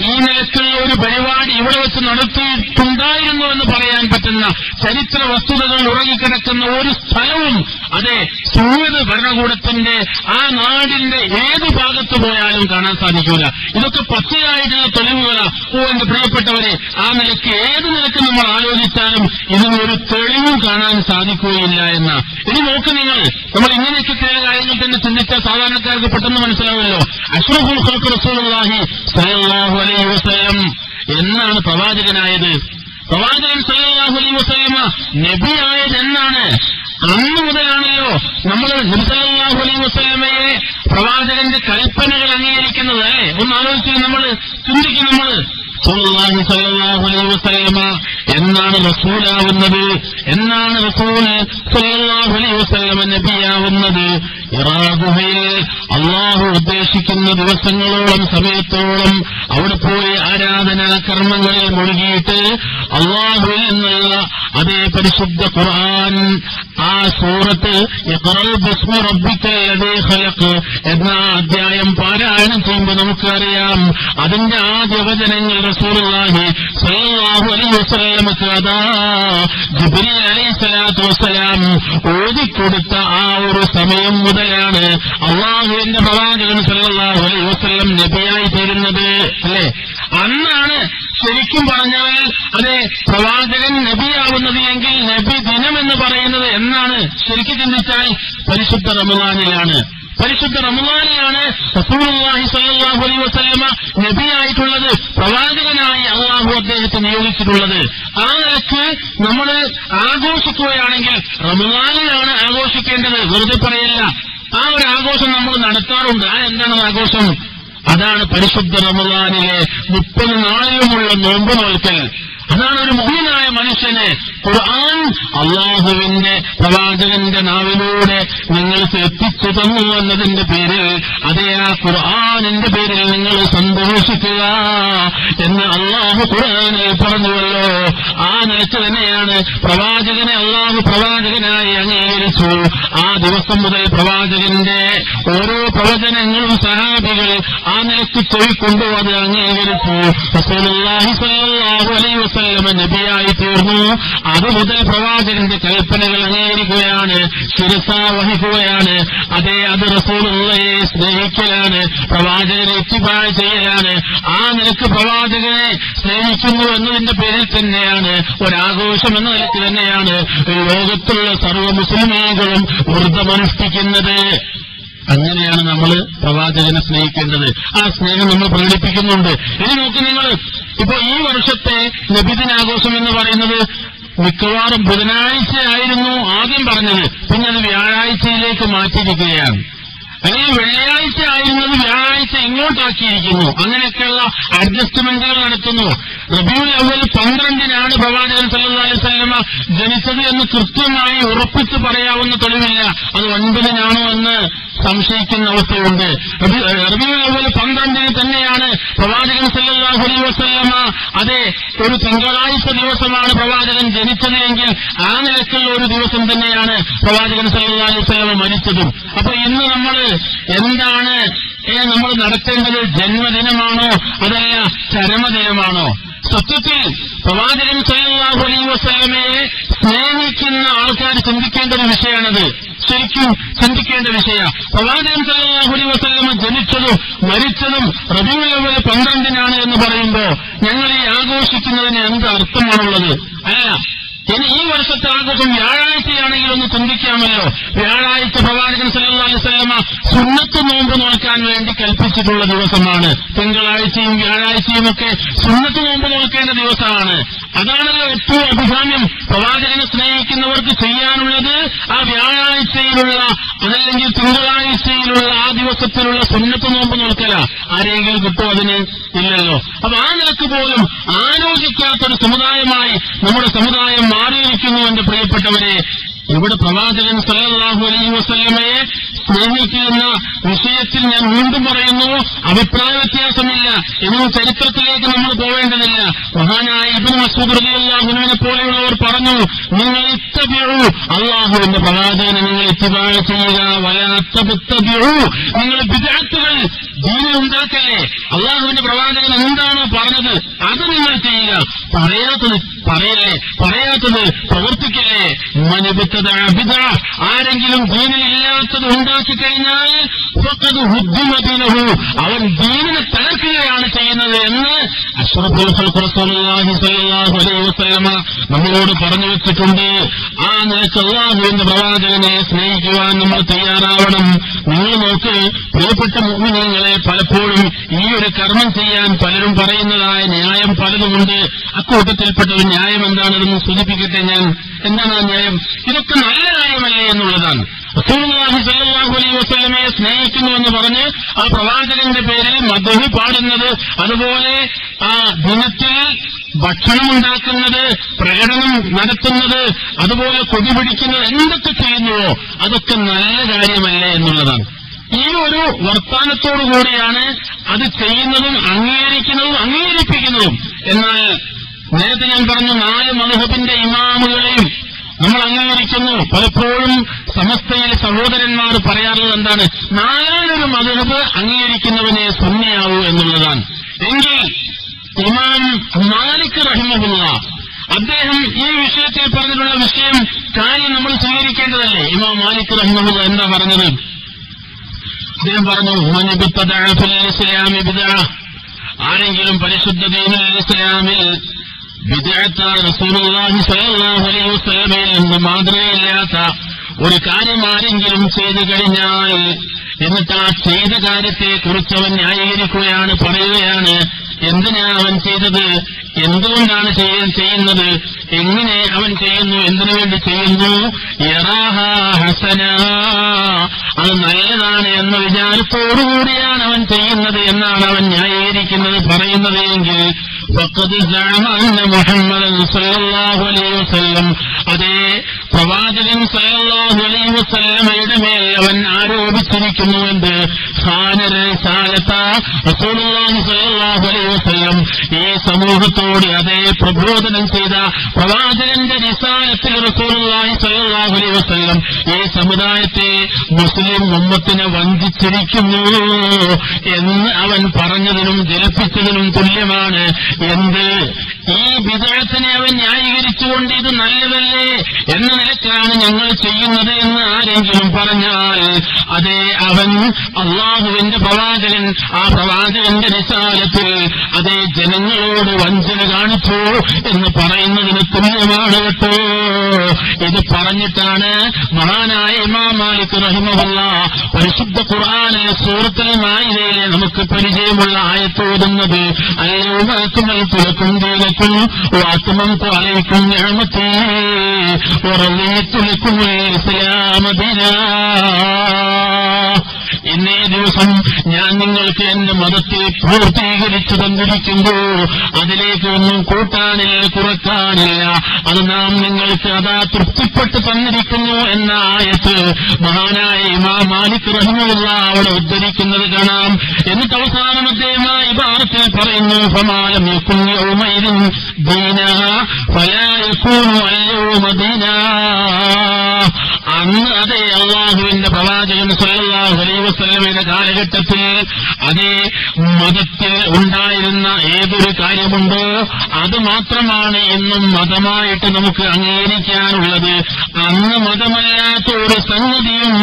ഈ നിലക്കുള്ള ഒരു പരിപാടി ഇവിടെ വെച്ച് നടത്തിയിട്ടുണ്ടായിരുന്നു എന്ന് പറയാൻ പറ്റുന്ന ചരിത്ര വസ്തുതകൾ ഉറങ്ങിക്കിടക്കുന്ന ഒരു സ്ഥലവും അതെ സൗദി ഭരണകൂടത്തിന്റെ ആ നാടിന്റെ ഏത് ഭാഗത്ത് പോയാലും കാണാൻ സാധിക്കൂല. ഇതൊക്കെ പച്ചയായിട്ടുള്ള തെളിവുകളാണ്. എന്റെ പ്രിയപ്പെട്ടവരെ, ആ നിലയ്ക്ക് ഏത് നിലക്ക് നമ്മൾ ആലോചിച്ചാലും ഇതിനൊരു തെളിവും കാണാൻ സാധിക്കുകയില്ല എന്ന. ഇനി നോക്ക് നിങ്ങൾ, നമ്മൾ ഇങ്ങനെയൊക്കെ ചില കാര്യങ്ങൾ തന്നെ ചിന്തിച്ചാൽ സാധാരണക്കാർക്ക് പെട്ടെന്ന് മനസ്സിലാവുമല്ലോ. അഷ്റഫുൽ ഖൽഖ് റസൂലുള്ളാഹി സ്വല്ലല്ലാഹു അലൈഹി വസല്ലം എന്നാണ് പ്രവാചകനായത്. പ്രവാചകൻ സല്ലല്ലാഹു അലൈഹി വസല്ലമ നബിയായത് എന്നാണ്? അന്ന് മുതലാണല്ലോ നമ്മൾ നബി സല്ലല്ലാഹു അലൈഹി വസല്ലമയെ പ്രവാചകന്റെ കൽപ്പനകൾ അംഗീകരിക്കുന്നത്. അല്ലേ, ഒന്ന് ആലോചിച്ച് നമ്മൾ ചിന്തിക്കും. നമ്മൾ സല്ലല്ലാഹു അലൈഹി വസല്ലമ എന്നാണ് റസൂലാവുന്നത്, എന്നാണ് റസൂൽ സല്ലല്ലാഹു അലൈഹി വസല്ലമ നബിയാവുന്നത്? ഹിറാ ഗുഹയിൽ അള്ളാഹു ഉദ്ദേശിക്കുന്ന ദിവസങ്ങളോളം സമയത്തോളം അവിടെ പോയി ആരാധനാ കർമ്മങ്ങളിൽ മുഴുകിയിട്ട് അള്ളാഹുവിൽ നിന്നുള്ള അതേ പരിശുദ്ധ ഖുർആൻ ആ സൂറത്ത് ഇഖ്റഅ ബിസ്മി റബ്ബിക്കൽ ലദീ ഖലഖ് എന്ന അധ്യായം പാരായണം ചെയ്യുമ്പോൾ നമുക്കറിയാം അതിന്റെ ആദ്യ വചനങ്ങൾ റസൂലുള്ളാഹി സ്വല്ലല്ലാഹു അലൈഹി വസല്ലമക്ക് അതാ ജിബ്രീൽ അലൈഹിസ്സലാത്തു വസ്സലാം ഓതിക്കൊടുത്ത ആ ഒരു സമയം മുതലാണ് അള്ളാഹുവിന്റെ പ്രവാചകൻ സല്ലല്ലാഹു അലൈഹി വസല്ലം നബിയായി തീരുന്നത്. അല്ലേ, അന്നാണ് ശരിക്കും പറഞ്ഞാൽ അതെ പ്രവാചകൻ നബിയാവുന്നത്. എങ്കിൽ നബി ദിനം എന്ന് പറയുന്നത് എന്നാണ്? ശരിക്കും ചിന്തിച്ചാൽ പരിശുദ്ധ റമളാനിലാണ്. പരിശുദ്ധ റമളാനിലാണ് റസൂലുള്ളാഹി സ്വല്ലല്ലാഹു അലൈഹി വസല്ലമ നബിയായിട്ടുള്ളത്, പ്രവാചകനായി അള്ളാഹു അദ്ദേഹത്തെ നിയോഗിച്ചിട്ടുള്ളത്. ആ നിലയ്ക്ക് നമ്മൾ ആഘോഷിക്കുകയാണെങ്കിൽ റമളാനിലാണ് ആഘോഷിക്കേണ്ടത്, വെറുതെ പറയല്ല. ആ ഒരു ആഘോഷം നമ്മൾ നടത്താറുണ്ട്. ആ എന്താണ് ആഘോഷം? അതാണ് പരിശുദ്ധ റമളാനിലെ 30 നാളിലുമുള്ള നോമ്പ് നോൽക്കൽ. അതാണ് ഒരു മുഅ്മിനായ മനുഷ്യന് ഖുർആൻ അള്ളാഹുവിന്റെ പ്രവാചകന്റെ നാവിലൂടെ നിങ്ങൾക്ക് എത്തിച്ചു തന്നു എന്നതിന്റെ പേരിൽ അതേ ആ ഖുർആനിന്റെ പേരിൽ നിങ്ങൾ സന്തോഷിക്കുക എന്ന് അള്ളാഹു ഖുർആനിൽ പറഞ്ഞുവല്ലോ. ആ നിലയ്ക്ക് തന്നെയാണ് പ്രവാചകനെ അള്ളാഹു പ്രവാചകനായി അംഗീകരിച്ചു. ആ ദിവസം മുതൽ പ്രവാചകന്റെ ഓരോ പ്രവചനങ്ങളും സഹാബികൾ ആ നിലയ്ക്ക് ചൊല്ലിക്കൊണ്ടു അത് അംഗീകരിച്ചു. റസൂലുള്ളാഹി സ്വല്ലല്ലാഹു അലൈഹി വസല്ലം നബിയായി തീർന്നു. അതുമുതൽ പ്രവാചകന്റെ കൽപ്പനകൾ അംഗീകരിക്കുകയാണ്, ശിരസ വഹിക്കുകയാണ്. അതേ, അത് റസൂലുള്ളാഹിയെ സ്നേഹിക്കലാണ്, പ്രവാചകനെ ഇത്തിബാ ചെയ്യലാണ്. ആ നിലക്ക് പ്രവാചകനെ സ്നേഹിക്കുന്നു എന്നതിന്റെ പേരിൽ തന്നെയാണ് ഒരാഘോഷം എന്ന നിലയ്ക്ക് തന്നെയാണ് ലോകത്തുള്ള സർവ്വ മുസ്ലിമീങ്ങളും വ്രതമനുഷ്ഠിക്കുന്നത്. അങ്ങനെയാണ് നമ്മൾ പ്രവാചകനെ സ്നേഹിക്കേണ്ടത്. ആ സ്നേഹം നമ്മൾ പ്രകടിപ്പിക്കുന്നുണ്ട്. ഇനി നോക്ക് നിങ്ങൾ, ഇപ്പൊ ഈ വർഷത്തെ നബിദിനാഘോഷം എന്ന് പറയുന്നത് മിക്കവാറും ബുധനാഴ്ച ആയിരുന്നു ആദ്യം പറഞ്ഞത്, പിന്നെ അത് വ്യാഴാഴ്ചയിലേക്ക് മാറ്റിയിരിക്കുകയാണ്. അല്ലെങ്കിൽ വെള്ളിയാഴ്ച ആയിരുന്നത് വ്യാഴാഴ്ച ഇങ്ങോട്ടാക്കിയിരിക്കുന്നു. അങ്ങനെയൊക്കെയുള്ള അഡ്ജസ്റ്റ്മെന്റുകൾ നടത്തുന്നു. റബീഉൽ അവ്വൽ 12-നാണ് പ്രവാചകൻ സല്ലല്ലാഹു അലൈഹി വസല്ലമ ജനിച്ചത് എന്ന് കൃത്യമായി ഉറപ്പിച്ച് പറയാവുന്ന തെളിവില്ല. അത് 9-നാണോ എന്ന് സംശയിക്കുന്ന അവസ്ഥയുണ്ട്. റബീഉൽ അവ്വൽ 12-ന് തന്നെയാണ് പ്രവാചകൻ സല്ലല്ലാഹു അലൈഹി വസല്ലമ അതെ ഒരു തിങ്കളാഴ്ച ദിവസമാണ് പ്രവാചകൻ ജനിച്ചതെങ്കിൽ ആ നിലക്കുള്ള ഒരു ദിവസം തന്നെയാണ് പ്രവാചകൻ സല്ലല്ലാഹു അലൈഹി വസല്ലമ മരിച്ചതും. അപ്പൊ ഇന്ന് നമ്മൾ എന്താണ് നമ്മൾ നടത്തേണ്ടത്? ജന്മദിനമാണോ അതല്ല ചരമദിനമാണോ? സത്യത്തിൽ പ്രവാചകൻ സല്ലല്ലാഹു അലൈഹി വസല്ലമയെ സ്നേഹിക്കുന്ന ആൾക്കാർ ചിന്തിക്കേണ്ട ഒരു വിഷയമാണത്. ശരിക്കും ചിന്തിക്കേണ്ട വിഷയമാണ്. പ്രവാചകൻ സല്ലല്ലാഹു അലൈഹി വസല്ലമ ജനിച്ചതും മരിച്ചതും റബീഉൽ അവ്വൽ 12-നാണ് എന്ന് പറയുമ്പോൾ ഞങ്ങൾ ഈ ആഘോഷിക്കുന്നതിന് എന്ത് അർത്ഥമാണുള്ളത്? അല്ല, ഇനി ഈ വർഷത്തെ ആഘോഷം വ്യാഴാഴ്ചയാണെങ്കിൽ ഒന്ന് ചിന്തിക്കാമല്ലോ. വ്യാഴാഴ്ച പ്രവാചകൻ സല്ലല്ലാഹു അലൈഹി വസല്ലമ സുന്നത്ത് നോമ്പ് നോക്കാൻ വേണ്ടി കൽപ്പിച്ചിട്ടുള്ള ദിവസമാണ്. തിങ്കളാഴ്ചയും വ്യാഴാഴ്ചയുമൊക്കെ സുന്നത്ത് നോമ്പ് നോക്കേണ്ട ദിവസമാണ്. അതാണല്ലോ ഏറ്റവും അഭികാമ്യം. പ്രവാചകനെ സ്നേഹിക്കുന്നവർക്ക് ചെയ്യാനുള്ളത് ആ വ്യാഴാഴ്ചയിലുള്ള അതല്ലെങ്കിൽ തിങ്കളാഴ്ചയിലുള്ള ആ ദിവസത്തിലുള്ള സുന്നത്ത് നോമ്പ് നോക്കല. ആരെങ്കിലും കിട്ടുമോ അതിന്? ഇല്ലല്ലോ. അപ്പൊ ആ നിലക്ക് പോലും ആലോചിക്കാത്തൊരു സമുദായമായി നമ്മുടെ സമുദായം മാറിയിരിക്കുന്നു. എന്റെ പ്രിയപ്പെട്ടവരെ, ഇവിടെ പ്രവാചകൻ സല്ലല്ലാഹു അലൈഹി വസല്ലമയെ സ്നേഹിക്കുന്ന വിഷയത്തിൽ ഞാൻ വീണ്ടും പറയുന്നു, അഭിപ്രായ വ്യത്യാസമില്ല. ഇന്നും ചരിത്രത്തിലേക്ക് നമ്മൾ പോവേണ്ടതില്ല. മഹാനായ ഇബ്നു മസ്ഊദ് റളിയല്ലാഹു അൻഹുവിനെ പോലെയുള്ളവർ പറഞ്ഞു, നിങ്ങൾ ഇത്തബിഉ, അല്ലാഹുവിന്റെ പ്രവാചകനെ നിങ്ങൾ ഇത്തിബാഅ ചെയ്യുക, വലാ തബ്തബിഉ, നിങ്ങൾ ബിദ്അത്തുകൾ ദീനിൽ ഉണ്ടാക്കല്ലേ. അല്ലാഹുവിന്റെ പ്രവാചകൻ എന്താണോ പറഞ്ഞത് അത് നിങ്ങൾ ചെയ്യുക. പറയാത്തത് പറയല്ലേ, പറയാത്തത് പ്രവർത്തിക്കല്ലേ. ആരെങ്കിലും ദീനിൽ ഇല്ലാത്തത് ഉണ്ടാക്കിക്കഴിഞ്ഞാൽ അവൻ ദീനിനെ തകർക്കുകയാണ് ചെയ്യുന്നത് എന്ന് അഷ്റഫുൽ ഖൽഖ് റസൂലുള്ളാഹി സ്വല്ലല്ലാഹു അലൈഹി വസല്ലമ നമ്മളോട് പറഞ്ഞു വെച്ചിട്ടുണ്ട്. ആ നിലയ്ക്ക് അല്ലാഹുവിന്റെ പ്രവാചകനെ സ്നേഹിക്കുവാൻ നമ്മൾ തയ്യാറാവണം. നിങ്ങൾ നോക്ക് പ്രിയപ്പെട്ട മുഅ്മിനീങ്ങളെ, പലപ്പോഴും ഈ ഒരു കർമ്മം ചെയ്യാൻ പലരും പറയുന്നതായ ന്യായം പലതുമുണ്ട്. അക്കൂട്ടത്തിൽപ്പെട്ട ഒരു ന്യായം എന്താണെന്ന് സൂചിപ്പിക്കട്ടെ ഞാൻ. എന്താണ് ആ ന്യായം? ഇതൊക്കെ നല്ല കാര്യമല്ലേ എന്നുള്ളതാണ്. റസൂലുള്ളാഹി സ്വല്ലല്ലാഹു അലൈഹി വസല്ലമയെ സ്നേഹിക്കുന്നുവെന്ന് പറഞ്ഞ് ആ പ്രവാചകന്റെ പേരിൽ മദ്ഹ് പാടുന്നത്, അതുപോലെ ആ ദിനത്തിൽ ഭക്ഷണമുണ്ടാക്കുന്നത്, പ്രകടനം നടത്തുന്നത്, അതുപോലെ കൊടി പിടിക്കുന്നത്, എന്തൊക്കെ ചെയ്യുന്നുവോ അതൊക്കെ നല്ല കാര്യമല്ലേ എന്നുള്ളതാണ്. ഈ ഒരു വർത്താനത്തോടുകൂടിയാണ് അത് ചെയ്യുന്നതും അംഗീകരിക്കുന്നതും അംഗീകരിപ്പിക്കുന്നതും. എന്നാൽ നേരത്തെ ഞാൻ പറഞ്ഞു, 4 മദ്ഹബിന്റെ ഇമാമുകളെയും നമ്മൾ അംഗീകരിക്കുന്നു. പലപ്പോഴും സമസ്തയിലെ സഹോദരന്മാർ പറയാറുള്ളത് എന്താണ്? 4 മദ്ഹബ് അംഗീകരിക്കുന്നവനെ സുന്നിയാവൂ എന്നുള്ളതാണ്. എങ്കിൽ ഇമാം മാലിക് റഹിമഹുല്ലാഹ് അദ്ദേഹം ഈ വിഷയത്തിൽ പറഞ്ഞിട്ടുള്ള കാര്യം നമ്മൾ സ്വീകരിക്കേണ്ടതല്ലേ? ഇമാം മാലിക് റഹിമഹുല്ലാഹ് എന്താ പറഞ്ഞത്? അദ്ദേഹം പറഞ്ഞു, ആരെങ്കിലും പരിശുദ്ധ ദീനുൽ ഇസ്ലാമിൽ ബിദ്അത്ത് റസൂലുള്ളാഹി സ്വല്ലല്ലാഹു അലൈഹി വസല്ലമയിൽ നിന്ന് മാതൃകയില്ലാത്ത ഒരു കാര്യം ആരെങ്കിലും ചെയ്തു കഴിഞ്ഞാൽ, എന്നിട്ട് ആ ചെയ്ത കാര്യത്തെ കുറിച്ച് അവൻ ന്യായീകരിക്കുകയാണ്, പറയുകയാണ് എന്തിനാ അവൻ ചെയ്തത്, എന്തുകൊണ്ടാണ് ചെയ്യുന്നത്, എങ്ങനെ അവൻ ചെയ്യുന്നു, എന്തിനു വേണ്ടി ചെയ്യുന്നു, യറാഹാ ഹസന, അത് നല്ലതാണ് എന്ന വിചാരത്തോടുകൂടിയാണ് അവൻ ചെയ്യുന്നത് എന്നാണ് അവൻ ന്യായീകരിക്കുന്നത്, പറയുന്നത് എങ്കിൽ ഫഖദ് സഅമ അന്ന മുഹമ്മദൻ സല്ലല്ലാഹു അലൈഹി വസല്ലം, അതേ പ്രവാചകൻ സല്ലല്ലാഹു അലൈഹി വസല്ലമയുടെ മേൽ അവൻ ആരോപിച്ചിരിക്കുന്നു എന്ത്? ഖാന റിസാലത റസൂലുള്ളാഹി സല്ലല്ലാഹു അലൈഹി വസല്ലം, ഈ സമൂഹത്തോട് അതേ പ്രബോധനം ചെയ്ത പ്രവാചകന്റെ റിസാലത്തിൽ റസൂലുള്ളാഹി സല്ലല്ലാഹു അലൈഹി വസല്ലം ഈ സമുദായത്തെ, മുസ്ലിം ഉമ്മത്തിനെ വഞ്ചിച്ചിരിക്കുന്നു എന്ന് അവൻ പറഞ്ഞതിനും ജനിപ്പിച്ചതിനും തുല്യമാണ്. എന്ത്? ഈ ബിദ്അത്തിനെ അവൻ ന്യായീകരിച്ചുകൊണ്ട് ഇത് നല്ലതല്ലേ എന്ന നിലക്കാണ് ഞങ്ങൾ ചെയ്യുന്നത് എന്ന് ആരെങ്കിലും പറഞ്ഞാൽ, അതേ അവൻ അള്ളാഹുവിന്റെ പ്രവാചകൻ, ആ പ്രവാചകന്റെ റിസാലത്തിൽ അതേ ജനങ്ങളോട് വഞ്ചന കാണിച്ചു എന്ന് പറയുന്നതിന് തുല്യമാണ് കേട്ടോ. ഇത് പറഞ്ഞിട്ടാണ് മഹാനായ ഇമാം മാലിക് റഹിമഹുല്ലാഹ് പരിശുദ്ധ ഖുർആനിലെ സൂറത്തുൽ മാഇദയിലെ നമുക്ക് പരിചയമുള്ള ആയത്ത് ഓതുന്നത്, അൽയൗമ അക്മൽതു ലക്കും ദീനക്കും വഅത്മംതു അലൈക്കും നിഅമതി വറളിതു ലക്കുമുൽ ഇസ്ലാമ ദീനാ. ഇന്നേ ദിവസം ഞാൻ നിങ്ങൾക്ക് എന്റെ മതത്തെ പൂർത്തീകരിച്ചു തന്നിരിക്കുന്നു, അതിലേക്ക് ഒന്നും കൂട്ടാനില്ല കുറക്കാനില്ല, അത് നാം നിങ്ങൾക്ക് അതാ തൃപ്തിപ്പെട്ട് തന്നിരിക്കുന്നു എന്ന ആയത്ത് മഹാനായ ഇമാം മാലിക് റഹിമഹുല്ലാഹ് അവിടെ ഉദ്ധരിക്കുന്നത് കാണാം. എന്നിട്ട് അവസാനം അദ്ദേഹം ആ ഇബാറത്തിൽ പറയുന്നു, ഫമാലം യകുൻ യൗമഇദിൻ ദീനാ ഫലാ യകൂനു അൽയൗമ ദീനാ. അന്ന് അതേ അള്ളാഹുവിന്റെ പ്രവാചകൻ സല്ലല്ലാഹു അലൈഹി വസല്ലമയുടെ കാലഘട്ടത്തിൽ അതേ മതത്തിൽ ഉണ്ടായിരുന്ന ഏതൊരു കാര്യമുണ്ടോ അത് മാത്രമാണ് ഇന്നും മതമായിട്ട് നമുക്ക് അംഗീകരിക്കാനുള്ളത്. അന്ന് മതമല്ലാത്ത ഒരു സംഗതിയും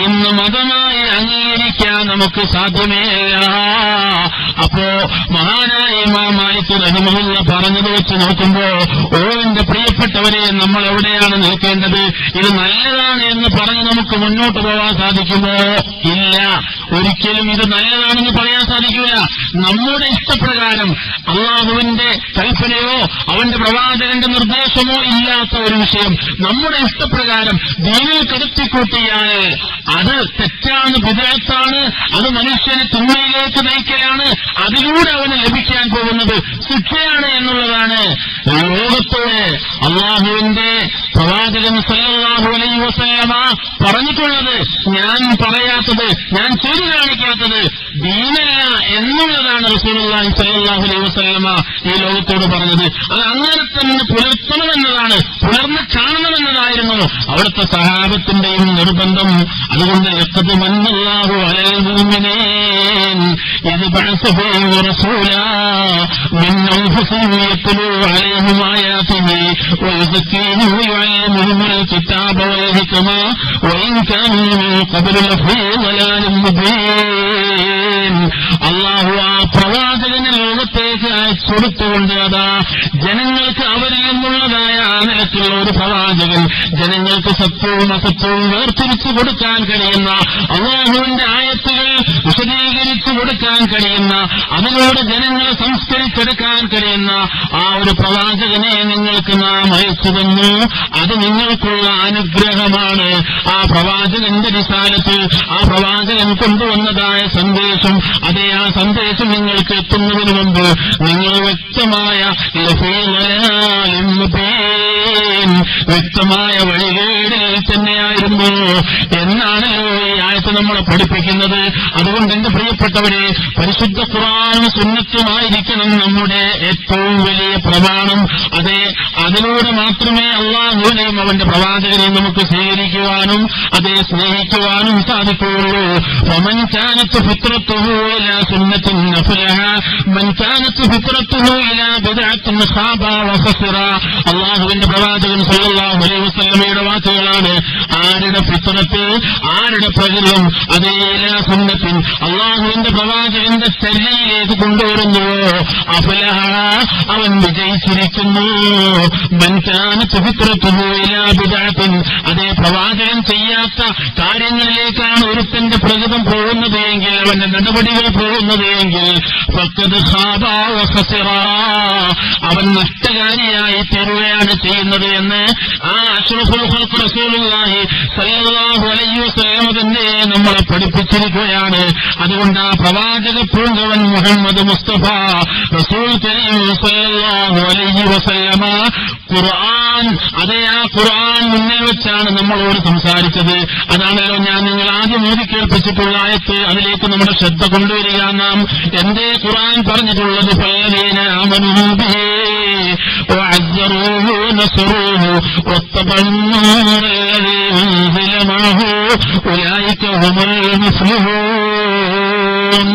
ഇന്ന് മതമായി അംഗീകരിക്കാൻ നമുക്ക് സാധ്യമേയല്ല. അപ്പോ മഹാനായ ഇമാം മാലിക് റഹിമഹുല്ലാഹ് പറഞ്ഞത് വെച്ച് നോക്കുമ്പോ, ഓ എന്റെ പ്രിയപ്പെട്ടവരെ, നമ്മൾ എവിടെയാണ് നിൽക്കേണ്ടത്? ഇത് നല്ലതാണ് എന്ന് പറഞ്ഞ് നമുക്ക് മുന്നോട്ട് പോകാൻ സാധിക്കുമോ? ഇല്ല, ഒരിക്കലും ഇത് നല്ലതാണെന്ന് പറയാൻ സാധിക്കില്ല. നമ്മുടെ ഇഷ്ടപ്രകാരം അള്ളാഹുവിന്റെ കൽപ്പനയോ അവന്റെ പ്രവാചകന്റെ നിർദ്ദേശമോ ഇല്ലാത്ത ഒരു വിഷയം നമ്മുടെ ഇഷ്ടപ്രകാരം ദീനിൽ കടത്തിക്കൂട്ടിയാൽ അത് തെറ്റാണ്, ബിദ്അത്താണ്, അത് മനുഷ്യനെ തിന്മയിലേക്ക് നയിക്കലാണ്, അതിലൂടെ അവന് ലഭിക്കാൻ പോകുന്നത് ശിക്ഷയാണ് എന്നുള്ളതാണ് ലോകത്തോട് അള്ളാഹുവിന്റെ പ്രവാചകൻ സല്ലല്ലാഹു അലൈഹി വസല്ലമ പറഞ്ഞിട്ടുള്ളത്. ഞാൻ പറയാത്തത്, ഞാൻ ചെയ്തു കാണിക്കാത്തത് ദീനല്ല എന്നുള്ളതാണ് റസൂലുള്ളാഹി സല്ലല്ലാഹു അലൈഹി വസല്ലമ ഈ ലോകത്തോട് പറഞ്ഞത്. അത് അങ്ങനെ തന്നെ പുലർത്തണമെന്നതാണ്, പുലർന്ന് കാണണമെന്നതായിരുന്നു അവിടുത്തെ സഹാബത്തിന്റെയും നിർബന്ധം. അതുകൊണ്ട് ലഖദ് മന്നല്ലാഹു അലൽ മുഅ്മിനീൻ ഇദ് ബഅസ ഫീഹിം റസൂലാ മിൻ അൻഫുസിഹിം യത്ലൂ അലൈഹിം ആയാതിഹി വയുസക്കീഹിം വയുഅല്ലിമുഹുൽ കിതാബ വൽ ഹിക്മ വഇൻ കാനൂ മിൻ ഖബ്ലു ലഫീ ളലാലിൻ മുബീൻ. അല്ലാഹു ആ പ്രവാചകനെ ലോകത്തേക്ക് അയച്ചുകൊടുത്തുകൊണ്ട് അതാ ജനങ്ങൾക്ക് അവരിൽ നിന്നുള്ളതായ ആ നിലക്കുള്ള ഒരു പ്രവാചകൻ, ജനങ്ങൾക്ക് സത്യവും അസത്യവും വേർതിരിച്ചു കൊടുക്കാൻ കഴിയുന്ന, അല്ലാഹുവിന്റെ ആയത്തുകൾ വിശദീകരിച്ചു കൊടുക്കാൻ കഴിയുന്ന, അതിലൂടെ ജനങ്ങളെ സംസ്കരിച്ചെടുക്കാൻ കഴിയുന്ന ആ ഒരു പ്രവാചകനെ നിങ്ങൾക്ക് നാം അയച്ചു തന്നു. അത് നിങ്ങൾക്കുള്ള അനുഗ്രഹമാണ്. ആ പ്രവാചകന്റെ റിസാലത്ത്, ആ പ്രവാചകൻ കൊണ്ടുവന്നതായ സന്ദേശം, അതേ ആ സന്ദേശം നിങ്ങൾക്ക് എത്തുന്നതിന് മുമ്പ് നിങ്ങൾ വ്യക്തമായ വഴികേടിൽ തന്നെയായിരുന്നു എന്നാണല്ലോ ഈ ആയത്ത് നമ്മളെ പഠിപ്പിക്കുന്നത്. അതുകൊണ്ട് എന്റെ പ്രിയപ്പെട്ടവരെ, പരിശുദ്ധ ഖുർആനും സുന്നത്തുമായിരിക്കണം നമ്മുടെ ഏറ്റവും വലിയ പ്രമാണം. അതെ, അതിലൂടെ മാത്രമേ അല്ലാഹുവിനെയും അവന്റെ പ്രവാചകനെയും നമുക്ക് സ്വീകരിക്കുവാനും അതേ സ്നേഹിക്കുവാനും സാധിക്കുകയുള്ളൂ. വമൻ കാനത്ത് ഫിത്രത്തുഹു ഇലാ സുന്നത്തിൻ അഫ്ലഹ മൻ കാനത്ത് ഫിത്രത്തുഹു ഇലാ ബിദ്അത്തിൻ ഖാബ വഖസിറ. അല്ലാഹുവിന്റെ പ്രവാചകൻ സല്ലല്ലാഹു അലൈഹി വസല്ലമയുടെ വാക്കുകളാണ്. ആരുടെ ഫിത്രത്ത്, ആരുടെ പ്രകൃതം അതേ ഇലാ സുന്നത്തിൻ അല്ലാഹുവിന്റെ പ്രവാചകന്റെ ശരീരയിലേക്ക് കൊണ്ടുവരുന്നുവോ അഫ്ലഹ, അവൻ വിജയിച്ചിരിക്കുന്നു. മൻ കാനത്ത് ഫിത്രത്തുഹു ഇലാ ബിദ്അത്തിൻ, അതേ പ്രവാചകൻ ചെയ്യാത്ത കാര്യങ്ങളിലേക്കാണ് ഒരുത്തന്റെ പ്രകൃതം പോകുന്നത് എങ്കിൽ, അവന്റെ നടപടികൾ പോകുന്നത് എങ്കിൽ ഫഖദ് ഖാബ വഖസിറ, അവൻ നഷ്ടകാരിയായി തീരുകയാണ് ചെയ്യുന്നത് എന്ന് ആ അഷ്റഫുൽ ഖൽഖ് റസൂലുള്ളാഹി സ്വല്ലല്ലാഹു അലൈഹി വസല്ലം തന്നെ നമ്മളെ പഠിപ്പിച്ചിരിക്കുകയാണ്. അതുകൊണ്ട് ആ പ്രവാചക പൂങ്കവൻ മുഹമ്മദ് മുസ്തഫ റസൂൽ കരീം സ്വല്ലല്ലാഹു അലൈഹി വസല്ലമ ഖുർആൻ, അതേ ആ ഖുർആൻ മുന്നിൽ വെച്ചാണ് നമ്മളോട് സംസാരിച്ചത്. അതാണല്ലോ ഞാൻ നിങ്ങൾ ആദ്യം ഓതി കേൾപ്പിച്ചിട്ടുള്ള ആയത്ത്. അതിലേക്ക് നമ്മുടെ ശ്രദ്ധ കൊണ്ടുവരിക. നാം എന്തേ ഖുർആൻ പറഞ്ഞിട്ടുള്ളത്? ഫല്ലദീന ആമനൂ ബിഹി വഅസ്സറൂഹു നസറൂഹു വത്തബഅന്നൂറ അല്ലദീ ഉൻസില മഅഹു ഉലൈക ഹുമുൽ മുഫ്ലിഹൂൻ.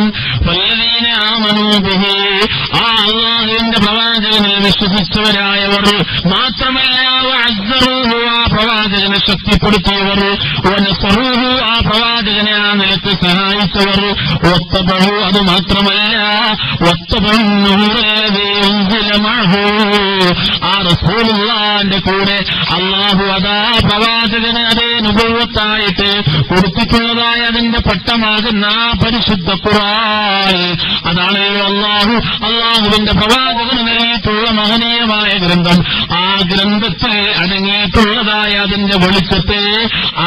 ഫല്ലദീന ആമനൂ ബിഹി, ആ അല്ലാഹുവിന്റെ പ്രവാചകനിൽ വിശ്വസിച്ചവരായവർ മാത്രമല്ല, വഅസ്സറൂഹു, ആ പ്രവാചകനെ ശക്തിപ്പെടുത്തിയവർ, വനസറൂഹു, ആ പ്രവാചകനെ ആ നിലത്ത് സഹായിച്ചവർ, വത്തബഉ, അത് മാത്രമല്ല, വത്തബഅന്നൂറ അല്ലദീ ഉൻസില മഅഹു, ആ റസൂലുള്ളാഹിന്റെ കൂടെ അല്ലാഹു അതാ പ്രവാചകന് അതേ നുബുവത്തായിട്ട് കൊടുത്തിട്ടുള്ളതായ അതിന്റെ പട്ടമാകുന്ന ആ പരിശുദ്ധ ഖുർആൻ, അതാണല്ലോ അല്ലാഹുവിന്റെ പ്രവാചകന് നൽകിയിട്ടുള്ള മഹനീയമായ ഗ്രന്ഥം. ആ ഗ്രന്ഥത്തിൽ അടങ്ങിയിട്ടുള്ളതായ അതിന്റെ വെളിച്ചത്തെ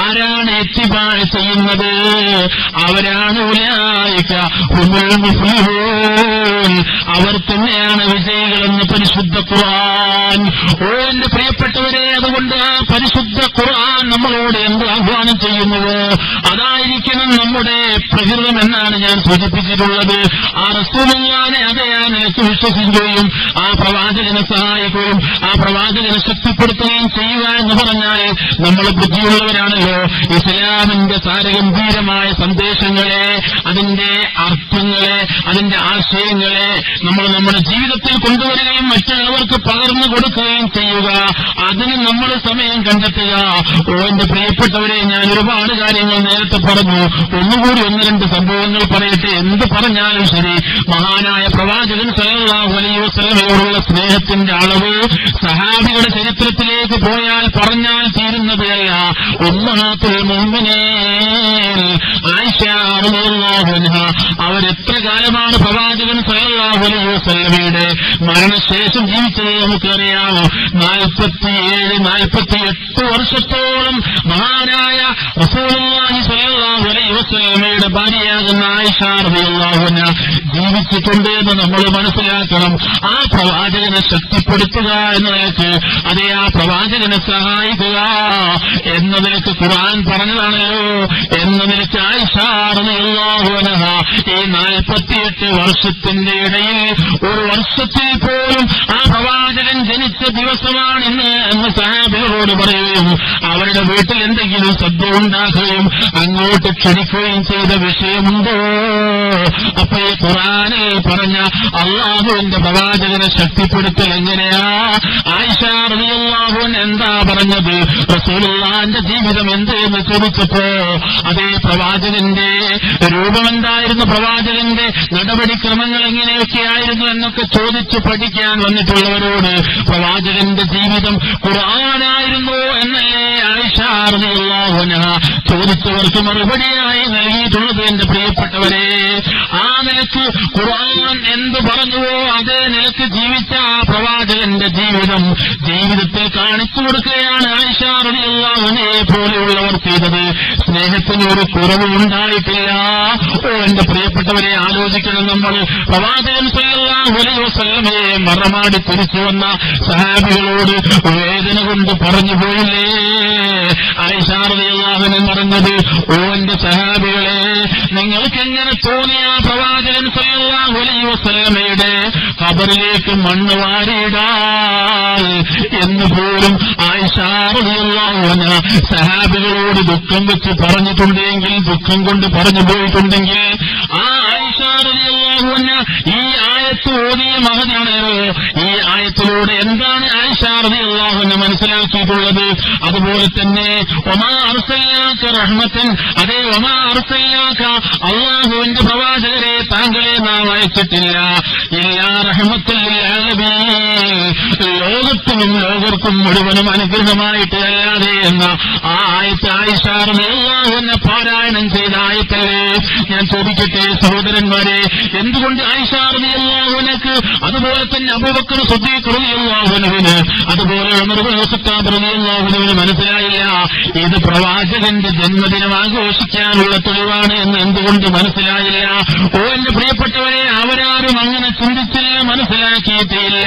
ആരാണ് ഇത്തിബാഅ് ചെയ്യുന്നത്? അവരാണ് ഉലൈക ഹുമുൽ മുഫ്ലിഹൂൻ, അവർ തന്നെയാണ് വിജയികളെന്ന് പരിശുദ്ധ ഖുർആൻ. ഓ എന്റെ പ്രിയപ്പെട്ടവരെ, അതുകൊണ്ട് ആ പരിശുദ്ധ ഖുർആൻ നമ്മളോട് എന്ത് ആഹ്വാനം ചെയ്യുന്നുവോ അതായിരിക്കണം നമ്മുടെ പ്രകൃതം എന്നാണ് ഞാൻ സൂചിപ്പിച്ചിട്ടുള്ളത്. ആ റസൂലുള്ളാഹിനെ അതേ ആ നിലക്ക് വിശ്വസിക്കുകയും ആ പ്രവാചകനെ സഹായിക്കുകയും ആ പ്രവാചകനെ ശക്തിപ്പെടുത്തുകയും ചെയ്യുക എന്ന് പറഞ്ഞാൽ നമ്മൾ ബുദ്ധിയുള്ളവരാണല്ലോ. ഇസ്ലാമിന്റെ സാരഗംഭീരമായ സന്ദേശങ്ങളെ, അതിന്റെ അർത്ഥങ്ങളെ, അതിന്റെ ആശയങ്ങളെ നമ്മൾ നമ്മുടെ ജീവിതത്തിൽ കൊണ്ടുവരികയും മറ്റുള്ളവർക്ക് പകർന്നു കൊടുക്കുകയും ചെയ്യുക. അതിന് നമ്മൾ സമയം കണ്ടെത്തുക. എന്റെ പ്രിയപ്പെട്ടവരെ, ഞാൻ ഒരുപാട് കാര്യങ്ങൾ നേരത്തെ പറഞ്ഞു. ഒന്നുകൂടി 1-2 സംഭവങ്ങൾ പറയട്ടെ. എന്ത് പറഞ്ഞാലും ശരി, മഹാനായ പ്രവാചകൻ സല്ലല്ലാഹു അലൈഹി വസല്ലമയോടുള്ള സ്നേഹത്തിന്റെ അളവ് സഹാബിയുടെ ചരിത്രത്തിലേക്ക് പോയാൽ പറഞ്ഞാൽ തീരുന്നതല്ല. ഉമ്മഹാത്തുൽ മുഅ്മിനീൻ ആയിഷ റളിയല്ലാഹു അൻഹ അവരെത്ര കാലമാണ് പ്രവാചകൻ സല്ലല്ലാഹു അലൈഹി വസല്ലമയുടെ മരണശേഷം ജീവിച്ചത് നമുക്കറിയാമോ? 47-48 വർഷത്തോളം മഹാനായ റസൂലുള്ളാഹി സ്വല്ലല്ലാഹു അലൈഹി വസല്ലമയുടെ ഭാര്യയാകുന്ന ആയിഷ റളിയല്ലാഹു അൻഹ ജീവിച്ചിട്ടുണ്ട് എന്ന് നമ്മൾ മനസ്സിലാക്കണം. ആ പ്രവാചകനെ ശക്തിപ്പെടുത്തുക എന്ന നിലക്ക്, അതേ ആ പ്രവാചകനെ സഹായിക്കുക എന്ന നിലക്ക് ഖുർആൻ പറഞ്ഞതാണല്ലോ. എന്ന നിലക്ക് ആയിഷ റളിയല്ലാഹു അൻഹ ഈ 48 വർഷത്തിന്റെ ഇടയിൽ ഒരു വർഷത്തിൽ പോലും ആ പ്രവാചകൻ ജനിച്ച ദിവസമാണെന്ന് എന്ന് സഹാബികളോട് പറയുകയും അവരുടെ വീട്ടിൽ എന്തെങ്കിലും ശബ്ദം ഉണ്ടാക്കുകയും അങ്ങോട്ട് ക്ഷണിക്കുകയും ചെയ്ത വിഷയമുണ്ടോ? അപ്പൊ ഈ ഖുർആനിൽ പറഞ്ഞ അള്ളാഹുവിന്റെ പ്രവാചകനെ ശക്തിപ്പെടുത്തൽ എങ്ങനെയാ? ആയിഷ റളിയല്ലാഹു അൻഹ എന്താ പറഞ്ഞത്? റസൂലുള്ളാഹിന്റെ ജീവിതം എന്ത് എന്ന് ചോദിച്ചപ്പോ അതേ പ്രവാചകന്റെ രൂപമെന്തായിരുന്നു, പ്രവാചകന്റെ നടപടിക്രമങ്ങൾ എങ്ങനെയൊക്കെയായിരുന്നു എന്നൊക്കെ ചോദിച്ചു പഠിക്കാൻ വന്നിട്ടുള്ളവരോട് പ്രവാചകന്റെ ജീവിതം ഖുർആനായിരുന്നു എന്നല്ലേ ആയിഷ റളിയല്ലാഹു അൻഹ ചോദിച്ചവർക്ക് മറുപടിയായി നൽകിയിട്ടുള്ളത്. എന്റെ പ്രിയപ്പെട്ടവരെ, ആ നിലക്ക് ഖുർആൻ എന്ത് പറഞ്ഞുവോ അതേ നിലക്ക് ജീവിച്ച ആ പ്രവാചകന്റെ ജീവിതത്തിൽ കാണിച്ചു കൊടുക്കുകയാണ് ആയിഷ റളിയല്ലാഹു അൻഹയെ പോലെയുള്ളവർ ചെയ്തത്. സ്നേഹത്തിന് ഒരു കുറവും ഉണ്ടായിട്ടില്ല. എന്റെ പ്രിയപ്പെട്ടവരെ, ആലോചിക്കണം നമ്മൾ. പ്രവാചകൻ സല്ലല്ലാഹു അലൈഹി വസല്ലമയെ മറമാടി തിരിച്ചു വന്ന സഹാബികളോട് വേദന കൊണ്ട് പറഞ്ഞു പോയില്ലേ ആയിഷ റളിയല്ലാഹു അൻഹ പറഞ്ഞത്? എന്റെ സഹാബികളെ, നിങ്ങൾക്ക് എങ്ങനെ തോന്നിയ പ്രവാചകൻ സല്ലല്ലാഹു അലൈഹി വസല്ലമയുടെ ഖബറിലേക്ക് മണ്ണ് വാരിയിടാൻ എന്ന് പോലും ആയിഷ റളിയല്ലാഹു അൻഹ സഹാബികളോട് ദുഃഖം വെച്ച് പറഞ്ഞിട്ടുണ്ടെങ്കിൽ, ദുഃഖം കൊണ്ട് പറഞ്ഞു പോയിട്ടുണ്ടെങ്കിൽ, ആ ആയിഷ റളിയല്ലാഹു അൻഹ ഈ ആയത്ത് ഓതിയ മഹതിയാണല്ലോ. ഈ ആയത്തിലൂടെ എന്താണ് ആയിഷ റളിയല്ലാഹു അൻഹ മനസ്സിലാക്കിയിട്ടുള്ളത്? അതുപോലെ തന്നെ വമാ അർസൽനാക റഹ്മത്തൻ, അതേ വമാ അർസൽനാക അല്ലാഹുവിന്റെ പ്രവാചകരെ താങ്കളെ നാം അയച്ചിട്ടില്ല ഇല്ലാ റഹ്മത്തൻ ലിൽ ആലമീൻ, ലോകത്തിനും ലോകർക്കും മുഴുവനും അനുഗ്രഹമായിട്ട് അല്ലാതെ എന്ന ആ ആയത്ത് ആയിഷ റളിയല്ലാഹു അൻഹ പാരായണം ചെയ്ത ആയത്തല്ലേ. ഞാൻ ചോദിക്കട്ടെ സഹോദരന്മാരെ, എന്തുകൊണ്ട് ആയിഷ റളിയല്ലാഹു അൻഹക്ക്, അതുപോലെ തന്നെ അബൂബക്കർ സിദ്ദീഖ് റളിയല്ലാഹു അൻഹുവിന്, അതുപോലെ ഉമർ ഇബ്നു ഖത്താബ് റളിയല്ലാഹു അൻഹുവിന് മനസ്സിലായില്ല ഇത് പ്രവാചകന്റെ ജന്മദിനം ആഘോഷിക്കാനുള്ള തെളിവാണ് എന്ന്? എന്തുകൊണ്ട് മനസ്സിലായില്ല? എന്റെ പ്രിയപ്പെട്ടവരെ, അവരാരും അങ്ങനെ ചിന്തിച്ചില്ല, മനസ്സിലാക്കിയിട്ടില്ല.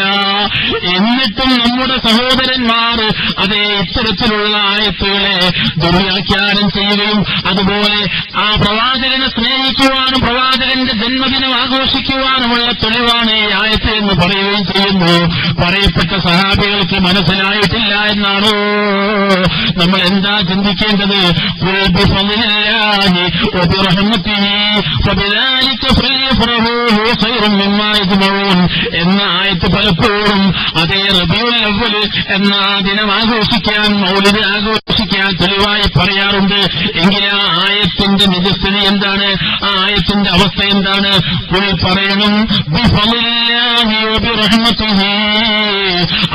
എന്നിട്ടും നമ്മുടെ സഹോദരന്മാർ അതേ ഇത്തരത്തിലുള്ള ആയത്തുകളെ ദുർവ്യാഖ്യാനം ചെയ്യുകയും അതുപോലെ ആ പ്രവാചകനെ സ്നേഹിക്കുവാനും പ്രവാചകന്റെ ജന്മദിനം ആഘോഷിക്കുവാനുമുള്ള തെളിവാണ് ഈ ആയത്ത് എന്ന് പറയുകയും ചെയ്യുന്നു. പറയപ്പെട്ട സഹാബികൾക്ക് മനസ്സിലായിട്ടില്ല എന്നാണോ നമ്മൾ എന്താ ചിന്തിക്കേണ്ടത്? എന്ന ആയത്ത് പലപ്പോഴും അതേ റബീഉൽ അവ്വൽ എന്ന ദിനം ആഘോഷിക്കാൻ, മൗലിദ് ആഘോഷിക്കാൻ തെളിവായി പറയാറുണ്ട്. എങ്കിൽ ആ ആയത്തിന്റെ നിജസ്ഥിതി എന്താണ്? ആ ആയത്തിന്റെ അവസ്ഥ എന്താണ്? പറയണം,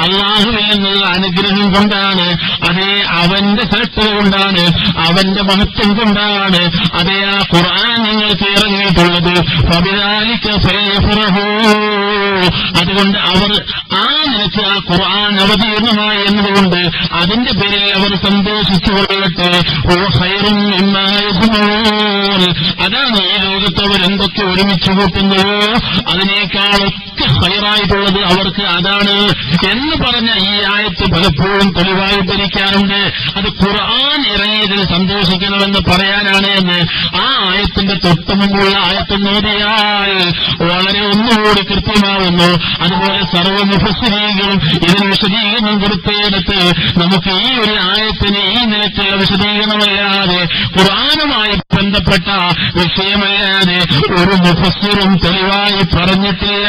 അല്ലാഹുവിൽ നിന്നുള്ള അനുഗ്രഹം കൊണ്ടാണ്, അതേ അവന്റെ ശ്രദ്ധ കൊണ്ടാണ്, അവന്റെ മഹത്വം കൊണ്ടാണ് അതേ ആ ഖുർആൻ നിങ്ങൾക്ക് ഇറങ്ങിയിട്ടുള്ളത്. ഫബിദാലിക ഫയഫ്റഹൂ, അതുകൊണ്ട് അവർ ആ നിലയ്ക്ക് ആ ഖുർആൻ അവതീർണമായി എന്നതുകൊണ്ട് അതിന്റെ പേരിൽ അവർ സന്തോഷിച്ചു കൊള്ളട്ടെ. അതാണ് ഈ ലോകത്ത് അവർ എന്തൊക്കെ ഒരുമിച്ച് കൂട്ടുന്നുവോ അതിനേക്കാളൊക്കെ ഹൈറായിട്ടുള്ളത് അവർക്ക് അതാണ് എന്ന് പറഞ്ഞ ഈ ആയത്ത് പലപ്പോഴും തെളിവായിട്ടിരിക്കാറുണ്ട്. അത് ഖുർആൻ ഇറങ്ങിയതിൽ സന്തോഷിക്കണമെന്ന് പറയാനാണ് എന്ന് ആ ആയത്തിന്റെ തൊട്ടുമുമ്പുള്ള ആയത്ത് നോദിയാൽ വളരെ ഒന്നുകൂടി കൃത്യമാവുന്നു. അതുപോലെ സർവ്വ മുഫസ്സിരീകളും ഇതിന് വിശദീകരണം കൊടുത്തേടത്ത് നമുക്ക് ഈ ഒരു ആയത്തിന് ഈ നിലയ്ക്കുള്ള വിശദീകരണമല്ലാതെ ഖുർആനുമായി ബന്ധപ്പെട്ട വിഷയമല്ലാതെ ഒരു മുഫസ്സിറും തെളിവായി പറഞ്ഞിട്ടില്ല.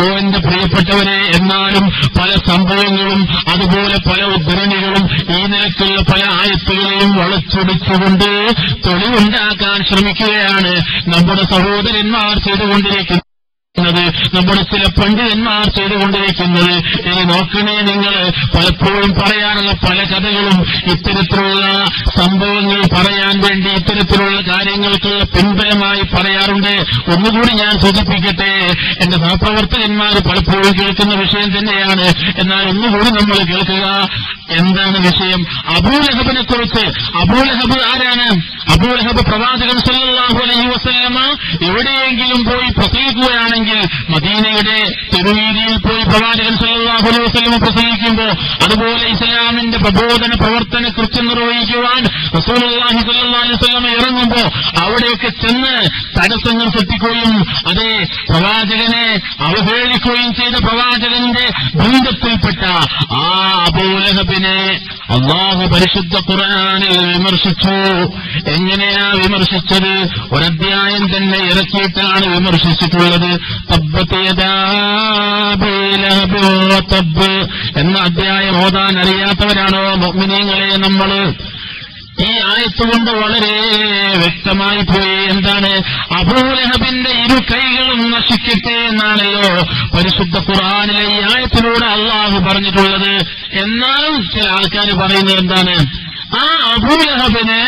ഓ എന്റെ പ്രിയപ്പെട്ടവരെ, എന്നാലും പല സംഭവങ്ങളും അതുപോലെ പല ഉദ്ധരണികളും ഈ നിലയ്ക്കുള്ള പല ആയത്തുകളെയും വളച്ചൊടിച്ചുകൊണ്ട് തെളിവുണ്ടാക്കാൻ ശ്രമിക്കുകയാണ് നമ്മുടെ സഹോദരന്മാർ ചെയ്തുകൊണ്ടിരിക്കുന്നത്, നമ്മുടെ ചില പണ്ഡിതന്മാർ ചെയ്തുകൊണ്ടിരിക്കുന്നത്. ഇനി നോക്കണേ നിങ്ങൾ, പലപ്പോഴും പറയാനുള്ള പല കഥകളും ഇത്തരത്തിലുള്ള സംഭവങ്ങൾ പറയാൻ വേണ്ടി ഇത്തരത്തിലുള്ള കാര്യങ്ങൾക്കുള്ള പിൻബലമായി പറയാറുണ്ട്. ഒന്നുകൂടി ഞാൻ സൂചിപ്പിക്കട്ടെ, എന്റെ സഹപ്രവർത്തകന്മാർ പലപ്പോഴും കേൾക്കുന്ന വിഷയം തന്നെയാണ്. എന്നാൽ ഒന്നുകൂടി നമ്മൾ കേൾക്കുക. എന്താണ് വിഷയം? അബൂലഹബിനെ കുറിച്ച്. അബൂലഹബ് ആരാണ്? അബൂലഹബ് പ്രവാചകൻ സല്ലല്ലാഹു അലൈഹി വസല്ലമ എവിടെയെങ്കിലും പോയി പ്രസംഗിക്കുകയാണെങ്കിൽ മദീനയുടെ തെരുവീതിയിൽ പോയി പ്രവാചകൻ സല്ലല്ലാഹു അലൈഹി വസല്ലമ പ്രസംഗിക്കുമ്പോൾ, അതുപോലെ ഇസ്ലാമിന്റെ പ്രബോധന പ്രവർത്തന കൃത്യം നിർവഹിക്കുവാൻ റസൂലുള്ളാഹി സ്വല്ലല്ലാഹു അലൈഹി വസല്ലമ ഇറങ്ങുമ്പോൾ അവിടെയൊക്കെ ചെന്ന് തടസ്സങ്ങൾ സൃഷ്ടിക്കുകയും അതേ പ്രവാചകനെ അവഹേളിക്കുകയും ചെയ്ത പ്രവാചകന്റെ ബന്ധത്തിൽപ്പെട്ട ആ അബൂലഹബിനെ അല്ലാഹു പരിശുദ്ധ ഖുർആനിൽ വിമർശിച്ചു. എങ്ങനെയാ വിമർശിച്ചത്? ഒരധ്യായം തന്നെ ഇറക്കിയിട്ടാണ് വിമർശിച്ചിട്ടുള്ളത്. തബ്ബത് യദാ അബീ ലഹബ് വതബ്ബ് എന്ന അധ്യായം ഓതാൻ അറിയാത്തവരാണോ മുഅ്മിനീങ്ങളെ നമ്മൾ? ഈ ആയത്തുകൊണ്ട് വളരെ വ്യക്തമായി പോയി. എന്താണ്? അബൂലഹബിന്റെ ഇരു കൈകളും നശിക്കട്ടെ എന്നാണല്ലോ പരിശുദ്ധ ഖുർആനിലെ ഈ ആയത്തിലൂടെ അള്ളാഹു പറഞ്ഞിട്ടുള്ളത്. എന്നാലും ചില ആൾക്കാർ പറയുന്നത് എന്താണ്? ആ അബൂലഹബിന്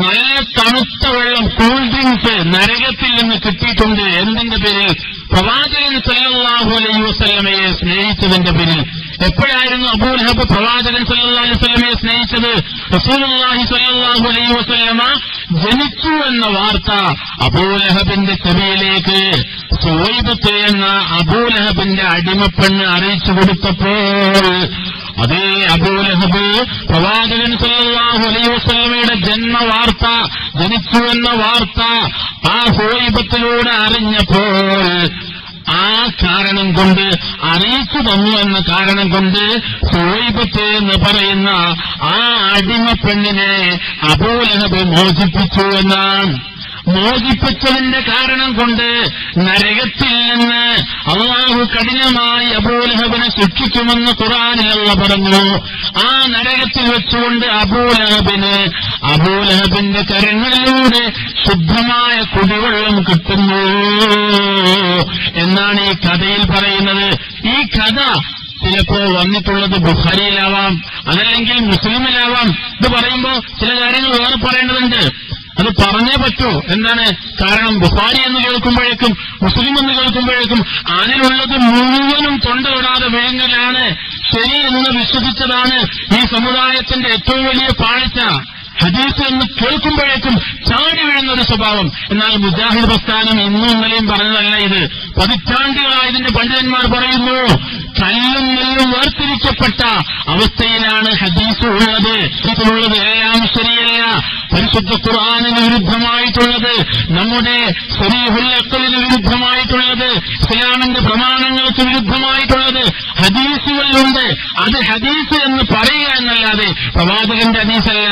നല്ല തണുത്ത വെള്ളം, കൂൾ ഡ്രിങ്ക്സ് നരകത്തിൽ നിന്ന് കിട്ടിയിട്ടുണ്ട്. എന്തിന്റെ പേരിൽ? പ്രവാചകൻ സല്ലല്ലാഹു അലൈഹി വസല്ലമയെ സ്നേഹിച്ചതിന്റെ പേരിൽ. എപ്പോഴായിരുന്നു അബൂലഹബ് പ്രവാചകൻ സല്ലല്ലാഹു അലൈഹി വസല്ലമയെ സ്നേഹിച്ചത്? റസൂലുള്ളാഹി സ്വല്ലല്ലാഹു അലൈഹി വസല്ലമ ജനിച്ചു എന്ന വാർത്ത അബൂലഹബിന്റെ ചെവിയിലേക്ക് സുവൈബത്ത് എന്ന അബൂലഹബിന്റെ അടിമപ്പെണ്ണ് അറിയിച്ചു കൊടുത്തപ്പോൾ അതേ അബൂലഹബ് പ്രവാചകൻ സല്ലല്ലാഹു അലൈഹി വസല്ലമയുടെ ജന്മവാർത്ത, ജനിച്ചു എന്ന വാർത്ത ആ സുവൈബത്തിലൂടെ അറിഞ്ഞപ്പോൾ ആ കാരണം കൊണ്ട്, അറിയിച്ചു തന്നു എന്ന കാരണം കൊണ്ട് സുവൈബത്ത് എന്ന് പറയുന്ന ആ അടിമപ്പെണ്ണിനെ അബൂലഹബ് മോചിപ്പിച്ചു എന്നാണ്. മോചിപ്പിച്ചതിന്റെ കാരണം കൊണ്ട് നരകത്തിൽ നിന്ന് അള്ളാഹു കഠിനമായി അബൂലഹബിനെ ശിക്ഷിക്കുമെന്ന് ഖുർആനിൽ അല്ലാഹു പറഞ്ഞു. ആ നരകത്തിൽ വെച്ചുകൊണ്ട് അബൂലഹബിന്റെ കരങ്ങളിലൂടെ ശുദ്ധമായ കുടിവെള്ളം കിട്ടുന്നു എന്നാണ് ഈ കഥയിൽ പറയുന്നത്. ഈ കഥ ചിലപ്പോ വന്നിട്ടുള്ളത് ബുഖാരിയിലാവാം, അതല്ലെങ്കിൽ മുസ്ലിമിലാവാം. ഇത് പറയുമ്പോൾ ചില കാര്യങ്ങൾ വേറെ പറയേണ്ടതുണ്ട്. അത് പറഞ്ഞേ പറ്റൂ. എന്താണ് കാരണം? ബുഖാരി എന്ന് കേൾക്കുമ്പോഴേക്കും മുസ്ലിം എന്ന് കേൾക്കുമ്പോഴേക്കും അതിലുള്ളത് മുഴുവനും തൊണ്ടവിടാതെ വേങ്ങലാണ് ശരി എന്ന് വിശ്വസിച്ചതാണ് ഈ സമുദായത്തിന്റെ ഏറ്റവും വലിയ പാഴ്ച. ഹദീസ് എന്ന് കേൾക്കുമ്പോഴേക്കും ചാടി വീഴുന്നൊരു സ്വഭാവം. എന്നാൽ മുജാഹിദ് പ്രസ്ഥാനം ഇന്നും ഇന്നലെയും പറഞ്ഞതല്ല ഇത്. പതിറ്റാണ്ടുകളായി ഇതിന്റെ പണ്ഡിതന്മാർ പറയുന്നു, കല്ലും നെല്ലും വേർതിരിക്കപ്പെട്ട അവസ്ഥയിലാണ് ഹദീസ് ഉള്ളത്. ഇതിലുള്ളത് എല്ലാം ശരിയല്ല. പരിശുദ്ധ ഖുർആനിന് വിരുദ്ധമായിട്ടുള്ളത്, നമ്മുടെ സ്വരീഹുൽ അഖ്ലിന് വിരുദ്ധമായിട്ടുള്ളത്, ഇസ്ലാമിന്റെ പ്രമാണങ്ങൾക്ക് വിരുദ്ധമായിട്ടുള്ളത് ഹദീസുകളിലുണ്ട്. അത് ഹദീസ് എന്ന് പറയുക എന്നല്ലാതെ പ്രവാചകന്റെ ഹദീസല്ല.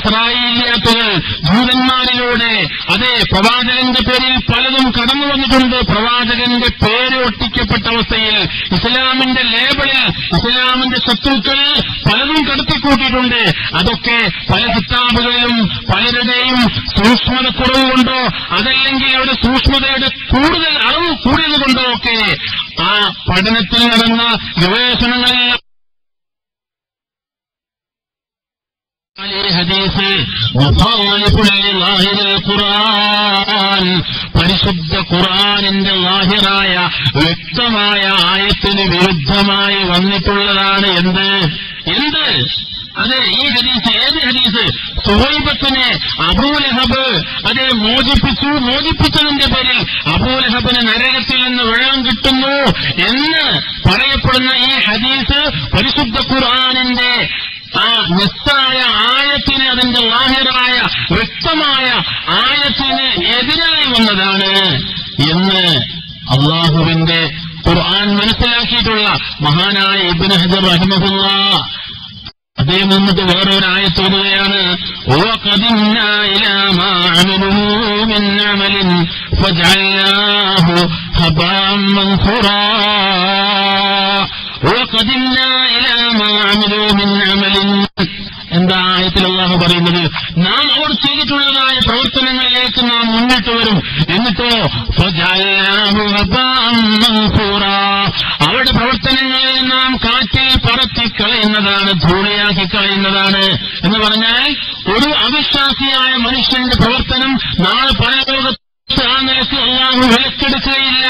ഇസ്രായേലിയാത്തുകൾ ജൂതന്മാരിലൂടെ അതേ പ്രവാചകന്റെ പേരിൽ പലതും കടന്നു വന്നിട്ടുണ്ട്. പ്രവാചകന്റെ പേര് ഒട്ടിക്കപ്പെട്ട അവസ്ഥയിൽ ഇസ്ലാമിന്റെ ലേബലിൽ ഇസ്ലാമിന്റെ ശത്രുക്കൾ പലതും കടത്തിക്കൂട്ടിയിട്ടുണ്ട്. അതൊക്കെ പല കിതാബുകളിലും പലരുടെയും സൂക്ഷ്മത കുറവുകൊണ്ടോ അതല്ലെങ്കിൽ അവരുടെ സൂക്ഷ്മതയുടെ കൂടുതൽ അറിവ് കൂടിയത് കൊണ്ടോ ഒക്കെ ആ പഠനത്തിൽ നടന്ന ഗവേഷണങ്ങളിൽ ഹദീസ് ഖുർആൻ, പരിശുദ്ധ ഖുർആനിന്റെ ലാഹിറായ വ്യക്തമായ ആയത്തിന് വിരുദ്ധമായി വന്നിട്ടുള്ളതാണ്. എന്ത് അതെ ഈ ഹദീസ്, ഏത് ഹദീസ്? സുഹൈബത്തിനെ അബൂലഹബ് അതെ മോചിപ്പിച്ചതിന്റെ പേരിൽ അബൂലഹബിന് നരകത്തിൽ നിന്ന് വെള്ളം കിട്ടുന്നു എന്ന് പറയപ്പെടുന്ന ഈ ഹദീസ് പരിശുദ്ധ ഖുർആനിന്റെ ആ നസ്സായ ആയത്തിന്, അതിന്റെ ലാഹിറായ വ്യക്തമായ ആയത്തിന് എതിരായി വന്നതാണ് എന്ന് അള്ളാഹുവിന്റെ ഖുർആൻ മനസ്സിലാക്കിയിട്ടുള്ള മഹാനായ ഇബ്നു ഹജർ റഹിമഹുല്ലാഹ് അദ്ദേഹം വന്നിട്ട് വേറൊരു ആയത്ത് ഓതുകയാണ്. വഖദിന്നാ ഇലാ മാ അമിലൂ മിൻ അമലിൻ ഫജഅൽനാഹു ഹബാഅൻ മൻസൂറാ. വഖദിന്നാ ഇലാ മാ അമിലൂ മിൻ അമലിൻ, എന്താ ആയത്തിൽ അല്ലാഹു പറയുന്നത്? നാം അവർ ചെയ്തിട്ടുള്ളതായ പ്രവർത്തനങ്ങളിലേക്ക് നാം മുന്നിട്ട് വരും. എന്നിട്ടോ ഫജഅൽനാഹു ഹബാഅൻ മൻസൂറാ, അവരുടെ പ്രവർത്തനങ്ങളെ നാം കാറ്റിൽ പറത്തിക്കളയുന്നതാണ്, ധൂളിയാക്കി കളയുന്നതാണ്. എന്ന് പറഞ്ഞാൽ ഒരു അവിശ്വാസിയായ മനുഷ്യന്റെ പ്രവർത്തനം നാളെ പരലോകത്ത് ആ നിലയ്ക്ക് അല്ലാഹു വിലക്കെടുക്കുകയില്ല.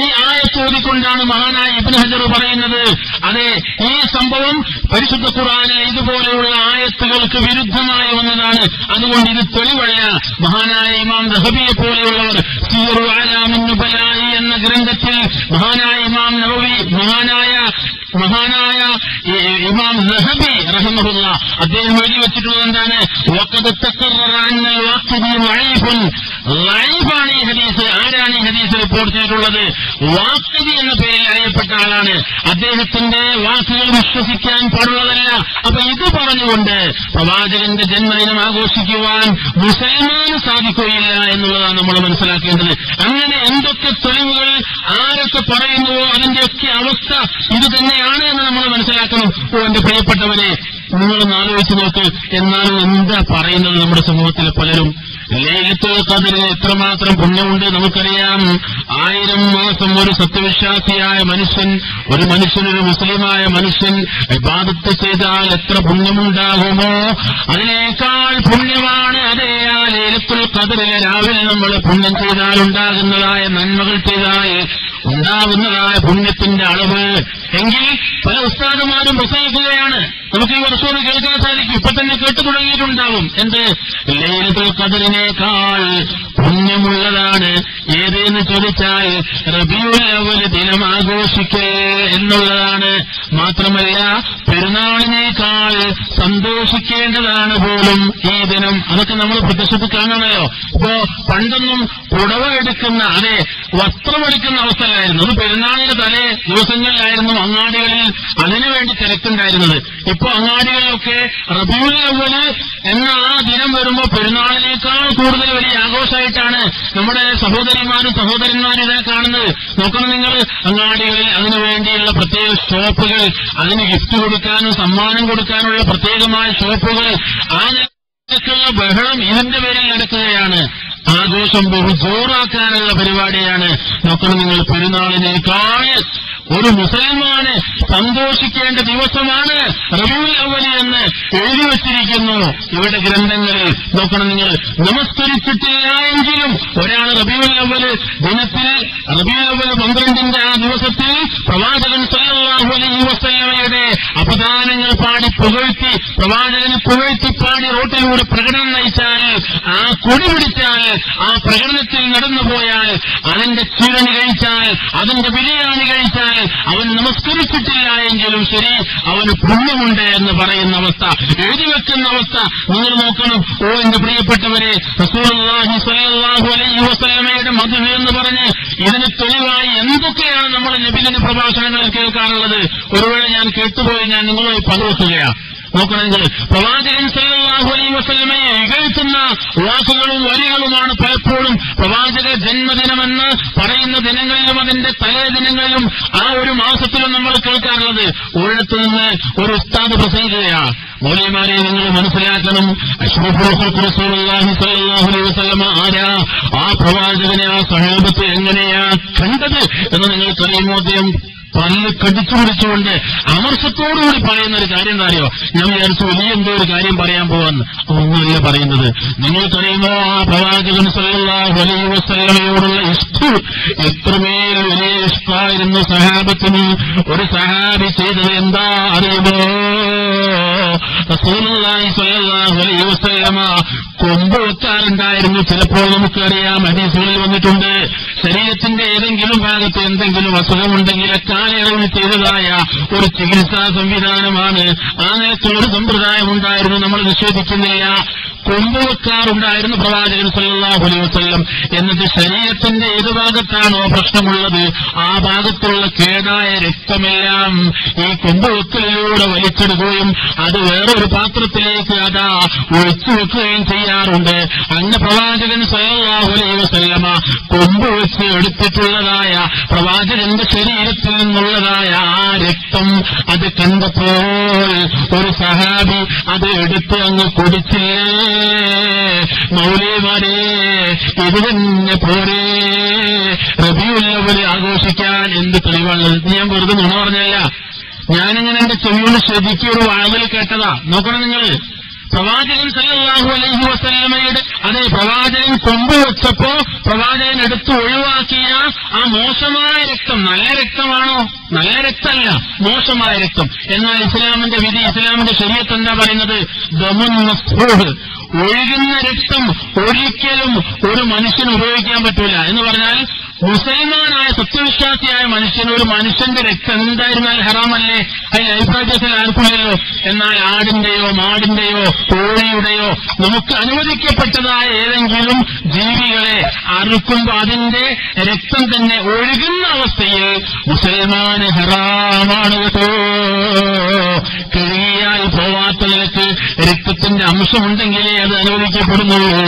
ഈ ആയത്തോതിക്കൊണ്ടാണ് മഹാനായ ഇബ്നു ഹജർ പറയുന്നത്. അതെ, ഈ സംഭവം പരിശുദ്ധ ഖുർആനിലെ ഇതുപോലെയുള്ള ആയത്തുകൾക്ക് വിരുദ്ധമായി വന്നതാണ്. അതുകൊണ്ട് ഇത് തെളിവല്ല. മഹാനായ ഇമാം ദഹബിയെ പോലെയുള്ളവർ സിയറു അലാമിൻ നുബലാഇ എന്ന ഗ്രന്ഥത്തിൽ മഹാനായ ഇമാം നവവി, മഹാനായ ഇമാം ദഹബി റഹിമഹുല്ലാഹ് അദ്ദേഹം എഴുതി വെച്ചിട്ടുള്ളത് എന്താണ്? വഖദ് തഖററ അന്നൽ വാഖിദി ലഈഫുൻ, ലഈഫാണ് ഈ ഹദീസ്. ആരാണ് ഈ ഹദീസ് റിപ്പോർട്ട് ചെയ്തിട്ടുള്ളത്? വാഖിദി എന്ന പേരിൽ അറിയപ്പെട്ട ആളാണ്. അദ്ദേഹത്തിന്റെ വാക്കുകൾ വിശ്വസിക്കാൻ പാടുള്ളതല്ല. അപ്പൊ ഇത് പറഞ്ഞുകൊണ്ട് പ്രവാചകന്റെ ജന്മദിനം ആഘോഷിക്കുവാൻ മുസൽമാന് സാധിക്കുകയില്ല എന്നുള്ളതാണ് നമ്മൾ മനസ്സിലാക്കേണ്ടത്. അങ്ങനെ എന്തൊക്കെ തെളിവുകൾ ആരൊക്കെ പറയുന്നുവോ അതിന്റെയൊക്കെ അവസ്ഥ ഇത് തന്നെയാണ് എന്ന് നമ്മൾ മനസ്സിലാക്കണം. എന്റെ പ്രിയപ്പെട്ടവരെ, നിങ്ങളൊന്ന് ആലോചിച്ച് നോക്ക്. എന്നാലും എന്താ പറയുന്നത് നമ്മുടെ സമൂഹത്തിലെ പലരും? ലൈലത്തുൽ ഖദ്റിന് എത്രമാത്രം പുണ്യമുണ്ട് നമുക്കറിയാം. 1000 മാസം ഒരു സത്യവിശ്വാസിയായ മനുഷ്യൻ, ഒരു മുസ്ലിമായ മനുഷ്യൻ ഇബാദത്ത് ചെയ്താൽ എത്ര പുണ്യമുണ്ടാകുമോ അതിനേക്കാൾ പുണ്യമാണ് അതേ ആ ലൈലത്തുൽ ഖദ്റിലെ രാവിലെ നമ്മൾ പുണ്യം ചെയ്താൽ ഉണ്ടാകുന്നതായ നന്മകൾ ചെയ്താൽ ഉണ്ടാകുന്നതായ പുണ്യത്തിന്റെ അളവ്. എങ്കിൽ പല ഉസ്താദുമാരും പ്രസംഗിക്കുകയാണ്. നമുക്ക് ഈ വർഷവും കേൾക്കാൻ സാധിക്കും. ഇപ്പൊ തന്നെ കേട്ടു തുടങ്ങിയിട്ടുണ്ടാവും. എന്ത്? ലൈലത്തുൽ ഖദ്റിനേക്കാൾ പുണ്യമുള്ളതാണ് ഏതെന്ന് ചോദിച്ചാൽ റബീഉൽ അവ്വൽ ദിനം ആഘോഷിക്കൽ എന്നുള്ളതാണ്. മാത്രമല്ല പെരുന്നാളിനേക്കാൾ സന്തോഷിക്കേണ്ടതാണ് പോലും ഈ ദിനം. അതൊക്കെ നമ്മൾ പ്രത്യക്ഷത്തിൽ കാണണമല്ലോ. ഇപ്പോ പണ്ടൊന്നും പുടവ എടുക്കുന്ന, അതെ വസ്ത്രമെടുക്കുന്ന അവസ്ഥയിലായിരുന്നു. അത് പെരുന്നാളിന്റെ തലേ ദിവസങ്ങളിലായിരുന്നു അങ്ങാടികളിൽ അതിനുവേണ്ടി തിരക്കുണ്ടായിരുന്നത്. ഇപ്പൊ അങ്ങാടികളിലൊക്കെ റബീഉൽ അവ്വൽ എന്ന ആ ദിനം വരുമ്പോൾ പെരുന്നാളിനേക്കാൾ കൂടുതൽ വലിയ ആഘോഷമായിട്ടാണ് നമ്മുടെ സഹോദരിമാരും സഹോദരന്മാരും ഇതിനെ കാണുന്നത്. നോക്കണം നിങ്ങൾ, അങ്ങാടികളിൽ അതിനുവേണ്ടിയുള്ള പ്രത്യേക ഷോപ്പുകൾ, അതിന് ഗിഫ്റ്റ് കൊടുക്കാനും സമ്മാനം കൊടുക്കാനുള്ള പ്രത്യേകമായ ഷോപ്പുകൾ, ആ നിലയ്ക്കുള്ള ബഹളം ഇതിന്റെ പേരിൽ നടക്കുകയാണ്. ആഘോഷം ബഹുജോറാക്കാനുള്ള പരിപാടിയാണ്. നോക്കണം നിങ്ങൾ, പെരുന്നാളിനേക്കാൾ ഒരു മുസൽമാന് സന്തോഷിക്കേണ്ട ദിവസമാണ് റബീഉൽ അവ്വൽ എന്ന് എഴുതി വച്ചിരിക്കുന്നു ഇവിടെ ഗ്രന്ഥങ്ങളിൽ. നോക്കണം നിങ്ങൾ, നമസ്കരിച്ചിട്ടില്ല എങ്കിലും ഒരാൾ റബീഉൽ അവ്വൽ ദിനത്തിൽ, റബീഉൽ അവ്വൽ 12ന്റെ ആ ദിവസത്തിൽ പ്രവാചകൻ സ്വല്ലല്ലാഹു അലൈഹി വസല്ലമയുടെ അപദാനങ്ങൾ പാടി പുകഴ്ത്തി, പ്രവാചകന് പുകഴ്ത്തി പാടി റോട്ടിലൂടെ പ്രകടനം നയിച്ചാൽ, ആ കൊടി പിടിച്ചാൽ, ആ പ്രകടനത്തിൽ നടന്നുപോയാൽ, അതിന്റെ ചീരണി കഴിച്ചാൽ, അതിന്റെ ബിരിയാണി കഴിച്ചാൽ, അവൻ നമസ്കരിച്ചിട്ടില്ല എങ്കിലും ശരി അവന് പുണ്യമുണ്ട് എന്ന് പറയുന്ന അവസ്ഥ, എഴുതി വെക്കുന്ന അവസ്ഥ നിങ്ങൾ നോക്കണം. ഓ എന്റെ പ്രിയപ്പെട്ടവരെ, റസൂലുള്ളാഹി സ്വല്ലല്ലാഹു അലൈഹി വസല്ലമയുടെ മദ്ഹ് എന്ന് പറഞ്ഞ് ഇതിന് തെളിവായി എന്തൊക്കെയാണ് നമ്മൾ നബിയുടെ പ്രഭാഷണങ്ങളിൽ കേൾക്കാറുള്ളത്? ഒരുവേള ഞാൻ കേട്ടുപോയി, ഞാൻ നിങ്ങളുമായി പങ്കുവെക്കുകയാണ്. നോക്കണമെങ്കിൽ പ്രവാചകൻ സല്ലല്ലാഹു അലൈഹി വസല്ലമയെ ഇകഴ്ത്തുന്ന വാക്കുകളും വരികളുമാണ് പലപ്പോഴും പ്രവാചക ജന്മദിനമെന്ന് പറയുന്ന ദിനങ്ങളിലും അതിന്റെ തലേ ദിനങ്ങളിലും ആ ഒരു മാസത്തിലും നമ്മൾ കേൾക്കാറുള്ളത്. ഒരിടത്തു നിന്ന് ഒരു ഉസ്താദ് പ്രസംഗിക്കുകയാണ്. മൗലവിമാരെ നിങ്ങൾ മനസ്സിലാക്കണം, അഷ്റഫുൽ ഖൽഖ് റസൂലുള്ളാഹി സ്വല്ലല്ലാഹു അലൈഹി വസല്ലമ ആരാ? ആ പ്രവാചകനെ ആ സഹാബത്ത് എങ്ങനെയാ കണ്ടത് എന്ന് നിങ്ങൾക്കറിയുമോ? അദ്ദേഹം പല്ല് കടിച്ചു പിടിച്ചുകൊണ്ട് അമർഷത്തോടുകൂടി പറയുന്ന ഒരു കാര്യം എന്താ അറിയോ? ഞാൻ വിചാരിച്ചു വലിയ എന്തോ ഒരു കാര്യം പറയാൻ പോവാന്ന്. ഒന്നുമല്ല പറയുന്നത്. നിങ്ങൾക്കറിയുമോ ആ പ്രവാചകൻ സല്ലല്ലാഹു അലൈഹി വസല്ലമയോടുള്ള ഇഷ്ടം എത്രമേൽ വലിയ ഇഷ്ടമായിരുന്നു സഹാബത്തിന്. ഒരു സഹാബി ചെയ്തത് എന്താ അറിയുമോ? റസൂലുള്ളാഹി സ്വല്ലല്ലാഹു അലൈഹി വസല്ലമ കൊമ്പ് വെക്കാറുണ്ടായിരുന്നു. ചിലപ്പോൾ നമുക്കറിയാം, ഹദീസുകളിൽ വന്നിട്ടുണ്ട്, ശരീരത്തിന്റെ ഏതെങ്കിലും ഭാഗത്ത് എന്തെങ്കിലും അസുഖമുണ്ടെങ്കിൽ കാലയളവിൽ ചെയ്തതായ ഒരു ചികിത്സാ സംവിധാനമാണ്. ആ നിലയ്ക്കുള്ളൊരു സമ്പ്രദായം ഉണ്ടായിരുന്നു, നമ്മൾ നിഷേധിക്കുന്നില്ല. കൊമ്പ് വെക്കാറുണ്ടായിരുന്നു പ്രവാചകൻ സല്ലല്ലാഹു അലൈഹി വസല്ലം. എന്നിട്ട് ശരീരത്തിന്റെ ഏത് ഭാഗത്താണോ പ്രശ്നമുള്ളത് ആ ഭാഗത്തുള്ള കേടായ രക്തമെല്ലാം ഈ കൊമ്പ് വെക്കലിലൂടെ വലിച്ചെടുക്കുകയും അത് വേറൊരു പാത്രത്തിലേക്ക് അതാ ഒഴിച്ചു വെക്കുകയും ചെയ്യാറുണ്ട്. അങ്ങനെ പ്രവാചകൻ സല്ലല്ലാഹു അലൈഹി വസല്ലമ കൊമ്പ് വെച്ച് എടുത്തിട്ടുള്ളതായ പ്രവാചകന്റെ ശരീരത്തിൽ നിന്നുള്ളതായ ആ രക്തം അത് കണ്ടപ്പോൾ ഒരു സഹാബി അത് എടുത്ത് അങ്ങ് കുടിച്ചില്ലേ? മൗലവിമാരെ, ഇത് തന്നെ പോരെ റബീഉൽ അവ്വൽ ആഘോഷിക്കാൻ? എന്ത് തെളിവാണുള്ളത്? ഞാൻ വെറുതെ നുണ പറഞ്ഞല്ല. ഞാനിങ്ങനെ എന്റെ ചെവിയോട് ശ്രദ്ധിക്കുക ഒരു വാതിൽ കേട്ടതാ. നോക്കണം നിങ്ങൾ, പ്രവാചകൻ സല്ലല്ലാഹു അലൈഹി വസല്ലമയുടെ പ്രവാചകൻ കൊമ്പ് വെച്ചപ്പോ പ്രവാചകൻ എടുത്ത് ഒഴിവാക്കിയ ആ മോശമായ രക്തം നല്ല രക്തമാണോ? നല്ല രക്തമല്ല, മോശമായ രക്തം. എന്നാൽ ഇസ്ലാമിന്റെ വിധി, ഇസ്ലാമിന്റെ ശരീഅത്ത് എന്താ പറയുന്നത്? ദമുൻ മസ്ഫൂഹ്, ഒഴുകുന്ന രക്തം ഒരിക്കലും ഒരു മനുഷ്യന് ഉപയോഗിക്കാൻ പറ്റൂല. എന്ന് പറഞ്ഞാൽ മുസൽമാനായ സത്യവിശ്വാസിയായ മനുഷ്യന് ഒരു മനുഷ്യന്റെ രക്തം എന്തായിരുന്നാൽ ഹറാമല്ലേ? അതിന് അഭിപ്രായത്തിൽ ആർക്കുമില്ലല്ലോ. എന്നാൽ ആടിന്റെയോ മാടിന്റെയോ കോഴിയുടെയോ നമുക്ക് അനുവദിക്കപ്പെട്ടതായ ഏതെങ്കിലും ജീവികളെ അറുക്കുമ്പോൾ അതിന്റെ രക്തം തന്നെ ഒഴുകുന്ന അവസ്ഥയിൽ മുസൽമാന് ഹറാമാണ് കേട്ടോ. കഴുകിയാൽ പോവാത്ത നിലക്ക് രക്തത്തിന്റെ അംശമുണ്ടെങ്കിലേ അത് അനുവദിക്കപ്പെടുന്നുള്ളൂ.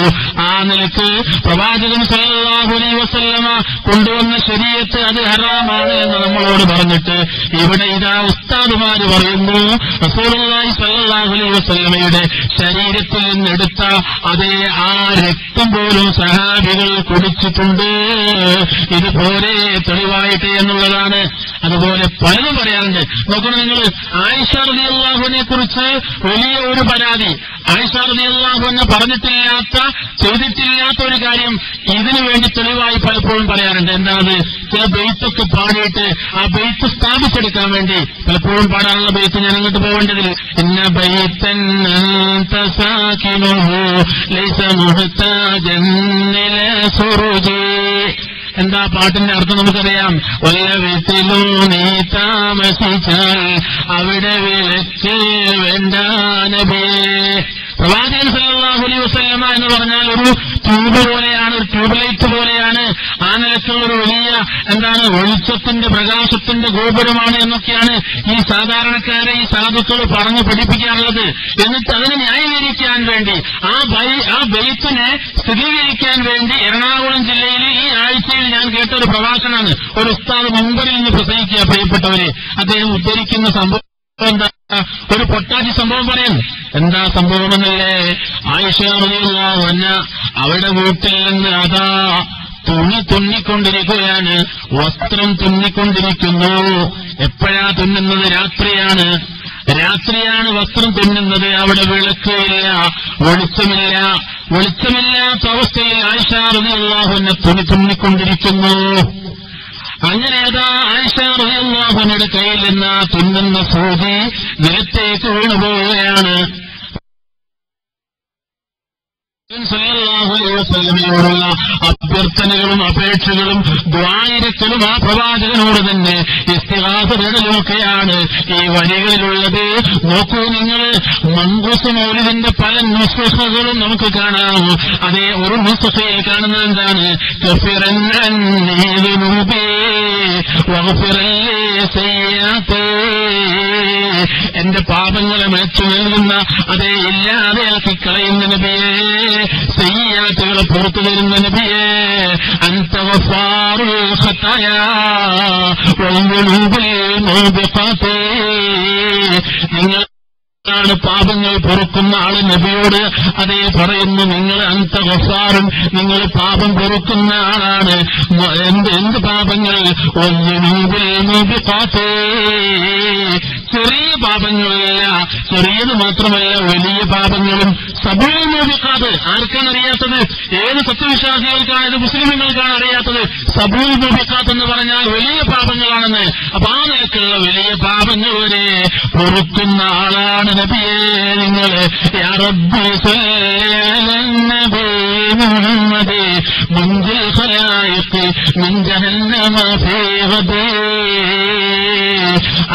ആ നിലക്ക് പ്രവാചകൻ സല്ലല്ലാഹു അലൈഹി വസല്ലമ കൊണ്ടുവന്ന ശരീഅത്ത് അത് ഹറാമാണ് എന്ന് നമ്മളോട് പറഞ്ഞിട്ട് ഇവിടെ ഇതാ ഉസ്താദുമാര് പറയുന്നു റസൂലുള്ളാഹി സ്വല്ലല്ലാഹു അലൈഹി വസല്ലമയുടെ ശരീരത്തിൽ നിന്നെടുത്ത അതേ ആ രക്തം പോലും സഹാബികൾ കുടിച്ചിട്ടുണ്ട്. ഇതുപോലെ തെളിവായിട്ട് എന്നുള്ളതാണ്. അതുപോലെ പലതും പറയാറുണ്ട്. നോക്കണം നിങ്ങൾ, ആയിഷ റളിയല്ലാഹുവിനെ കുറിച്ച് വലിയ ഒരു പരാതി. ആയിഷ റളിയല്ലാഹു അൻഹ പറഞ്ഞിട്ടില്ലാത്ത, ചെയ്തിട്ടില്ലാത്ത ഒരു കാര്യം ഇതിനു വേണ്ടി തെളിവായി പലപ്പോഴും പറയാറുണ്ട്. എന്താണ്? ചില ബെയ്ത്തൊക്കെ പാടിയിട്ട് ആ ബെയ്ത്ത് സ്ഥാപിച്ചെടുക്കാൻ വേണ്ടി പലപ്പോഴും പാടാനുള്ള ബെയ്ത്ത് ഞാൻ അങ്ങോട്ട് പോകേണ്ടതിൽ ഇന്ന ബൈത്തൻ അൻത സാകിനുഹു ലൈസ മുഹ്താജൻ ഇലാ സുറുജി. എന്താ പാട്ടിന്റെ അർത്ഥം നമുക്കറിയാം. വല്ല വീട്ടിലും നീ താമസിച്ചാൽ അവിടെ വിളക്ക് വേണ്ട നബിയേ. പ്രവാചകൻ സല്ലല്ലാഹു അലൈഹി വസല്ലമ എന്ന് പറഞ്ഞാൽ ഒരു ട്യൂബ് പോലെയാണ്, ഒരു ട്യൂബ് ലൈറ്റ് പോലെയാണ്. ആ നിലയ്ക്കുള്ളൊരു വലിയ വെളിച്ചത്തിന്റെ പ്രകാശത്തിന്റെ ഗോപുരമാണ് എന്നൊക്കെയാണ് ഈ സാധാരണക്കാരെ ഈ സാധുക്കൾ പറഞ്ഞു പഠിപ്പിക്കാറുള്ളത്. എന്നിട്ട് അതിനെ ന്യായീകരിക്കാൻ വേണ്ടി ആ ബെയ്ത്തിനെ സ്ഥിരീകരിക്കാൻ വേണ്ടി എറണാകുളം ജില്ലയിൽ ഈ ആഴ്ചയിൽ ഞാൻ കേട്ട ഒരു പ്രഭാഷണമാണ്. ഒരു ഉസ്താദ് മുമ്പറിൽ നിന്ന് പ്രസംഗിക്കുക. പ്രിയപ്പെട്ടവരെ, അദ്ദേഹം ഉദ്ധരിക്കുന്ന സംഭവം എന്താ? ഒരു പൊട്ടാച്ചി സംഭവം പറയാൻ. എന്താ സംഭവമെന്നല്ലേ? ആയിഷ റളിയല്ലാഹു അൻഹ അവരുടെ വീട്ടിൽ നിന്ന് അതാ തുണി തുന്നിക്കൊണ്ടിരിക്കുകയാണ്, വസ്ത്രം തുന്നിക്കൊണ്ടിരിക്കുന്നു. എപ്പോഴാ തുന്നുന്നത്? രാത്രിയാണ് വസ്ത്രം തുന്നുന്നത്. അവിടെ വിളക്കില്ല, വെളിച്ചമില്ലാത്ത അവസ്ഥയിൽ ആയിഷ റളിയല്ലാഹു അൻഹ തുണി തുന്നിക്കൊണ്ടിരിക്കുന്നു. അങ്ങനെ അതാ ആയിഷ റളിയല്ലാഹു അൻഹയുടെ കയ്യിൽ നിന്ന് തുന്നുന്ന സൂചി നിലത്തേക്ക് വീണുപോവുകയാണ്. സല്ലല്ലാഹു അലൈഹി വസല്ലമയോടുള്ള അഭ്യർത്ഥനകളും അപേക്ഷകളും ദ്വായിരക്കലും ആ പ്രവാചകനോട് തന്നെ ഇസ്തിഗാസ തേടലുമൊക്കെയാണ് ഈ വഴികളിലുള്ളത്. നോക്കൂ നിങ്ങൾ, മങ്കൂസ് മൗലിദിന്റെ പല നുസ്ഖകളും നമുക്ക് കാണാം. അതേ ഒരു നുസ്ഖയിൽ കാണുന്നത് എന്താണ്? എന്റെ പാപങ്ങളെ മയച്ചു നൽകുന്ന അതേ ഇല്ലാതെയാക്കി കളയുന്ന നബിയെ, സയ്യാത്തുകളെ പുറത്തു തരുന്ന നബിയെ, അൻത ഗഫാറുൽ ഖതായാ വൽ മുനൂബിൽ മുബിഖാതി. നിങ്ങൾ ാണ് പാപങ്ങൾ പൊറുക്കുന്ന ആള് നബിയോട് അതേ പറയുന്നു, നിങ്ങൾ അന്ത ഗഫാറുൻ, നിങ്ങൾ പാപം പൊറുക്കുന്ന ആളാണ്. എന്ത് പാപങ്ങൾ? ചെറിയ പാപങ്ങളല്ല, ചെറിയത് മാത്രമല്ല വലിയ പാപങ്ങളും. സബൂൽ മുബിഖാത്ത് ആർക്കാണ് അറിയാത്തത്? ഏത് സത്യവിശ്വാസികൾക്കാണ്, ഏത് മുസ്ലിമുകൾക്കാണ് അറിയാത്തത്? സബൂൽ മുബിഖാത്ത് എന്ന് പറഞ്ഞാൽ വലിയ പാപങ്ങളാണെന്ന്. അപ്പൊ ആ നിലക്കുള്ള വലിയ പാപങ്ങൾ വരെ പൊറുക്കുന്ന ആളാണ് നബിയെ നിങ്ങൾ. യാ റബ്ബി സ്വല്ലി അലാ നബി മുഹമ്മദ് മുൻജിൽ ഖലായിഖ് മിൻ ജഹന്നമ ഫീ ഗദീ.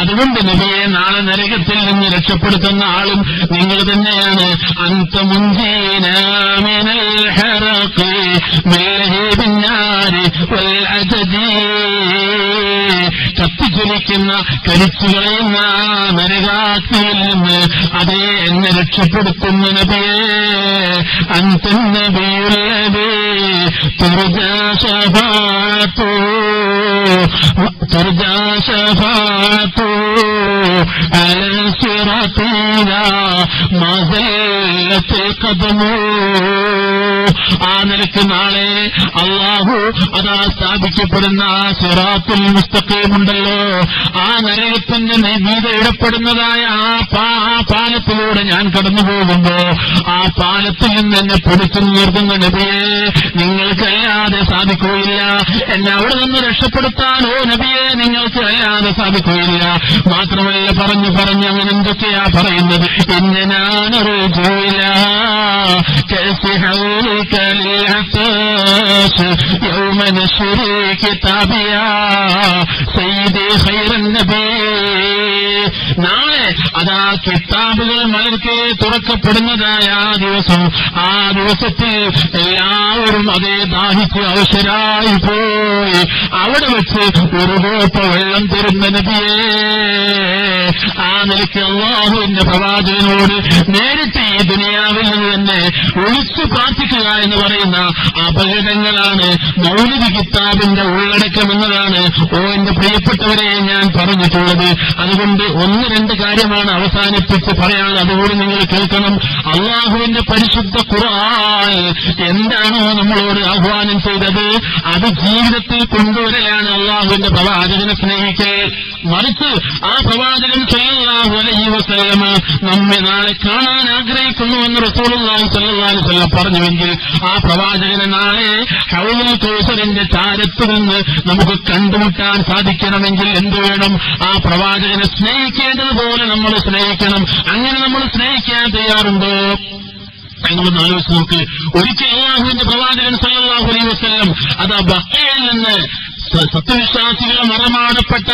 അതുകൊണ്ട് നബിയെ നാളെ നരകത്തിൽ നിന്ന് രക്ഷപ്പെടുത്തുന്ന ആളും നിങ്ങൾ തന്നെയാണ്. അന്ത മുൻജീന മിനൽ ഹറഖി മിൻ ലഹീബിൻ നാരി വൽ അജദി. കത്തിജ്വലിക്കുന്ന കരിച്ചുകളയുന്ന നരകാഗ്നിയിൽ നിന്ന് അതേ എന്നെ രക്ഷപ്പെടുത്തുന്ന നബിയെ. അന്ത നബിയുൽ നബി തുർജാ ശഫാഅത്തു തുർജാ ശഫാഅത്തു അലാ സിറാത്തിനാ മാ സല്ലത്ത് ഖദമു. ആ നിലക്ക് നാളെ അല്ലാഹു അതാ സ്ഥാപിക്കപ്പെടുന്ന ആ സിറാത്തുൽ മുസ്തഖീം ഉണ്ടല്ലോ, ആ നരകത്തിന്റെ മീതെ ഇടപെടുന്നതായ ആ പാലത്തിലൂടെ ഞാൻ കടന്നു പോകുമ്പോ ആ പാലത്തിൽ നിന്ന് എന്നെ പിടിച്ചു നിർത്തുന്ന നബിയെ നിങ്ങൾക്ക് അല്ലാതെ സാധിക്കുകയില്ല. എന്നെ അവിടെ നിന്ന് രക്ഷപ്പെടുത്താനോ നബിയെ നിങ്ങൾക്ക് അല്ലാതെ സാധിക്കുകയില്ല. മാത്രമല്ല പറഞ്ഞു അങ്ങനെ എന്തൊക്കെയാ പറയുന്നത്? നാളെ അതാ കിതാബുകൾ മലർക്കെ തുറക്കപ്പെടുന്നതായ ആ ദിവസത്തിൽ എല്ലാവരും അതേ ദാഹിച്ച് അവശരായി പോയി അവിടെ വെച്ച് ഒരു കോപ്പ വെള്ളം തരുന്ന നബിയെ. ആ നിലയ്ക്ക് അല്ലാഹുവിന്റെ പ്രവാചകനോട് നേരിട്ട് ഈ ദുനിയാവിൽ നിന്ന് തന്നെ ഒളിച്ചു പ്രാർത്ഥിക്കുക എന്ന് പറയുന്ന അപകടങ്ങളാണ് മൗലിദ് കിതാബിന്റെ ഉള്ളടക്കമെന്നതാണ് എന്റെ പ്രിയപ്പെട്ടവരെ ഞാൻ പറഞ്ഞിട്ടുള്ളത്. അതുകൊണ്ട് 1-2 കാര്യമാണ് അവസാനിപ്പിച്ച് പറയാനുള്ളത്, അതുകൂടി നിങ്ങൾ കേൾക്കണം. അല്ലാഹുവിന്റെ പരിശുദ്ധ ഖുർആൻ എന്താണോ നമ്മളോട് ആഹ്വാനം ചെയ്തത് അത് ജീവിതത്തിൽ കൊണ്ടുവരലാണ് അല്ലാഹുവിന്റെ പ്രവാചകനെ സ്നേഹിക്കൽ. മറിച്ച് ആ പ്രവാചകൻ സല്ലല്ലാഹു അലൈഹി വസല്ലം നമ്മെ നാളെ കാണാൻ ആഗ്രഹിക്കുന്നുവെന്ന് റസൂലുള്ളാഹി സ്വല്ലല്ലാഹു അലൈഹി വസല്ലം പറഞ്ഞുവെങ്കിൽ ആ പ്രവാചകനെ നാളെ ഹൗദുൽ കൗസറിന്റെ ചാരത്ത് നിന്ന് നമുക്ക് കണ്ടുമുട്ടാൻ സാധിക്കണമെങ്കിൽ എന്ത് വേണം? ആ പ്രവാചകനെ സ്നേഹിക്കേണ്ടതുപോലെ നമ്മൾ സ്നേഹിക്കണം. അങ്ങനെ നമ്മൾ സ്നേഹിക്കാൻ തയ്യാറുണ്ടോ? നിങ്ങളൊന്ന് ആലോചിച്ച് നോക്ക്. ഒരിക്കൽ അല്ലാഹുവിന്റെ പ്രവാചകൻ സല്ലല്ലാഹു അലൈഹി വസല്ലം അതാ ബഖീയിൽ നിന്ന് സത്യവിശ്വാസികളെ മറമാടപ്പെട്ട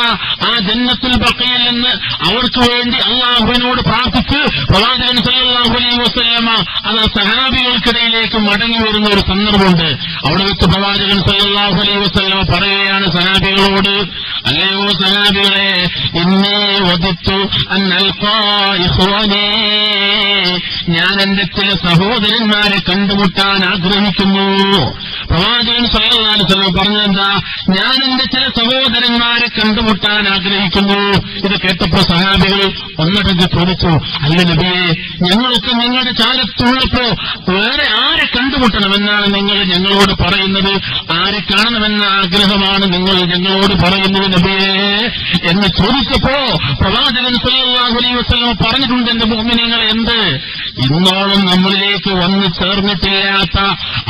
ആ ജന്നത്തുൽ ബഖീയിൽ നിന്ന് അവർക്ക് വേണ്ടി അല്ലാഹുവിനോട് പ്രാർത്ഥിച്ച് പ്രവാചകൻ സല്ലല്ലാഹു അലൈഹി വസല്ലമ അത് സഹാബികൾക്കിടയിലേക്ക് മടങ്ങി വരുന്ന ഒരു സന്ദർഭമുണ്ട്. അവിടെ വെച്ച് പ്രവാചകൻ സല്ലല്ലാഹു അലൈഹി വസല്ലമ പറയുകയാണ് സഹാബികളോട്, അല്ലയോ സഹാബികളെ, ഇന്നീ വദിത്തു അൻ അൽഖാ ഇഖ്വാനീ, ഞാൻ എന്റെ ചില സഹോദരന്മാരെ കണ്ടുമുട്ടാൻ ആഗ്രഹിക്കുന്നു. പ്രവാചകൻ സല്ലല്ലാഹു അലൈഹി വസല്ലം പറഞ്ഞെന്താ? ഞാൻ എന്റെ ചില സഹോദരന്മാരെ കണ്ടുമുട്ടാൻ ആഗ്രഹിക്കുന്നു. ഇത് കേട്ടപ്പോ സഹാബികൾ ഒന്നടങ്ക് ചോദിച്ചു, അല്ല നബിയെ, ഞങ്ങളൊക്കെ നിങ്ങളുടെ ചാരത്തുള്ളപ്പോ വേറെ ആരെ കണ്ടുമുട്ടണമെന്നാണ് നിങ്ങൾ ഞങ്ങളോട് പറയുന്നത്? ആരെ കാണണമെന്ന ആഗ്രഹമാണ് നിങ്ങൾ ഞങ്ങളോട് പറയുന്നത് നബിയെ എന്ന് ചോദിച്ചപ്പോ പ്രവാചകൻ സല്ലല്ലാഹു അലൈഹി വസല്ലം പറഞ്ഞിട്ടുണ്ട്, എന്റെ മുഅ്മിനീങ്ങൾ, എന്ത്? ഇന്നോളം നമ്മളിലേക്ക് വന്നു ചേർന്നിട്ടില്ലാത്ത,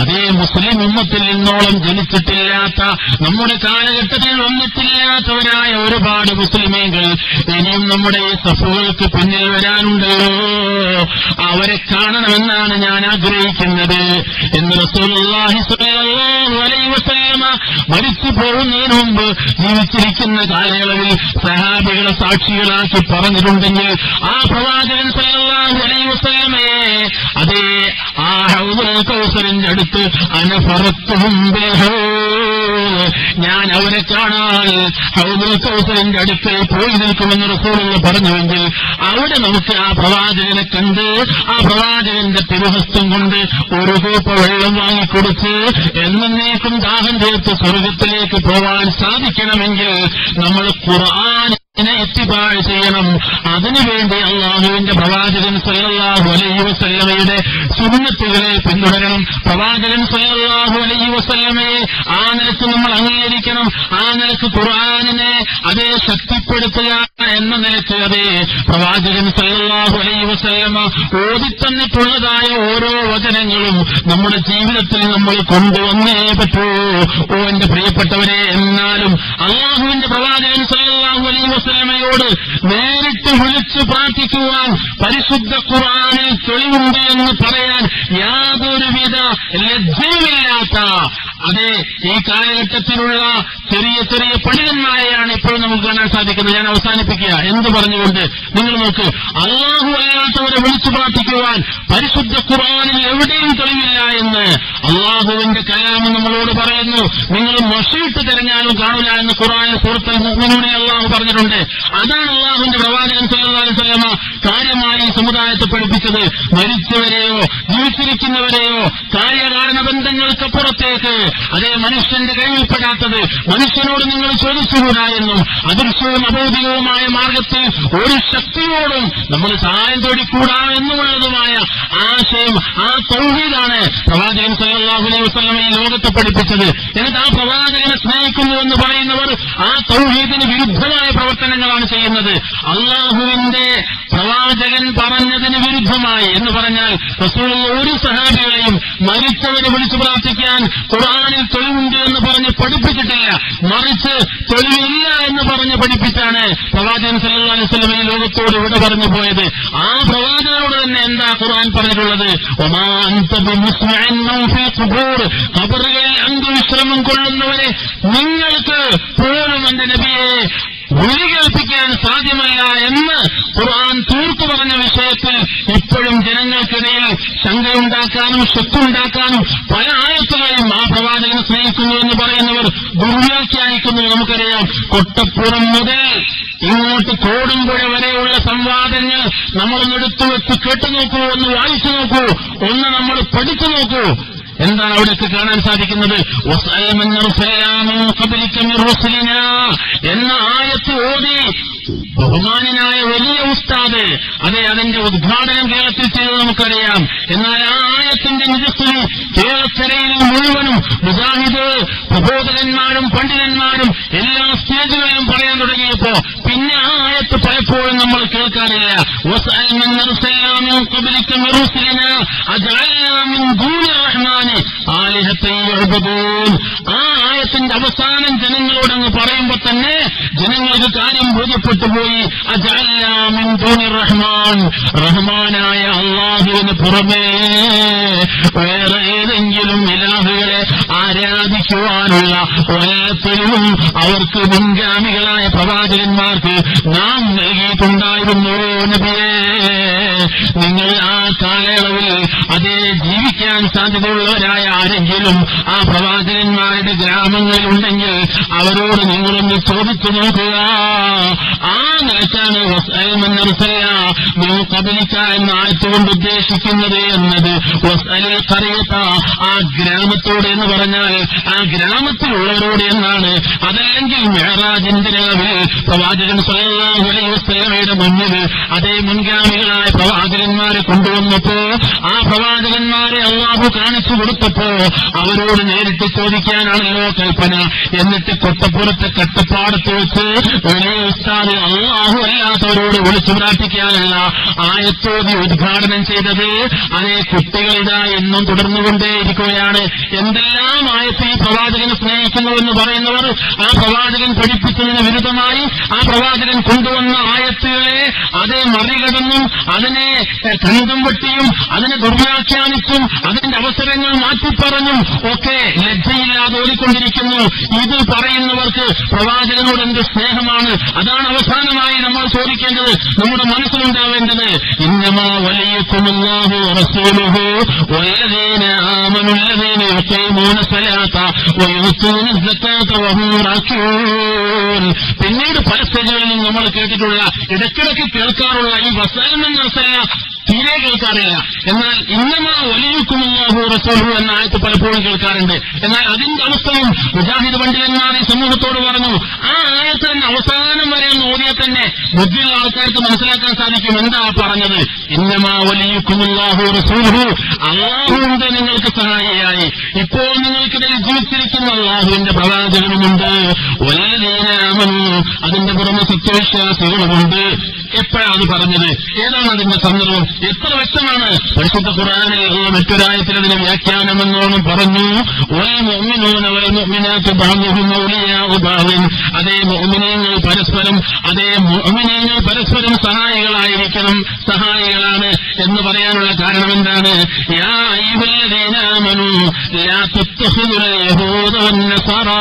അതേ മുസ്ലിം ഉമ്മത്തിൽ ഇന്നോളം ജനിച്ചിട്ടില്ലാത്ത, നമ്മുടെ കാലഘട്ടത്തിൽ വന്നിട്ടില്ലാത്തവരായ ഒരുപാട് മുസ്ലിമീങ്ങൾ ഇനിയും നമ്മുടെ ഈ സഫുകൾക്ക് പിന്നിൽ വരാനുണ്ടല്ലോ. അവരെ കാണണമെന്നാണ് ഞാൻ ആഗ്രഹിക്കുന്നത് എന്ന് റസൂലുള്ളാഹി സ്വല്ലല്ലാഹു അലൈഹി വസല്ലമ മരിച്ചു പോകുന്നതിന് മുമ്പ് ജീവിച്ചിരിക്കുന്ന കാലയളവിൽ സഹാബികളെ സാക്ഷികളാക്കി പറഞ്ഞിട്ടുണ്ടെങ്കിൽ ആ പ്രവാചകൻ സല്ലല്ലാഹു അലൈഹി വസല്ലമയെ അതേ ആ ഹൗദുൽ കൗസറിന്റെ അടുത്ത് അനഫറത്തുഹും ബിൽ ഹൗദ്, ഞാൻ അവരെ കാണാൻ ഹൗദുൽ കൗസറിന്റെ അടുക്കൽ പോയി നിൽക്കുമെന്ന് റസൂലുള്ളാഹി പറഞ്ഞുവെങ്കിൽ അവിടെ നമുക്ക് ആ പ്രവാചകനെ കണ്ട് ആ പ്രവാചകന്റെ തിരുഹസ്തം കൊണ്ട് ഒരു കൂപ്പ വെള്ളം വാങ്ങിക്കൊടുത്ത് എന്നേക്കും ദാഹം തീർത്ത് സ്വർഗത്തിലേക്ക് പോവാൻ സാധിക്കണമെങ്കിൽ നമ്മൾ ഖുർആൻ ഇത്തിബാഅ് ചെയ്യണം. അതിനുവേണ്ടി അള്ളാഹുവിന്റെ പ്രവാചകൻ സ്വല്ലല്ലാഹു അലൈഹി വസല്ലമയുടെ സുന്നത്തുകളെ പിന്തുടരണം. പ്രവാചകൻ സ്വല്ലല്ലാഹു അലൈഹി വസല്ലമയെ ആ നിലക്ക് നമ്മൾ അംഗീകരിക്കണം. ആ നിലക്ക് ഖുർആനിനെ അതേ ശക്തിപ്പെടുത്തുക എന്ന നിലക്ക് അതേ പ്രവാചകൻ സ്വല്ലല്ലാഹു അലൈഹി വസല്ലമ ഓതിത്തന്നിട്ടുള്ളതായ ഓരോ വചനങ്ങളും നമ്മുടെ ജീവിതത്തിൽ നമ്മൾ കൊണ്ടുവന്നേ പറ്റൂ. ഓ എന്റെ പ്രിയപ്പെട്ടവരെ, എന്നാലും അള്ളാഹുവിന്റെ പ്രവാചകൻ സ്വല്ലല്ലാഹു അലൈഹി വസല്ലമയോട് നേരിട്ട് വിളിച്ചു പ്രാർത്ഥിക്കുവാൻ പരിശുദ്ധ ഖുർആനിൽ തെളിവുണ്ട് എന്ന് പറയാൻ യാതൊരുവിധ ലജ്ജയുമില്ലാത്ത അതെ ഈ കാലഘട്ടത്തിലുള്ള ചെറിയ ചെറിയ പണ്ഡിതന്മാരെയാണ് ഇപ്പോൾ നമുക്ക് കാണാൻ സാധിക്കുന്നത്. ഞാൻ അവസാനിപ്പിക്കുക എന്ത് പറഞ്ഞുകൊണ്ട്, നിങ്ങൾ നോക്ക്, അള്ളാഹു അല്ലാത്തവരെ വിളിച്ചു പ്രാർത്ഥിക്കുവാൻ പരിശുദ്ധ ഖുർആനിൽ എവിടെയും തെളിവില്ല എന്ന് അള്ളാഹുവിന്റെ കലാമ് നമ്മളോട് പറയുന്നു. നിങ്ങൾ മൊശീട്ട് തിരഞ്ഞാലും കാണില്ല എന്ന് ഖുർആനിൽ സൂറത്തുൽ മുഅ്മിനൂനിൽ അള്ളാഹു പറഞ്ഞിട്ടുണ്ട്. അതാണ് അള്ളാഹുവിന്റെ പ്രവാചകൻ സ്വല്ലല്ലാഹു അലൈഹി വസല്ലമ കാര്യമായി സമുദായത്തെ പഠിപ്പിച്ചത്. മരിച്ചവരെയോ ജീവിച്ചിരിക്കുന്നവരെയോ കാര്യകാരണ ബന്ധങ്ങൾക്കപ്പുറത്തേക്ക് അതേ മനുഷ്യന്റെ കഴിവിൽപ്പെടാത്തത് മനുഷ്യനോട് നിങ്ങൾ ചോദിച്ചുകൂടാ എന്നും അദൃശ്യവും അബോധികവുമായ മാർഗത്തിൽ ഒരു ശക്തിയോടും നമ്മൾ സഹായം തേടിക്കൂടാ എന്നുമുള്ളതുമായ ആശയം, ആ തൗഹീദാണ് പ്രവാചകൻ സ്വല്ലല്ലാഹു അലൈഹി വസല്ലമ ഈ ലോകത്തെ പഠിപ്പിച്ചത്. എന്നിട്ട് ആ പ്രവാചകനെ സ്നേഹിക്കുന്നുവെന്ന് പറയുന്നവർ ആ തൗഹീദിന് വിരുദ്ധമായ പ്രവർത്തനങ്ങളാണ് ചെയ്യുന്നത്. അള്ളാഹുവിന്റെ പ്രവാചകൻ പറഞ്ഞതിന് വിരുദ്ധമായി എന്ന് പറഞ്ഞാൽ റസൂലുള്ള ഒരു സഹാബികളെയും മരിച്ചവരെ വിളിച്ചു പ്രാർത്ഥിക്കാൻ ഖുർആനിൽ തെളിവുണ്ട് എന്ന് പറഞ്ഞ് പഠിപ്പിച്ചിട്ടില്ല. മറിച്ച് തെളിവില്ല എന്ന് പറഞ്ഞ് പഠിപ്പിച്ചാണ് പ്രവാചകൻ സല്ലല്ലാഹു അലൈഹി വസല്ലം ഈ ലോകത്തോട് ഇവിടെ പറഞ്ഞു പോയത്. ആ പ്രവാചകനോട് തന്നെ എന്താ ഖുർആൻ പറഞ്ഞിട്ടുള്ളത്? വമാ അൻത ബിമുസ്മിഇൻ മൻ ഫീ ഖുബൂർ, ഖബറുകളിൽ അന്ത്യവിശ്രമം കൊള്ളുന്നവരെ നിങ്ങൾക്ക് പോലും എന്റെ നബിയെ വിളി കേൾപ്പിക്കാൻ സാധ്യമല്ല എന്ന് ഖുർആൻ തീർത്തു പറഞ്ഞ വിഷയത്തിൽ ഇപ്പോഴും ജനങ്ങൾക്കിടയിൽ ശങ്കയുണ്ടാക്കാനും ശക്തിയുണ്ടാക്കാനും പല ആയത്തുകളെയും ആ പ്രവാചകനെ സ്നേഹിക്കുന്നു എന്ന് പറയുന്നവർ ദുർവ്യാഖ്യാനിക്കുന്നു. നമുക്കറിയാം, കൊട്ടപ്പുറം മുതൽ ഇങ്ങോട്ട് കോടുമ്പുഴ വരെയുള്ള സംവാദങ്ങൾ നമ്മളൊന്നെടുത്തു വെച്ച് കേട്ടു നോക്കൂ, ഒന്ന് വായിച്ചു നോക്കൂ, ഒന്ന് നമ്മൾ പഠിച്ചു നോക്കൂ. എന്താണ് അവിടേക്ക് കാണാൻ സാധിക്കുന്നത്? എന്ന ആയത്ത് ഓതി ബഹുമാനായ വലിയ ഉസ്താദ് അതെ അതിന്റെ ഉദ്ഘാടനം കേരളത്തിൽ ചെയ്ത് നമുക്കറിയാം. എന്നാൽ ആ ആയത്തിന്റെ നിജസ്ഥിതി കേരളക്കരയിൽ മുഴുവനും മുജാഹിദ് പ്രബോധകന്മാരും പണ്ഡിതന്മാരും എല്ലാ സ്റ്റേജുകളിലും പറയാൻ തുടങ്ങിയപ്പോ പിന്നെ ആ ആയത്ത് പലപ്പോഴും നമ്മൾ കേൾക്കാറില്ല. ആ ആയത്തിന്റെ അവസാനം ജനങ്ങളോടങ്ങ് പറയുമ്പോ തന്നെ ജനങ്ങൾക്ക് കാര്യം ബോധ്യപ്പെട്ടു പോയി. അജഅൽനാ മിൻ ദൂനിർ റഹ്മാൻ, റഹ്മാനായ അല്ലാഹുവിന് പുറമേ വേറെ ഏതെങ്കിലും ഇലാഹുകളെ ആരാധിക്കുവാനുള്ള ഒരേത്തെളിവും അവർക്ക് മുൻഗാമികളായ പ്രവാചകന്മാർക്ക് നാം നൽകിയിട്ടുണ്ടായിരുന്നു. നബിയേ, നിങ്ങൾ ആ കാലയളവിൽ അതേ ജീവിക്കാൻ സാധ്യതയുള്ളവരായ ആരെങ്കിലും ആ പ്രവാചകന്മാരുടെ ഗ്രാമങ്ങളിലുണ്ടെങ്കിൽ അവരോട് നിങ്ങളൊന്ന് ചോദിച്ചു നോക്കുക. ആ നിലക്കാണ് കബലിക്ക എന്ന ആയത്തുകൊണ്ട് ഉദ്ദേശിക്കുന്നത് എന്നത്. ആ ഗ്രാമത്തോട് എന്ന് പറഞ്ഞാൽ ആ ഗ്രാമത്തിലുള്ളവരോട് എന്നാണ്. അതല്ലെങ്കിൽ മിഅ്റാജിന്റെ രാവിൽ പ്രവാചകൻ സ്വല്ലല്ലാഹു അലൈഹി വസല്ലമയുടെ മുന്നിൽ അതേ മുൻഗാമികളായ പ്രവാചകന്മാരെ കൊണ്ടുവന്നപ്പോ ആ പ്രവാചകന്മാരെ അല്ലാഹു കാണിച്ചു കൊടുത്തപ്പോ അവരോട് നേരിട്ട് ചോദിക്കാനാണല്ലോ കൽപ്പന. എന്നിട്ട് കൊട്ടപ്പുറത്തെ കട്ടപ്പാടത്ത് വെച്ച് വലിയ ഉസ്താദ് അല്ലാഹു അല്ലാത്തവരോട് വിളിച്ചു പ്രാർത്ഥിക്കാനുള്ള ആയത്തോതി ഉദ്ഘാടനം ചെയ്തത് അതേ കുട്ടികളിതാ എന്നും തുടർന്നുകൊണ്ടേയിരിക്കുകയാണ്. എന്തെല്ലാം ആയത്തിൽ പ്രവാചകനെ സ്നേഹിക്കുന്നുവെന്ന് പറയുന്നവർ ആ പ്രവാചകൻ പഠിപ്പിച്ചതിന് വിരുദ്ധമായി ആ പ്രവാചകൻ കൊണ്ടുവന്ന ആയത്തുകളെ അതേ മറികടന്നും അതിനെ കണ്ടും വെട്ടിയും അതിനെ ദുർവ്യാഖ്യാനിച്ചും അതിന്റെ അവസരങ്ങൾ മാറ്റിപ്പറഞ്ഞും ഒക്കെ ലജ്ജയില്ലാതെ ഓടിക്കൊണ്ടിരിക്കുന്നു. ഇത് പറയുന്നവർക്ക് പ്രവാചകനോട് എന്ത് സ്നേഹമാണ്? അതാണ് അവസാനമായി നമ്മൾ ചോദിക്കേണ്ടത്, നമ്മുടെ മനസ്സിലുണ്ടാവേണ്ടത്. ഇന്നമാ വലിയക്കുമുല്ലാഹു റസൂലുഹു വല്ലദീന ആമനു അല്ലദീന യുഖീമൂന സ്വലാത്ത വയുതൂന സക്കാത്ത വഹും റാക്കിഊൻ. പിന്നീട് പല സ്റ്റേജുകളിലും നമ്മൾ കേട്ടിട്ടുള്ള ഇടയ്ക്കിടയ്ക്ക് കേൾക്കാറുള്ള ഈ വസല്ലം തീരെ കേൾക്കാറില്ല. എന്നാൽ ഇന്നമാ വലിയക്കുമുല്ലാഹു റസൂലുഹു എന്ന ആയത്ത് പലപ്പോഴും കേൾക്കാറുണ്ട്. എന്നാൽ അതിന്റെ അവസ്ഥയും മുജാഹിദ് പണ്ഡിതന്മാർ ഈ സമൂഹത്തോട് പറഞ്ഞു. ആ ആയത്ത് തന്നെ അവസാനം വരെ ഓതിയാൽ തന്നെ ബുദ്ധിയുള്ള ആൾക്കാർക്ക് മനസ്സിലാക്കാൻ സാധിക്കും എന്താ പറഞ്ഞത്. ഇന്നമാ വലിയുക്കുമുല്ലാഹു റസൂലുഹു, അല്ലാഹുവിന്റെ നിങ്ങൾക്ക് സഹായിയായി ഇപ്പോൾ നിങ്ങൾക്കിടയിൽ ജീവിച്ചിരിക്കുന്ന അല്ലാഹുവിന്റെ പ്രവാചകനുമുണ്ട്. വല്ലദീന ആമനൂ, അതിന്റെ പുറമെ സത്യവിശ്വാസികളുമുണ്ട്. എപ്പോഴാണ് അത് പറഞ്ഞത്? ഏതാണ് അതിന്റെ സന്ദർഭം? എത്ര വ്യക്തമാണ്. പരിശുദ്ധ ഖുർആനിൽ മറ്റൊരായത്തിൽ അതിന്റെ വ്യാഖ്യാനമെന്നോണം പറഞ്ഞു, വൽ മുഅ്മിനൂന വൽ മുഅ്മിനാത്തു ബഅ്ദുഹും ഔലിയാഉ ബഅ്ദിൻ. അതേ മുഅ്മിനീങ്ങൾ പരസ്പരം സഹായികളായിരിക്കണം, സഹായികളാണ് എന്ന് പറയാനുള്ള കാരണം എന്താണ്? യാ അയ്യുഹല്ലദീന ആമനൂ ലാ തത്തഖിദുൽ യഹൂദ വന്നസറാ.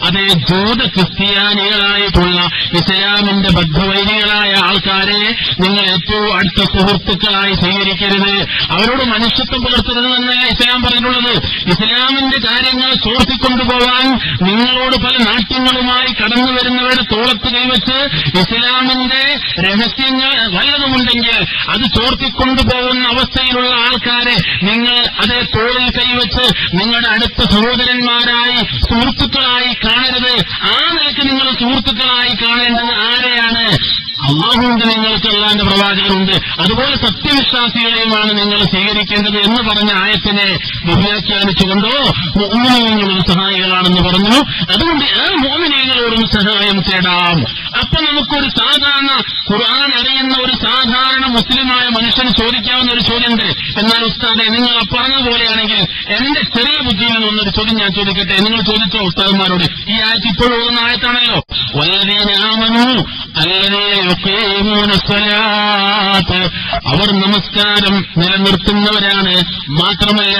അതേ ജൂത ക്രിസ്ത്യാനികളായിട്ടുള്ള ഇസ്ലാമിന്റെ ബദ്ധവൈരികളായ ആൾക്കാരെ നിങ്ങൾ ഏറ്റവും അടുത്ത സുഹൃത്തുക്കളായി സ്വീകരിക്കരുത്. അവരോട് മനുഷ്യത്വം പുലർത്തരുത് എന്നല്ല ഇസ്ലാം പറഞ്ഞിട്ടുള്ളത്. ഇസ്ലാമിന്റെ കാര്യങ്ങൾ ചോർത്തിക്കൊണ്ടുപോകാൻ നിങ്ങളോട് പല നാട്യങ്ങളുമായി കടന്നു വരുന്നവരുടെ തോളത്ത് കൈവച്ച് ഇസ്ലാമിന്റെ രഹസ്യങ്ങൾ വല്ലതുമുണ്ടെങ്കിൽ അത് ചോർത്തിക്കൊണ്ടുപോകുന്ന അവസ്ഥയിലുള്ള ആൾക്കാരെ നിങ്ങൾ അതേ തോളിൽ കൈവച്ച് നിങ്ങളുടെ അടുത്ത സഹോദരന്മാരായി സുഹൃത്തുക്കളായി കാണരുത്. ആ നിലയ്ക്ക് നിങ്ങൾ സുഹൃത്തുക്കളായി കാണേണ്ടത് ആരെയാണ്? അല്ലാഹുവിന്റെ നിങ്ങൾക്ക് അല്ലാഹുവിന്റെ പ്രവാചകനുണ്ട്. അതുപോലെ സത്യവിശ്വാസികളെയുമാണ് നിങ്ങൾ സ്വീകരിക്കേണ്ടത് എന്ന് പറഞ്ഞ ആയത്തിനെ വ്യാഖ്യാനിച്ചുകൊണ്ടോ മുഅ്മിനീങ്ങളും സഹായികളാണെന്ന് പറഞ്ഞു. അതുകൊണ്ട് ആ മുഅ്മിനീങ്ങളോടും സഹായം തേടാം. അപ്പൊ നമുക്കൊരു സാധാരണ ഖുർആൻ അറിയുന്ന ഒരു സാധാരണ മുസ്ലിമായ മനുഷ്യന് ചോദിക്കാവുന്ന ഒരു ചോദ്യമുണ്ട്. എന്നാൽ ഉസ്താദെ, നിങ്ങൾ പറഞ്ഞതുപോലെയാണെങ്കിൽ എന്റെ ചെറിയ ബുദ്ധിയിൽ നിന്നൊരു ചോദ്യം ഞാൻ ചോദിക്കട്ടെ. നിങ്ങൾ ചോദിച്ചോ ഉസ്താദന്മാരോട്? ഈ ആയത്ത് ഇപ്പോൾ ഓടുന്ന ആയത്താണല്ലോ. വല്ലദീന ആമനൂ അല്ലദീന യുഖീമൂന സ്വലാത്ത്, അവർ നമസ്കാരം നിലനിർത്തുന്നവരാണ്. മാത്രമല്ല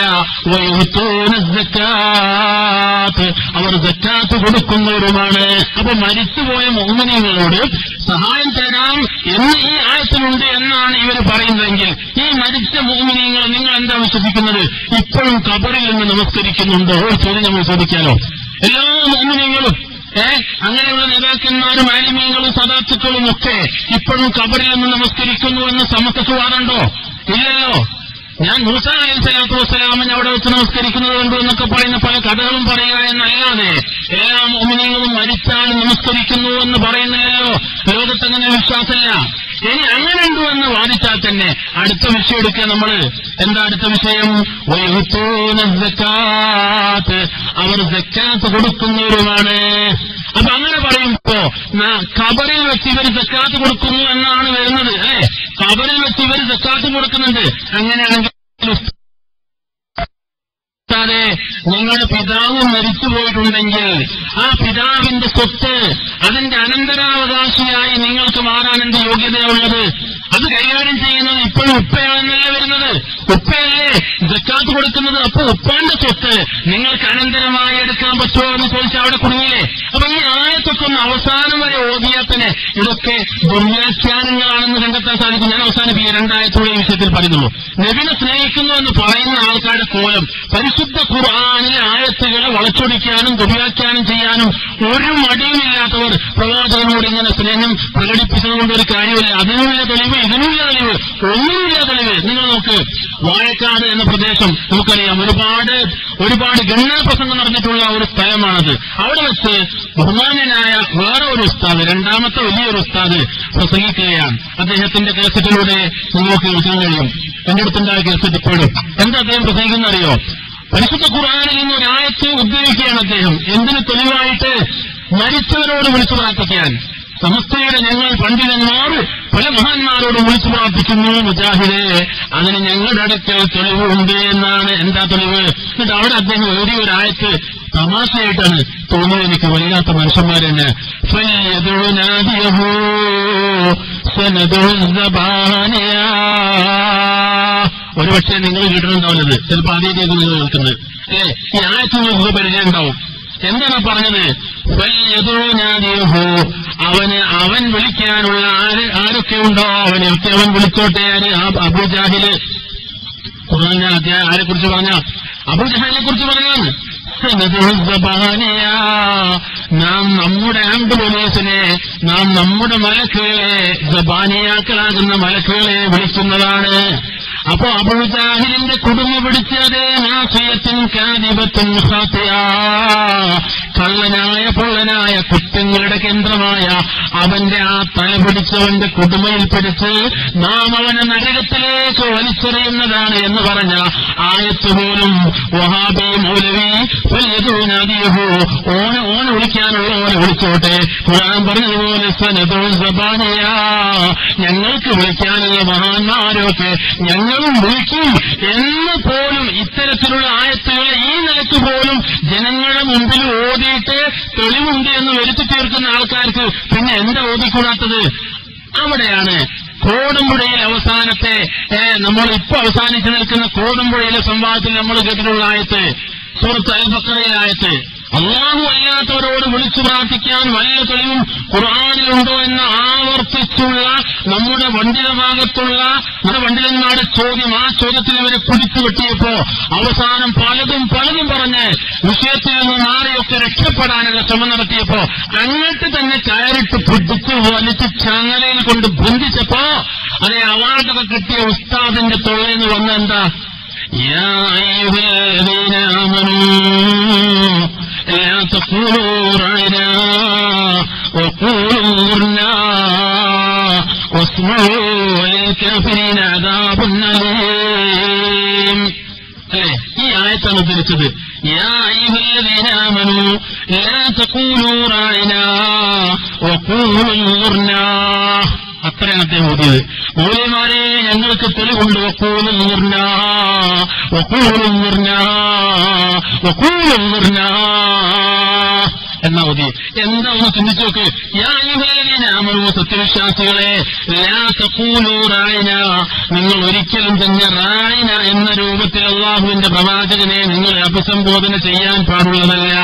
വയുതൂന സക്കാത്ത്, അവർ സക്കാത്ത് കൊടുക്കുന്നവരുമാണ്. അപ്പൊ മരിച്ചുപോയ മുഅ്മിനീങ്ങളോട് സഹായം തേടാം എന്ന് ഈ ആയത്തിലുണ്ട് എന്നാണ് ഇവർ പറയുന്നതെങ്കിൽ, ഈ മരിച്ച മുഅ്മിനീങ്ങൾ നിങ്ങൾ എന്താ വിശ്വസിക്കുന്നത്? ഇപ്പോഴും ഖബറിൽ നിന്ന് നമസ്കരിക്കുന്നുണ്ടോ? ഒരു ചോദ്യം നമ്മൾ ചോദിക്കാലോ. എല്ലാ മുഅ്മിനീങ്ങളും അങ്ങനെയുള്ള നേതാക്കന്മാരും ആലിമീങ്ങളും സദാത്തുക്കളും ഒക്കെ ഇപ്പോഴും ഖബറിൽ നിന്ന് നമസ്കരിക്കുന്നു എന്ന് സമസ്തക്ക് വാദമുണ്ടോ? ഇല്ലല്ലോ. ഞാൻ മൂസാ അലൈഹിസ്സലാത്തു വസ്സലാമിനെ അവിടെ വെച്ച് നമസ്കരിക്കുന്നത് കണ്ടു എന്നൊക്കെ പറയുന്ന പല കഥകളും പറയുക എന്നല്ലാതെ എല്ലാ മുഅ്മിനീങ്ങളും മരിച്ചാലും നമസ്കരിക്കുന്നു എന്ന് പറയുന്നില്ലല്ലോ. ലോകത്തങ്ങനെ വിശ്വാസമില്ല. ഇനി അങ്ങനെ ഉണ്ടോ എന്ന് വാദിച്ചാൽ തന്നെ അടുത്ത വിഷയം എടുക്കുക നമ്മൾ. എന്താ അടുത്ത വിഷയം? വയുതൂന സക്കാത്ത്, അവർ സക്കാത്ത് കൊടുക്കുന്നവരുമാണ്. അപ്പൊ അങ്ങനെ പറയുമ്പോ ഖബറിൽ വെച്ച് ഇവർ സക്കാത്ത് കൊടുക്കുന്നു എന്നാണ് വരുന്നത്. ഖബറിൽ വെച്ച് ഇവർ സക്കാത്ത് കൊടുക്കുന്നുണ്ട്. അങ്ങനെയാണെങ്കിൽ നിങ്ങളുടെ പിതാവ് മരിച്ചുപോയിട്ടുണ്ടെങ്കിൽ ആ പിതാവിന്റെ സ്വത്ത് അതിന്റെ അനന്തരാവകാശിയായി നിങ്ങൾക്ക് മാറാൻ എന്ത് യോഗ്യതയുള്ളത്? അത് കൈകാര്യം ചെയ്യുന്നത് ഇപ്പോഴും ഉപ്പയാണെന്നല്ലേ വരുന്നത്. ഉപ്പയല്ലേ സക്കാത്ത് കൊടുക്കുന്നത്. അപ്പൊ ഉപ്പാന്റെ സ്വത്ത് നിങ്ങൾക്ക് അനന്തരമായി എടുക്കാൻ പറ്റുമോ എന്ന് ചോദിച്ചാൽ അവിടെ കുടുങ്ങിയില്ലേ? അപ്പൊ ഈ ആയത്തൊക്കെ ഒന്ന് അവസാനം വരെ ഓതിയാൽ തന്നെ ഇതൊക്കെ ദുർവ്യാഖ്യാനങ്ങളാണെന്ന് കണ്ടെത്താൻ സാധിക്കും. ഞാൻ അവസാനിപ്പിക്കുക. രണ്ടായത്തുള്ള ഈ വിഷയത്തിൽ പറയുന്നുള്ളൂ. നബിനെ സ്നേഹിക്കുന്നു എന്ന് പറയുന്ന ആൾക്കാരുടെ കോലം പരിശുദ്ധ ഖുർആനിലെ ആയത്തുകളെ വളച്ചൊടിക്കാനും ദുർവ്യാഖ്യാനം ചെയ്യാനും ഒരു മടിയുമില്ലാത്തവർ പ്രവാചകനോട് ഇങ്ങനെ സ്നേഹം പ്രകടിപ്പിച്ചതുകൊണ്ട് ഒരു കാര്യമില്ല. അതിനുമില്ല തെളിവ്, ഇതിനുമില്ല തെളിവ്, ഒന്നുമില്ല തെളിവ്. നിങ്ങൾ നോക്ക്, വാഴക്കാട് എന്ന പ്രദേശം നമുക്കറിയാം. ഒരുപാട് ഗണ്യപ്രസംഗം നടന്നിട്ടുള്ള ഒരു സ്ഥലമാണത്. അവിടെ വെച്ച് ബഹുമാന്യനായ വേറെ ഒരു ഉസ്താദ്, രണ്ടാമത്തെ വലിയൊരു ഉസ്താദ് പ്രസംഗിക്കുകയാണ്. അദ്ദേഹത്തിന്റെ കേസറ്റിലൂടെ നിങ്ങൾക്ക് കേൾക്കാൻ കഴിയും. എന്റെ അടുത്തുണ്ടായ കേസറ്റ് ഇപ്പോഴും. എന്താ അദ്ദേഹം പ്രസംഗിക്കുന്ന അറിയോ? പരിശുദ്ധ ഖുർആനിൽ നിന്ന് ഒരു ആയത്ത് ഉദ്ധരിക്കുകയാണ് അദ്ദേഹം. എന്തിന് തെളിവായിട്ട്? മരിച്ചവരോട് വിളിച്ചു പ്രാർത്ഥിക്കാൻ. സമസ്തയുടെ ഞങ്ങൾ പണ്ഡിതന്മാർ പല മഹാന്മാരോട് വിളിച്ചു പ്രാർത്ഥിക്കുന്നു മുജാഹിദേ, അതിന് ഞങ്ങളുടെ അടുക്കൽ തെളിവുണ്ട് എന്നാണ്. എന്താ തെളിവ്? എന്നിട്ട് അവിടെ അദ്ദേഹം എഴുതിയ ഒരു ആയത്ത് തമാശയായിട്ടാണ് തോന്നിയത്. എനിക്ക് വല്ലാത്ത മനുഷ്യന്മാരെന്നെ. ഒരുപക്ഷെ നിങ്ങൾ കേട്ടിട്ടുണ്ടാവുന്നത്, ചിലപ്പോൾ ആദ്യത്തേക്ക് നിങ്ങൾ കേൾക്കുന്നത് ഈ ആയത്ത് നിങ്ങൾക്ക് പരിചയം ഉണ്ടാവും. എന്താണ് പറഞ്ഞത്? അവൻ വിളിക്കാനുള്ള ആരൊക്കെ ഉണ്ടോ അവനെയൊക്കെ അവൻ വിളിച്ചോട്ടെ. അബൂജാഹില് ആരെ കുറിച്ച് പറഞ്ഞ? അബൂജഹാലിനെ കുറിച്ച് പറഞ്ഞാണ്. നാം നമ്മുടെ ആംബുലൻസിനെ, നാം നമ്മുടെ മലക്കുകളെ, ജബാനിയാക്കളാകുന്ന മലക്കുകളെ വിളിക്കുന്നതാണ്. അപ്പോ അബൂജാഹിലിന്റെ കുടുംബ പിടിച്ചത് നാസിയത്തിൻ കാദിബത്തിൻ ഖാതിആ, കള്ളനായ പൊള്ളനായ കുറ്റങ്ങളുടെ കേന്ദ്രമായ അവന്റെ ആ തല പിടിച്ചവന്റെ കുടുംബയിൽ പിടിച്ച് നാം അവനെ നരകത്തിലേക്ക് വലിച്ചെറിയുന്നതാണ് എന്ന് പറഞ്ഞ ആയത്ത് പോലും വഹാബി മൗലവി ഓനെ വിളിക്കാനുള്ള ഓനെ വിളിച്ചോട്ടെ. ഖുർആൻ പറഞ്ഞതുപോലെ സനദു സബാനിയാ, ഞങ്ങൾക്ക് വിളിക്കാനുള്ള മഹാന്മാരൊക്കെ ഞങ്ങളും വിളിക്കും എന്ന് പോലും ഇത്തരത്തിലുള്ള ആയത്തുകളെ ഈ നിലക്ക് പോലും ജനങ്ങളുടെ മുമ്പിൽ ഓതിയിട്ട് തെളിവുണ്ട് എന്ന് വരുത്തി തീർക്കുന്ന ആൾക്കാർക്ക് പിന്നെ എന്താ ഓതിക്കൂടാത്തത്? അവിടെയാണ് കോടമ്പുഴയിൽ അവസാനത്തെ നമ്മളിപ്പോ അവസാനിച്ചു നിൽക്കുന്ന കോടമ്പുഴയിലെ സംവാദത്തിൽ നമ്മൾ കേട്ടിട്ടുള്ള ആയത്ത്, സൂറത്ത് അൽ ബഖറയിലെ ആയത്ത്. അല്ലാഹു അല്ലാത്തവരോട് വിളിച്ചു പ്രാർത്ഥിക്കാൻ വല്ല തെളിവും ഖുർആനിലുണ്ടോ എന്ന് ആവർത്തിച്ചുള്ള നമ്മുടെ വണ്ടില ഭാഗത്തുള്ള നമ്മുടെ വണ്ടിലന്മാരുടെ ചോദ്യം, ആ ചോദ്യത്തിൽ ഇവരെ പിടിച്ചു വെട്ടിയപ്പോ അവസാനം പലതും പറഞ്ഞ് വിഷയത്തിൽ നിന്ന് മാറിയൊക്കെ രക്ഷപ്പെടാനുള്ള ശ്രമം നടത്തിയപ്പോ അങ്ങോട്ട് തന്നെ കയറിട്ട് പിടിച്ച് വലിച്ച് ചങ്ങലയിൽ കൊണ്ട് ബന്ധിച്ചപ്പോ അതേ അവാർഡൊക്കെ കിട്ടിയ ഉസ്താദിന്റെ തൊള്ളേന്ന് വന്ന എന്താ, യാ അയ്യുഹല്ലദീന ആമനൂ ലാ തഖൂലൂ റഅനാ വഖൂലൂ ഉർനാ വസ്മഊ ലിൽകാഫിരീന അദാബുൻ അലീം. അല്ലേ, ഈ ആയത്താണ് ഉദ്ധരിച്ചത്. യാ അയ്യുഹല്ലദീന ആമനൂ ലാ തഖൂലൂ റഅനാ വഖൂലൂ ഉർനാ, അത്രയാണ് അദ്ദേഹം ഓതിയത്. മൗലവിമാരെ ഞങ്ങൾക്ക് തെളിവുണ്ട്, എന്നാ ഓതി. എന്താ ഒന്ന് ചിന്തിച്ചു നോക്ക്. യാ അയ്യുഹല്ലദീന സത്യവിശ്വാസികളെ, ലാ തഖൂലൂ റഅന, നിങ്ങൾ ഒരിക്കലും തന്നെ റഅന എന്ന രൂപത്തിൽ അല്ലാഹുവിന്റെ പ്രവാചകനെ നിങ്ങൾ അഭിസംബോധന ചെയ്യാൻ പാടുള്ളതല്ല.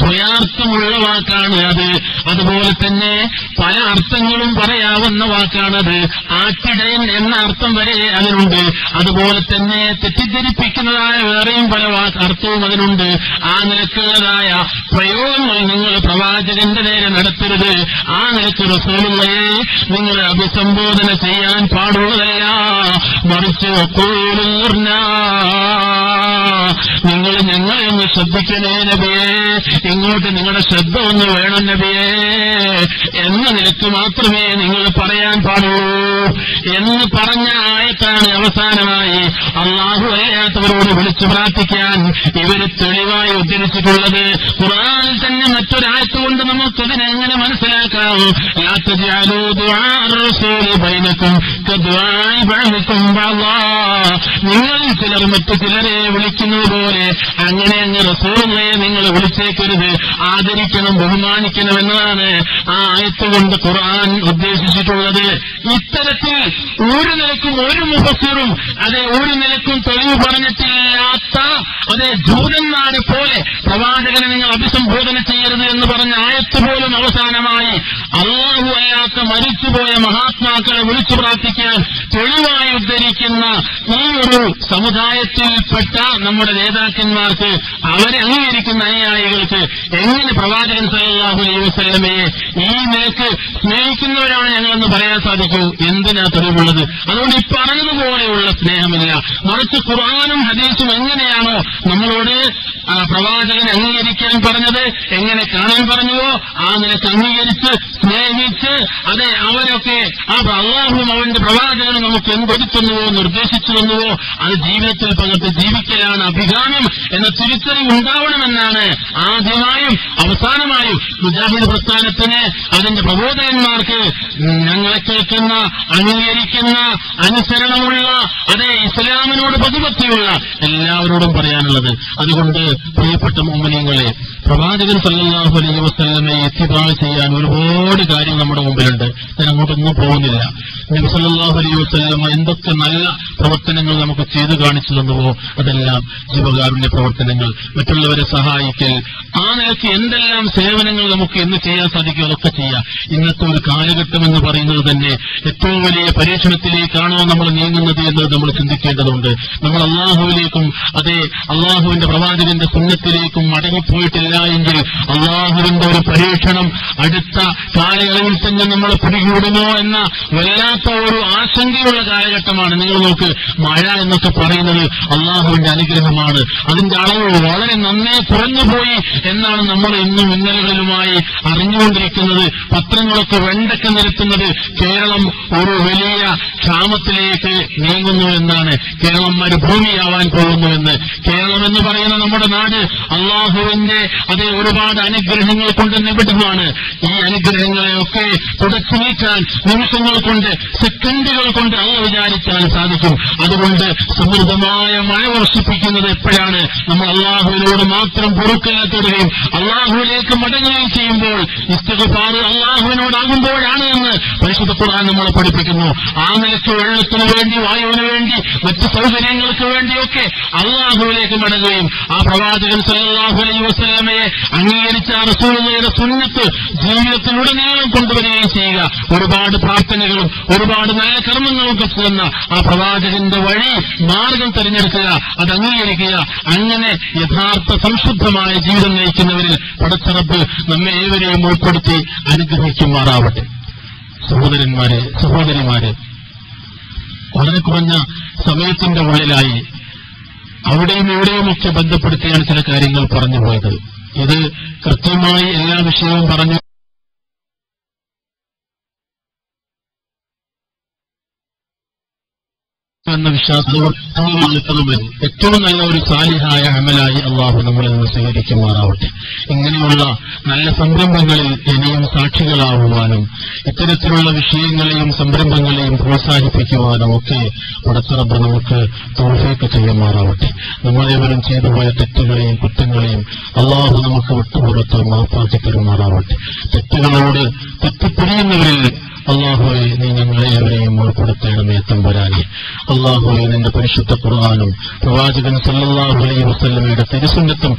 ദ്വയാർത്ഥമുള്ള വാക്കാണ് അത്. അതുപോലെ തന്നെ പല അർത്ഥങ്ങളും പറയാവുന്ന വാക്കാണത്. ആട്ടിടയൻ എന്ന അർത്ഥം വരെ അതിനുണ്ട്. അതുപോലെ തന്നെ തെറ്റിദ്ധരിപ്പിക്കുന്നതായ വേറെയും പല അർത്ഥവും അതിനുണ്ട്. ആ നിലക്കുള്ളതായ പ്രയോഗങ്ങൾ നിങ്ങൾ പ്രവാചകന്റെ നേരെ നടത്തരുത്. ആ നിലക്ക് റസൂലുള്ളയെ നിങ്ങൾ അഭിസംബോധന ചെയ്യാൻ പാടുള്ളതല്ല. മറിച്ച് നിങ്ങൾ ഞങ്ങളെ ഒന്ന് ശ്രദ്ധിക്കണേ നബിയേ, ഇങ്ങോട്ട് നിങ്ങളുടെ ശ്രദ്ധ ഒന്ന് വേണം നബിയേ എന്ന നിലക്ക് മാത്രമേ നിങ്ങൾ പറയാൻ പാടുള്ളൂ എന്ന് പറഞ്ഞ ആയത്താണ് അവസാനമായി അല്ലാഹു അല്ലാത്തവരോട് വിളിച്ചു പ്രാർത്ഥിക്കാൻ ഇവര് തെളിവായി ഉദ്ധരിച്ചിട്ടുള്ളത്. ഖുർആനിൽ തന്നെ മറ്റൊരായത്ത് കൊണ്ട് നമുക്കതിനെ എങ്ങനെ മനസ്സിലാക്കാം? ലാ തജ്അലൂ ദുആ റസൂലി ബൈനക്കും കദുആഇ ബഅദികും ബഅദാ, നിങ്ങളിൽ ചിലർ മറ്റു ചിലരെ വിളിക്കുന്നത് പോലെ അങ്ങനെ അങ്ങ് റസൂലുള്ളയെ നിങ്ങൾ വിളിച്ചേക്കരുത്. ആദരിക്കണം, ബഹുമാനിക്കണം എന്നതാണ് ആ ആയത്ത് കൊണ്ട് ഖുർആൻ ഉദ്ദേശിച്ചിട്ടുള്ളത്. ഇത്തരത്തിൽ ഒരു നിലക്കും ഒരു മുഫസ്സിറും ഒരു നിലക്കും തെളിവ് പറഞ്ഞിട്ടില്ലാത്ത ജൂതന്മാരെ പോലെ പ്രവാചകനെ നിങ്ങൾ അഭിസംബോധന ചെയ്യരുത് എന്ന് പറഞ്ഞ ആയത്ത് പോലും അവസാനമായി അല്ലാഹു അല്ലാത്ത മരിച്ചുപോയ മഹാത്മാക്കളെ വിളിച്ചു പ്രാർത്ഥിക്കാൻ തെളിവായി ഉദ്ധരിക്കുന്ന ഈ ഒരു സമുദായത്തിൽപ്പെട്ട നമ്മുടെ നേതാക്കന്മാർക്ക്, അവരെ അംഗീകരിക്കുന്ന അനുയായികൾക്ക് എങ്ങനെ പ്രവാചകൻ സല്ലല്ലാഹു അലൈഹി വസല്ലമയെ ഈ നിലക്ക് സ്നേഹിക്കുന്നവരാണ് ഞങ്ങളെന്ന് പറയാൻ സാധിക്കൂ? എന്തിനാ തെളിവുള്ളത്? അതുകൊണ്ട് ഈ പറഞ്ഞതുപോലെയുള്ള സ്നേഹമില്ല. മറിച്ച് ഖുർആനും ഹദീസും എങ്ങനെയാണോ നമ്മളോട് പ്രവാചകനെ അംഗീകരിക്കാൻ പറഞ്ഞത്, എങ്ങനെ കാണാൻ പറഞ്ഞുവോ ആ നിലക്ക് അംഗീകരിച്ച് സ്നേഹിച്ച് അവരൊക്കെ അല്ലാഹുവും അവന്റെ പ്രവാചകനും നമുക്ക് എന്തൊരുത്തുന്നുവോ നിർദ്ദേശിച്ചു തന്നുവോ അത് ജീവിതത്തിൽ പകർത്തി ജീവിക്കലാണ് അഭികാമ്യം എന്ന തിരിച്ചറിവ് ഉണ്ടാവണമെന്നാണ് ആദ്യമായും അവസാനമായും മുജാഹിദ് പ്രസ്ഥാനത്തിന് അതിന്റെ പ്രബോധകന്മാർക്ക് ഞങ്ങളെ കേൾക്കുന്ന, അംഗീകരിക്കുന്ന, അനുസരണമുള്ള ഇസ്ലാമിനോട് പ്രതിപത്തിയുള്ള എല്ലാവരോടും പറയാനുള്ളത്. അതുകൊണ്ട് പ്രിയപ്പെട്ട മുഅ്മിനീങ്ങളെ, പ്രവാചകൻ സല്ലല്ലാഹു അലൈഹി വസല്ലമയെ ഇത്തിബാ ചെയ്യാൻ ഒരുപാട് കാര്യം നമ്മുടെ മുമ്പിലുണ്ട്. ഞാൻ അങ്ങോട്ടൊന്നും പോകുന്നില്ല. നബി സല്ലല്ലാഹു അലൈഹി വസല്ലമ എന്തൊക്കെ നല്ല പ്രവർത്തനങ്ങൾ നമുക്ക് ചെയ്തു കാണിച്ചു തന്നുവോ അതെല്ലാം ജീവകാരുണ്യ പ്രവർത്തനങ്ങൾ, മറ്റുള്ളവരെ സഹായിക്കൽ, ആ നിലയ്ക്ക് എന്തെല്ലാം സേവനങ്ങൾ നമുക്ക് എന്ന് ചെയ്യാൻ സാധിക്കും അതൊക്കെ ചെയ്യാം. ഇന്നത്തെ ഒരു കാലഘട്ടം എന്ന് പറയുന്നത് തന്നെ ഏറ്റവും വലിയ പരീക്ഷണത്തിലേക്കാണോ നമ്മൾ നീങ്ങുന്നത് എന്നത് നമ്മൾ ചിന്തിക്കേണ്ടതുണ്ട്. നമ്മൾ അല്ലാഹുവിലേക്കും അല്ലാഹുവിന്റെ പ്രവാചകന്റെ സുന്നത്തിലേക്കും മടങ്ങിപ്പോയിട്ടില്ല എങ്കിൽ അല്ലാഹുവിന്റെ ഒരു പരീക്ഷണം അടുത്ത കാലയളവിൽ തന്നെ നമ്മളെ പിടികൂടുമോ എന്ന വല്ലാത്ത വല്ലാത്ത ഒരു ആശങ്കയുള്ള കാലഘട്ടമാണ്. നിങ്ങൾ നോക്ക്, മഴ എന്നൊക്കെ പറയുന്നത് അള്ളാഹുവിന്റെ അനുഗ്രഹമാണ്. അതിന്റെ അളവ് വളരെ നന്നേ കുറഞ്ഞുപോയി എന്നാണ് നമ്മൾ ഇന്നും ഇന്നലകളിലുമായി അറിഞ്ഞുകൊണ്ടിരിക്കുന്നത്. പത്രങ്ങളൊക്കെ വെണ്ടക്ക നിരത്തുന്നത് കേരളം ഒരു വലിയ ക്ഷാമത്തിലേക്ക് നീങ്ങുന്നു എന്നാണ്. കേരളം മരുഭൂമിയാവാൻ പോകുന്നുവെന്ന്. കേരളം എന്ന് പറയുന്ന നമ്മുടെ നാട് അള്ളാഹുവിന്റെ അതേ ഒരുപാട് അനുഗ്രഹങ്ങൾ കൊണ്ട് നിബിഡമാണ്. ഈ അനുഗ്രഹങ്ങളെയൊക്കെ തുടച്ചു നീക്കാൻ നിമിഷങ്ങൾ കൊണ്ട്, സെക്കൻഡുകൾ കൊണ്ട് അള്ളാഹു വിചാരിച്ചാൽ സാധിക്കും. അതുകൊണ്ട് സമൃദ്ധമായ മഴ വർഷിപ്പിക്കുന്നത് എപ്പോഴാണ്? നമ്മൾ അള്ളാഹുവിനോട് മാത്രം പൊറുക്കൽ തേടുകയും അള്ളാഹുവിലേക്ക് മടങ്ങുകയും ചെയ്യുമ്പോൾ, ഇസ്തിഗ്ഫാർ അള്ളാഹുവിനോടാകുമ്പോഴാണ് എന്ന് പരിശുദ്ധ ഖുർആൻ നമ്മളെ പഠിപ്പിക്കുന്നു. ആ നിലയ്ക്ക് വെള്ളത്തിന് വേണ്ടി, വായുവിന് വേണ്ടി, മറ്റ് സൗകര്യങ്ങൾക്ക് വേണ്ടിയൊക്കെ അള്ളാഹുവിലേക്ക് മടങ്ങുകയും ആ പ്രവാചകൻ സല്ലല്ലാഹു അലൈഹി വസല്ലമയെ അംഗീകരിച്ച റസൂലുള്ളാഹിയുടെ സുന്നത്ത് ജീവിതത്തിലുടനീളം കൊണ്ടുവരികയും ചെയ്യുക. ഒരുപാട് പ്രാർത്ഥനകളും ഒരുപാട് നല്ല കർമ്മങ്ങളും ചെയ്യുന്ന ആ പ്രവാചകന്റെ വഴി മാർഗം തിരഞ്ഞെടുക്കുക, അത് അംഗീകരിക്കുക. അങ്ങനെ യഥാർത്ഥ സംശുദ്ധമായ ജീവിതം നയിക്കുന്നവരിൽ പടച്ച റബ്ബ് നമ്മെ ഏവരെയും ഉൾപ്പെടുത്തി അനുഗ്രഹിക്കുമാറാവട്ടെ. സഹോദരന്മാരെ, സഹോദരിമാരെ, വളരെ കുറഞ്ഞ സമയത്തിന്റെ ഉള്ളിലായി അവിടെയും ഇവിടെയുമൊക്കെ ബന്ധപ്പെടുത്തിയാണ് ചില കാര്യങ്ങൾ പറഞ്ഞുപോയത്. ഇത് കൃത്യമായി എല്ലാ വിഷയവും പറഞ്ഞു എന്ന വിശ്വാസവും ഏറ്റവും നല്ല ഒരു സാലിഹായ അമലായി അള്ളാഹു നമ്മളിൽ നിന്ന് സ്വീകരിക്കുമാറാവട്ടെ. ഇങ്ങനെയുള്ള നല്ല സംരംഭങ്ങളിൽ ഇനിയും സാക്ഷികളാവുവാനും ഇത്തരത്തിലുള്ള വിഷയങ്ങളെയും സംരംഭങ്ങളെയും പ്രോത്സാഹിപ്പിക്കുവാനും ഒക്കെ പടച്ച റബ്ബ് നമുക്ക് തൗഫീഖ് ചെയ്യുമാറാവട്ടെ. നമ്മളേവരും ചെയ്തുപോയ തെറ്റുകളെയും കുറ്റങ്ങളെയും അള്ളാഹു നമുക്ക് വിട്ടുപുറത്ത് മാപ്പാക്കി തരുമാറാവട്ടെ. തെറ്റുകളോട് തെറ്റിപ്പിരിയുന്നവരിൽ അള്ളാഹുവെ നീ ഞങ്ങളെ എവരെയും ഉൾപ്പെടുത്തണമേ തമ്പുരാനെ. അള്ളാഹുവെ നിന്റെ പരിശുദ്ധ ഖുർആനും പ്രവാചകൻ സല്ലല്ലാഹു അലൈഹി വസല്ലമയുടെ തിരുസുന്നത്തും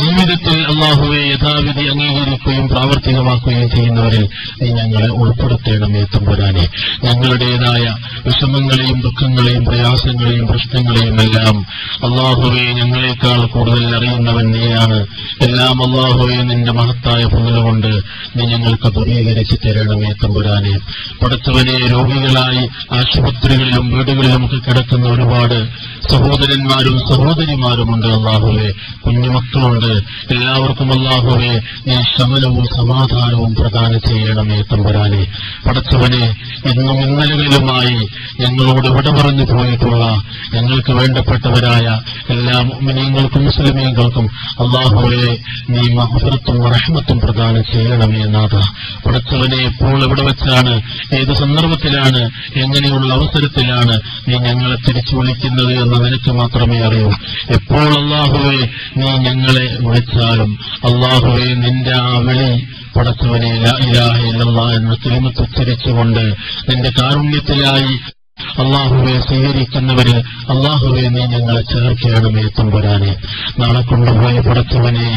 ജീവിതത്തിൽ അള്ളാഹുവെ യഥാവിധി അംഗീകരിക്കുകയും പ്രാവർത്തികമാക്കുകയും ചെയ്യുന്നവരിൽ നീ ഞങ്ങളെ ഉൾപ്പെടുത്തണമേ തമ്പുരാനെ. ഞങ്ങളുടേതായ വിഷമങ്ങളെയും ദുഃഖങ്ങളെയും പ്രയാസങ്ങളെയും പ്രശ്നങ്ങളെയും എല്ലാം അള്ളാഹുവെ ഞങ്ങളെക്കാൾ കൂടുതൽ അറിയുന്നവൻ നീയാണ്. എല്ലാം അള്ളാഹുവെ നിന്റെ മഹത്തായ ഫضലുകൊണ്ട് നീ ഞങ്ങൾക്ക് ദൂരീകരിച്ചു തരണമേ തമ്പുരാനെ. പടച്ചവനെ, രോഗികളായി ആശുപത്രികളിലും വീടുകളിലും ഒക്കെ കിടക്കുന്ന ഒരുപാട് സഹോദരന്മാരും സഹോദരിമാരുമുണ്ട്. അള്ളാഹുവെ, കുഞ്ഞുമക്കളുണ്ട്. എല്ലാവർക്കും അള്ളാഹുവെ നീ ശമനവും സമാധാനവും പ്രദാനം ചെയ്യണമേ തമ്പുരാനെ. പടച്ചവനെ, ഇന്നും ഇന്നലകളിലുമായി ഞങ്ങളോട് വിട പറഞ്ഞു പോയിട്ടുള്ള ഞങ്ങൾക്ക് വേണ്ടപ്പെട്ടവരായ എല്ലാ മുഅ്മിനീങ്ങൾക്കും മുസ്ലിമീങ്ങൾക്കും അള്ളാഹുവെ നീ മഗ്ഫിറത്തും റഹ്മത്തും പ്രദാനം ചെയ്യണമേ നാഥ. പടച്ചവനെ, എപ്പോൾ എവിടെ വെച്ചാണ്, ഏത് സന്ദർഭത്തിലാണ്, എങ്ങനെയുള്ള അവസരത്തിലാണ് നീ ഞങ്ങളെ തിരിച്ചു വിളിക്കുന്നത് എന്ന് നിനക്ക് മാത്രമേ അറിയൂ. എപ്പോൾ അള്ളാഹുവെ നീ ഞങ്ങളെ വിളിച്ചാലും അള്ളാഹുവെ നിന്റെ ആ വിളി പടച്ചവനെ ലാ ഇലാഹ ഇല്ലല്ലാഹ് എന്ന കലിമത്ത് ഉച്ചരിച്ചുകൊണ്ട് നിന്റെ കാരുണ്യത്തിലായി അള്ളാഹുവെ സ്വീകരിക്കുന്നവര് അള്ളാഹുവെ നീ ഞങ്ങളെ ചേർക്കണമേ തമ്പുരാനെ. നാളെ കൊണ്ടുപോയ പടച്ചവനെ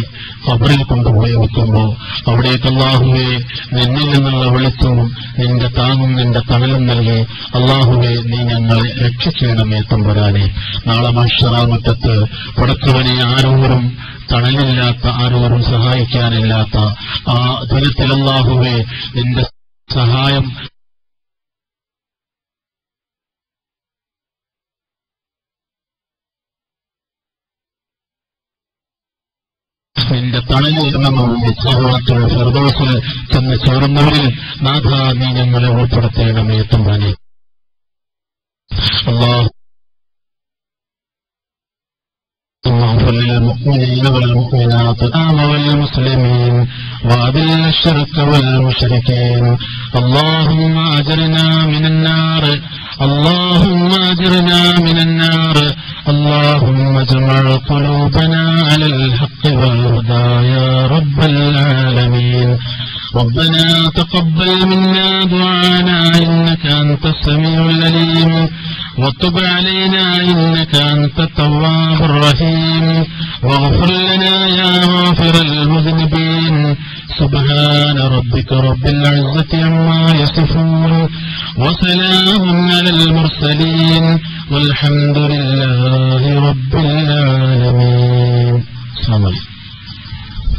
ഖബറിൽ കൊണ്ടുപോയി വെക്കുമ്പോ അവിടേക്ക് അള്ളാഹുവെ നിന്നിൽ നിന്നുള്ള വെളിച്ചവും നിന്റെ താങ്ങും നിന്റെ തണലും നൽകി അള്ളാഹുവെ നീ ഞങ്ങളെ രക്ഷിക്കണമേ തമ്പുരാനെ. നാളെ മഹ്ശറാമുറ്റത്ത് പടച്ചവനെ ആരോരും തണലില്ലാത്ത, ആരോരും സഹായിക്കാനില്ലാത്ത ആ ദിനത്തിൽ അള്ളാഹുവെ നിന്റെ സഹായം നിന്റെ തണലിൽ ഫിർദൗസിൽ ചെന്ന് ചേർന്നവരിൽ നാഥ നീ ഞങ്ങളെ ഉൾപ്പെടുത്തണമേ തമ്പുരാനെ. للمؤمنين والمؤمنات والمسلمين وأذل الشرك والمشركين. اللهم أجرنا من النار، اللهم أجرنا من النار. اللهم اجمع قلوبنا على الحق والهدى يا رب العالمين. ربنا تقبل منا دعانا إنك أنت السميع العليم وتب علينا إنك أنت التواب الرحيم واغفر لنا يا غافر المذنبين. سبحان ربك رب العزة عما يصفون وسلام على المرسلين والحمد لله رب العالمين. السلام عليكم.